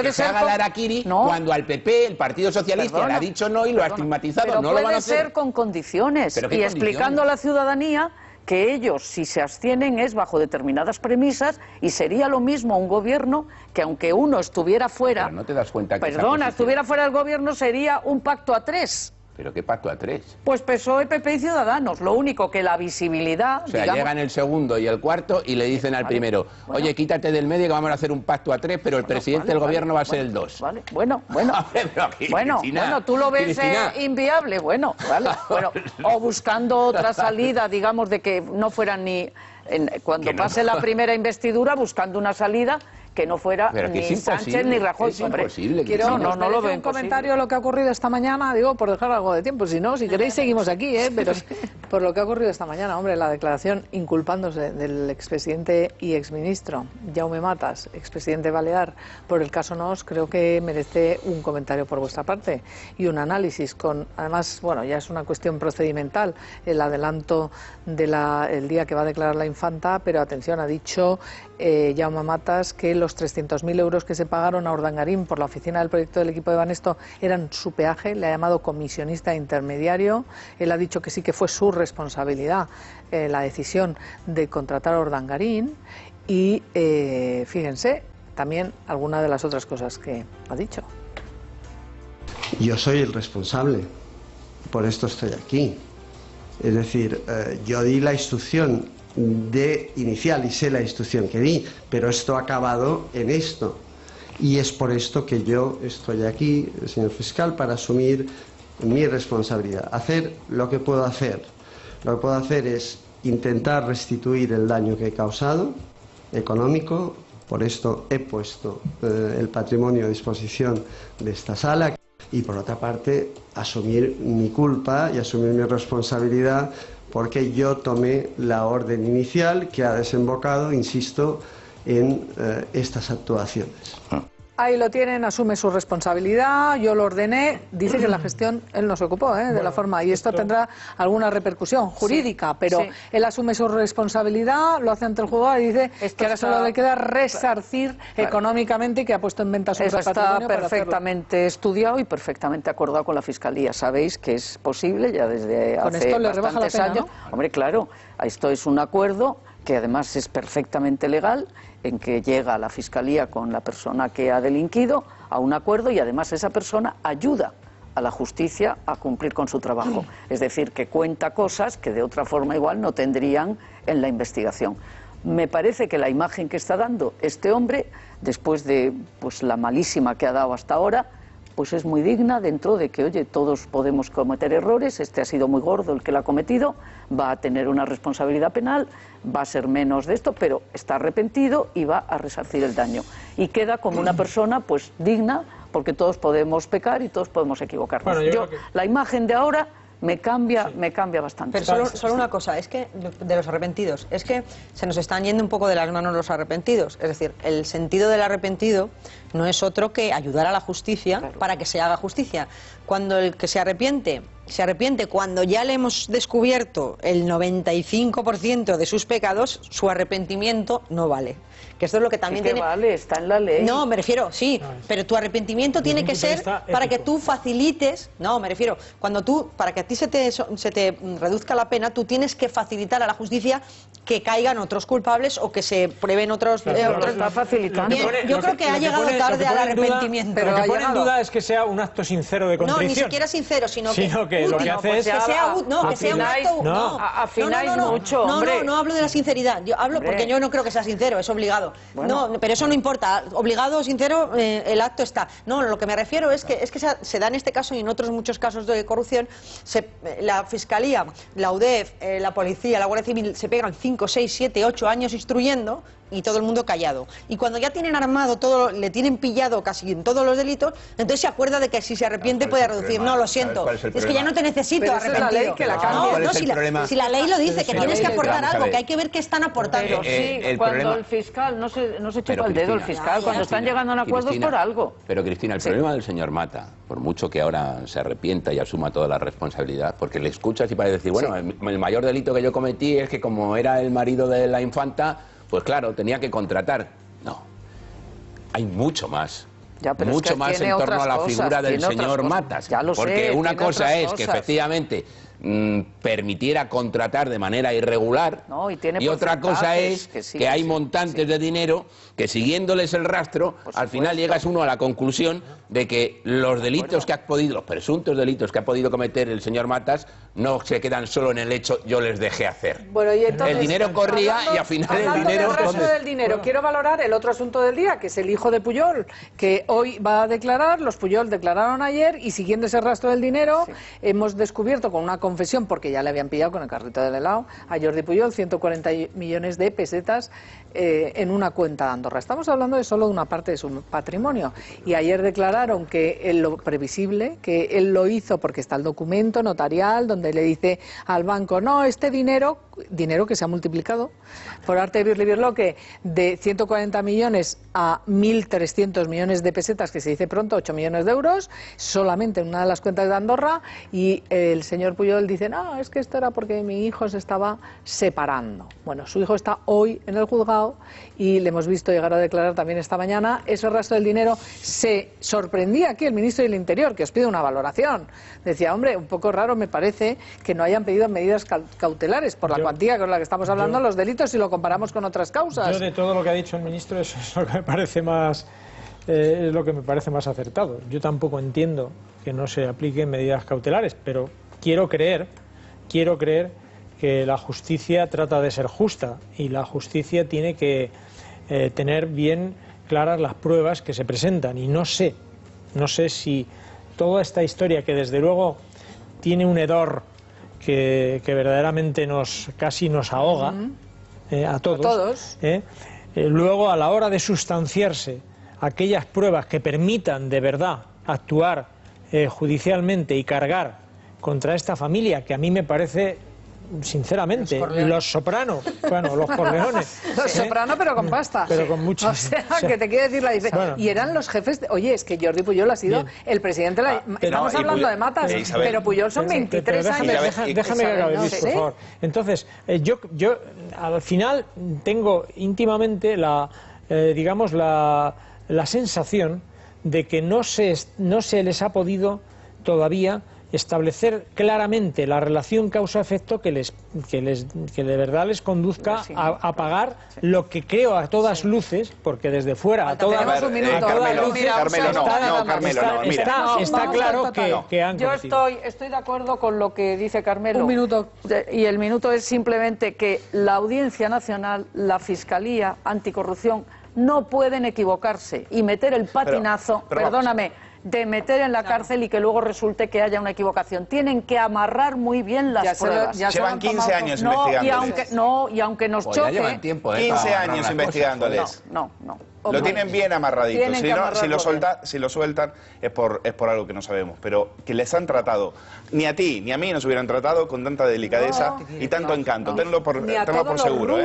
[SPEAKER 9] que se haga la harakiri cuando al PP, el Partido Socialista, le ha dicho no y lo ha estigmatizado.
[SPEAKER 14] Pero
[SPEAKER 9] no lo van a
[SPEAKER 14] hacer con condiciones. Y explicando a la ciudadanía que ellos, si se abstienen, es bajo determinadas premisas, y sería lo mismo un gobierno que, aunque uno estuviera fuera...
[SPEAKER 9] Pero no te das cuenta que
[SPEAKER 14] estuviera fuera del gobierno, sería un pacto a tres.
[SPEAKER 9] ¿Pero qué pacto a tres?
[SPEAKER 14] Pues PSOE, PP y Ciudadanos. Lo único que la visibilidad...
[SPEAKER 9] O sea, llegan el segundo y el cuarto y le dicen al primero, oye, quítate del medio que vamos a hacer un pacto a tres, pero el presidente del gobierno va a ser el 2.
[SPEAKER 14] Bueno, tú lo ves inviable, bueno, o buscando otra salida, digamos, de que no fueran ni... cuando pase la primera investidura, buscando una salida que no fuera ni Sánchez ni Rajoy.
[SPEAKER 9] Es imposible.
[SPEAKER 1] No lo veo. Un comentario de lo que ha ocurrido esta mañana, digo, por dejar algo de tiempo. Si no, si queréis seguimos aquí, pero por lo que ha ocurrido esta mañana, hombre, la declaración inculpándose del expresidente y exministro Jaume Matas, expresidente balear, por el caso Nos, creo que merece un comentario por vuestra parte y un análisis con, además, bueno, ya es una cuestión procedimental, el adelanto del día que va a declarar la infanta, pero atención, ha dicho Jaume Matas que los 300.000 euros que se pagaron a Urdangarín por la oficina del proyecto del equipo de Banesto eran su peaje, le ha llamado comisionista intermediario. Él ha dicho que sí que fue su responsabilidad la decisión de contratar a Urdangarín y fíjense también algunas de las otras cosas que ha dicho.
[SPEAKER 2] Yo soy el responsable, por esto estoy aquí. Es decir, yo di la instrucción inicial y sé la instrucción que di, pero esto ha acabado en esto. Y es por esto que yo estoy aquí, señor fiscal, para asumir mi responsabilidad. Hacer lo que puedo hacer. Lo que puedo hacer es intentar restituir el daño que he causado, económico. Por esto he puesto el patrimonio a disposición de esta sala. Y por otra parte, asumir mi culpa y asumir mi responsabilidad, porque yo tomé la orden inicial que ha desembocado, insisto, en estas actuaciones.
[SPEAKER 1] Ahí lo tienen, asume su responsabilidad, yo lo ordené, dice que la gestión él no se ocupó de la forma, y esto tendrá alguna repercusión jurídica, pero él asume su responsabilidad, lo hace ante el juzgado y dice que ahora solo le queda resarcir económicamente, que ha puesto en venta su patrimonio.
[SPEAKER 14] Está perfectamente estudiado y perfectamente acordado con la Fiscalía. Sabéis que es posible ya desde hace bastantes años. ¿No? Hombre, claro, esto es un acuerdo que además es perfectamente legal, en que llega la Fiscalía con la persona que ha delinquido a un acuerdo y además esa persona ayuda a la justicia a cumplir con su trabajo. Es decir, que cuenta cosas que de otra forma igual no tendrían en la investigación. Me parece que la imagen que está dando este hombre, después de la malísima que ha dado hasta ahora, pues es muy digna dentro de que, oye, todos podemos cometer errores, este ha sido muy gordo el que lo ha cometido, va a tener una responsabilidad penal, va a ser menos de esto, pero está arrepentido y va a resarcir el daño. Y queda como una persona, pues, digna, porque todos podemos pecar y todos podemos equivocarnos. Bueno, la imagen de ahora me cambia bastante.
[SPEAKER 16] Pero solo una cosa, es que de los arrepentidos, es que se nos están yendo un poco de las manos los arrepentidos. Es decir, el sentido del arrepentido no es otro que ayudar a la justicia para que se haga justicia. Cuando el que se arrepiente cuando ya le hemos descubierto el 95% de sus pecados, su arrepentimiento no vale. Que esto es lo que también tiene...
[SPEAKER 14] vale, está en la ley.
[SPEAKER 16] No, me refiero, sí, pero tu arrepentimiento tiene que ser para que tú facilites... No, me refiero, cuando tú, para que a ti se te reduzca la pena, tú tienes que facilitar a la justicia que caigan otros culpables o que se prueben otros...
[SPEAKER 14] Lo está facilitando.
[SPEAKER 16] Yo creo que ha llegado tarde al arrepentimiento.
[SPEAKER 15] Pero lo que pone en duda es que sea un acto sincero de contrición.
[SPEAKER 16] No, ni siquiera sincero, sino que
[SPEAKER 15] lo que hace es
[SPEAKER 16] que sea un acto...
[SPEAKER 14] Afináis mucho, hombre.
[SPEAKER 16] No hablo de la sinceridad. Yo hablo porque yo no creo que sea sincero, es obligado.
[SPEAKER 14] Bueno.
[SPEAKER 16] No, pero eso no importa. Obligado o sincero, el acto está. No, lo que me refiero es que se da en este caso y en otros muchos casos de corrupción, la Fiscalía, la UDEF, la Policía, la Guardia Civil se pegan 5, 6, 7, 8 años instruyendo y todo el mundo callado. Y cuando ya tienen armado todo, le tienen pillado casi en todos los delitos, entonces se acuerda de que si se arrepiente puede reducir. No, lo siento. Es que ya no te necesito arrepentido.
[SPEAKER 14] Es la ley que la cambia.
[SPEAKER 16] Si la ley lo dice, que tienes que aportar algo, que hay que ver qué están aportando.
[SPEAKER 14] Pero cuando el fiscal no se chupa el dedo, el fiscal, cuando están llegando a acuerdos por algo.
[SPEAKER 9] Pero Cristina, el problema del señor Mata, por mucho que ahora se arrepienta y asuma toda la responsabilidad, porque le escuchas y parece decir, bueno, el mayor delito que yo cometí es que como era el marido de la infanta, pues claro, tenía que contratar. No, hay mucho más. Mucho más en torno a la figura del señor Matas. Porque una cosa es que efectivamente permitiera contratar de manera irregular y otra cosa es que hay montantes de dinero que siguiéndoles el rastro al final llegas uno a la conclusión de que los delitos que ha podido, los presuntos delitos que ha podido cometer el señor Matas no se quedan solo en el hecho yo les dejé hacer.
[SPEAKER 1] Bueno, y entonces,
[SPEAKER 9] el dinero corría y al final el dinero...
[SPEAKER 1] Del resto del dinero, quiero valorar el otro asunto del día, que es el hijo de Pujol, que hoy va a declarar, los Pujol declararon ayer y siguiendo ese rastro del dinero hemos descubierto con una confesión, porque ya le habían pillado con el carrito del helado, a Jordi Pujol 140 millones de pesetas en una cuenta de Andorra. Estamos hablando de solo de una parte de su patrimonio y ayer declararon que lo previsible, que él lo hizo porque está el documento notarial donde le dice al banco, no, este dinero que se ha multiplicado por arte de birlibirloque de 140 millones a 1.300 millones de pesetas, que se dice pronto, 8 millones de euros, solamente en una de las cuentas de Andorra, y el señor Pujol dice, no, es que esto era porque mi hijo se estaba separando. Bueno, su hijo está hoy en el juzgado y le hemos visto llegar a declarar también esta mañana. Ese rastro del dinero se sorprendía aquí el ministro del Interior, que os pide una valoración. Decía, hombre, un poco raro me parece que no hayan pedido medidas cautelares por la cuantía con la que estamos hablando los delitos si lo comparamos con otras causas.
[SPEAKER 15] Yo de todo lo que ha dicho el ministro, eso es lo que me parece más, es lo que me parece más acertado. Yo tampoco entiendo que no se apliquen medidas cautelares, pero quiero creer que la justicia trata de ser justa y la justicia tiene que tener bien claras las pruebas que se presentan. Y no sé si toda esta historia, que desde luego tiene un hedor que verdaderamente casi nos ahoga a todos. Luego, a la hora de sustanciarse aquellas pruebas que permitan de verdad actuar judicialmente y cargar contra esta familia, que a mí me parece, sinceramente, los Soprano, bueno, los Corleones.
[SPEAKER 1] Los Soprano, pero con pasta.
[SPEAKER 15] Pero con mucho.
[SPEAKER 1] O sea, que te quiero decir la diferencia. Bueno. Y eran los jefes Oye, es que Jordi Pujol ha sido el presidente de la... Estamos hablando de Matas, pero Pujol son 23 años.
[SPEAKER 15] Déjame que acabe, Luis, por favor. Entonces, yo al final tengo íntimamente digamos, la sensación de que no se les ha podido todavía establecer claramente la relación causa-efecto que de verdad les conduzca a pagar lo que creo a todas luces, porque desde fuera a todas luces está claro que han
[SPEAKER 14] cometido. Yo estoy de acuerdo con lo que dice Carmelo.
[SPEAKER 1] Un minuto.
[SPEAKER 14] Y el minuto es simplemente que la Audiencia Nacional, la Fiscalía Anticorrupción, no pueden equivocarse y meter el patinazo, de meter en la cárcel y que luego resulte que haya una equivocación. Tienen que amarrar muy bien las pruebas.
[SPEAKER 24] Llevan 15 años investigándoles.
[SPEAKER 14] Y aunque nos choque...
[SPEAKER 9] Ya llevan tiempo,
[SPEAKER 24] 15 años investigándoles.
[SPEAKER 14] No.
[SPEAKER 24] Lo tienen bien amarradito. Si lo sueltan es por algo que no sabemos. Pero que les han tratado, ni a ti ni a mí nos hubieran tratado con tanta delicadeza y tanto encanto. Tenlo por seguro.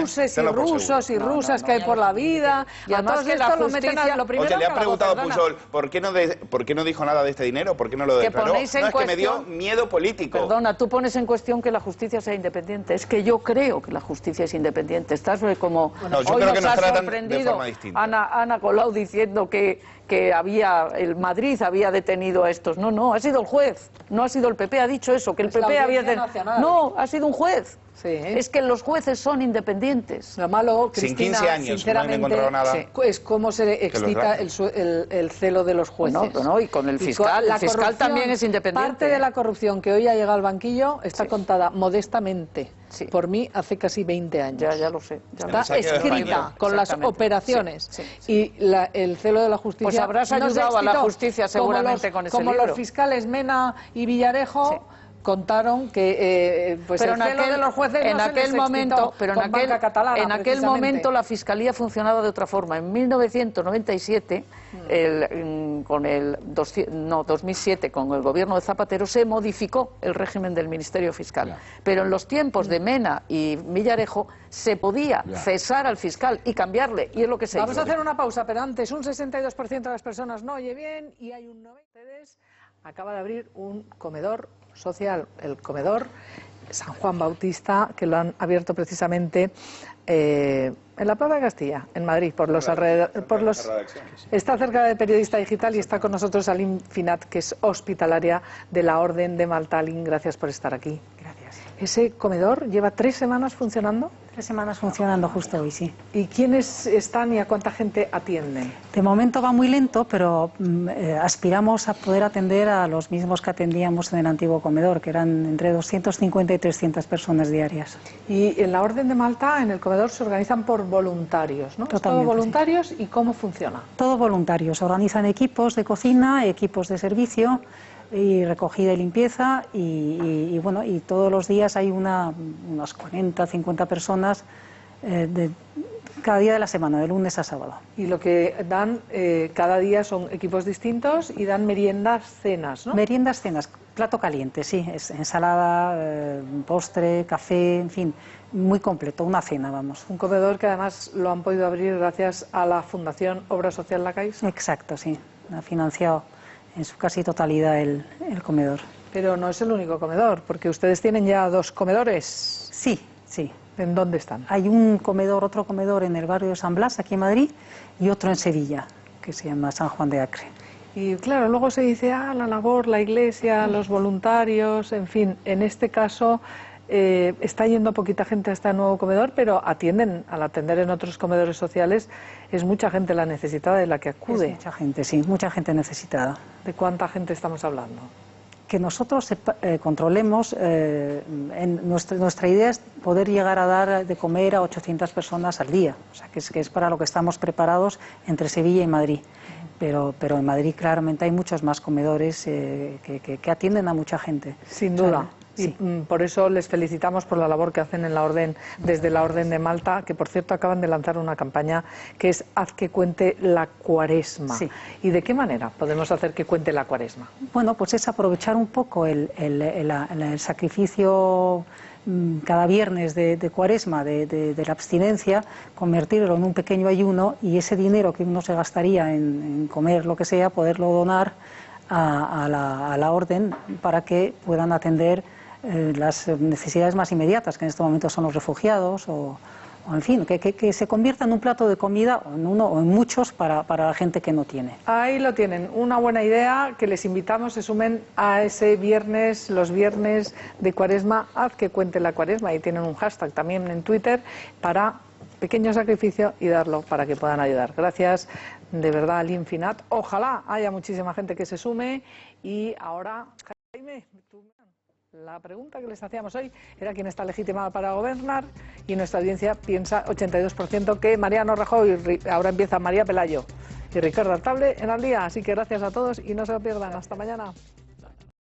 [SPEAKER 1] Rusos y rusas que hay por la vida.
[SPEAKER 14] Y además que la justicia...
[SPEAKER 24] Oye, le ha preguntado a Pujol, ¿por qué no dijo nada de este dinero? ¿Por qué no lo declaró? No, es que me dio miedo político.
[SPEAKER 14] Perdona, tú pones en cuestión que la justicia sea independiente. Es que yo creo que la justicia es independiente. Estás como...
[SPEAKER 24] No, yo creo que nos tratan de forma distinta.
[SPEAKER 14] Ana Colau diciendo que el Madrid había detenido a estos. No, ha sido el juez, no ha sido el PP, ha dicho eso, que el PP había detenido. No, ha sido un juez. Es que los jueces son independientes.
[SPEAKER 1] Lo malo,
[SPEAKER 24] Sin
[SPEAKER 1] Cristina,
[SPEAKER 24] 15 años
[SPEAKER 1] sinceramente,
[SPEAKER 24] no han encontrado nada.
[SPEAKER 1] es cómo se excita el celo de los jueces.
[SPEAKER 14] No, y con el fiscal. El fiscal también es independiente.
[SPEAKER 1] Parte de la corrupción que hoy ha llegado al banquillo está contada modestamente por mí hace casi 20 años.
[SPEAKER 14] Ya lo sé.
[SPEAKER 1] Está escrita con las operaciones. Y el celo de la justicia.
[SPEAKER 14] Pues habrás ayudado a la justicia seguramente con ese libro.
[SPEAKER 1] Como los fiscales Mena y Villarejo contaron que
[SPEAKER 14] pero
[SPEAKER 1] el celo de los jueces en aquel momento,
[SPEAKER 14] pero en aquel momento la fiscalía funcionaba de otra forma. En 1997 con el 2007 con el gobierno de Zapatero se modificó el régimen del Ministerio Fiscal, pero en los tiempos de Mena y Villarejo se podía cesar al fiscal y cambiarle, y es lo que se hizo.
[SPEAKER 1] Vamos a hacer una pausa, pero antes un 62% de las personas no oye bien y hay un 90%. Acaba de abrir un comedor social, el comedor San Juan Bautista, que lo han abierto precisamente en la Plaza de Castilla, en Madrid, está cerca de Periodista Digital y está con nosotros Aline Finat, que es hospitalaria de la Orden de Malta. Aline, gracias por estar aquí.
[SPEAKER 18] Gracias.
[SPEAKER 1] ¿Ese comedor lleva 3 semanas funcionando?
[SPEAKER 18] 3 semanas funcionando justo hoy, sí.
[SPEAKER 1] ¿Y quiénes están y a cuánta gente atienden?
[SPEAKER 18] De momento va muy lento, pero aspiramos a poder atender a los mismos que atendíamos en el antiguo comedor, que eran entre 250 y 300 personas diarias.
[SPEAKER 1] Y en la Orden de Malta, en el comedor, se organizan por voluntarios, ¿no?
[SPEAKER 18] Totalmente,
[SPEAKER 1] ¿Todo voluntarios? Sí. ¿Y cómo funciona?
[SPEAKER 18] Todo voluntarios. Se organizan equipos de cocina, equipos de servicio y recogida y limpieza y bueno, y todos los días hay unas 40, 50 personas cada día de la semana, de lunes a sábado.
[SPEAKER 1] Y lo que dan cada día son equipos distintos y dan meriendas, cenas, ¿no?
[SPEAKER 18] Meriendas, cenas, plato caliente, sí, es ensalada, postre, café, en fin, muy completo, una cena, vamos.
[SPEAKER 1] Un comedor que además lo han podido abrir gracias a la Fundación Obra Social La Caixa.
[SPEAKER 18] Exacto, sí, ha financiado en su casi totalidad el comedor.
[SPEAKER 1] Pero no es el único comedor, porque ustedes tienen ya 2 comedores.
[SPEAKER 18] Sí, sí.
[SPEAKER 1] ¿En dónde están?
[SPEAKER 18] Hay otro comedor en el barrio de San Blas, aquí en Madrid, y otro en Sevilla, que se llama San Juan de Acre.
[SPEAKER 1] Y claro, luego se dice, la labor, la iglesia, los voluntarios, en fin, en este caso está yendo poquita gente a este nuevo comedor, pero al atender en otros comedores sociales, es mucha gente la necesitada de la que acude.
[SPEAKER 18] Es mucha gente, sí, mucha gente necesitada.
[SPEAKER 1] ¿De cuánta gente estamos hablando?
[SPEAKER 18] Que nosotros controlemos, nuestra idea es poder llegar a dar de comer a 800 personas al día, o sea, que es para lo que estamos preparados entre Sevilla y Madrid. Pero en Madrid claramente hay muchos más comedores que atienden a mucha gente.
[SPEAKER 1] Sin duda. Y por eso les felicitamos por la labor que hacen en la Orden, desde la Orden de Malta, que por cierto acaban de lanzar una campaña que es Haz que cuente la Cuaresma.
[SPEAKER 18] Sí.
[SPEAKER 1] ¿Y de qué manera podemos hacer que cuente la Cuaresma?
[SPEAKER 18] Bueno, pues es aprovechar un poco el sacrificio cada viernes de Cuaresma, de la abstinencia, convertirlo en un pequeño ayuno y ese dinero que uno se gastaría en comer lo que sea, poderlo donar a la Orden para que puedan atender las necesidades más inmediatas, que en este momento son los refugiados o en fin, que se convierta en un plato de comida, en uno o en muchos, para la gente que no tiene.
[SPEAKER 1] Ahí lo tienen, una buena idea, que les invitamos, se sumen a ese viernes, los viernes de Cuaresma, Haz que cuente la Cuaresma, y tienen un hashtag también en Twitter para pequeño sacrificio y darlo para que puedan ayudar. Gracias de verdad, Aline Finat. Ojalá haya muchísima gente que se sume. Y ahora, Jaime, la pregunta que les hacíamos hoy era quién está legitimado para gobernar, y nuestra audiencia piensa 82% que Mariano Rajoy. Ahora empieza María Pelayo y Ricardo Artable en Al Día, así que gracias a todos y no se lo pierdan. Hasta mañana.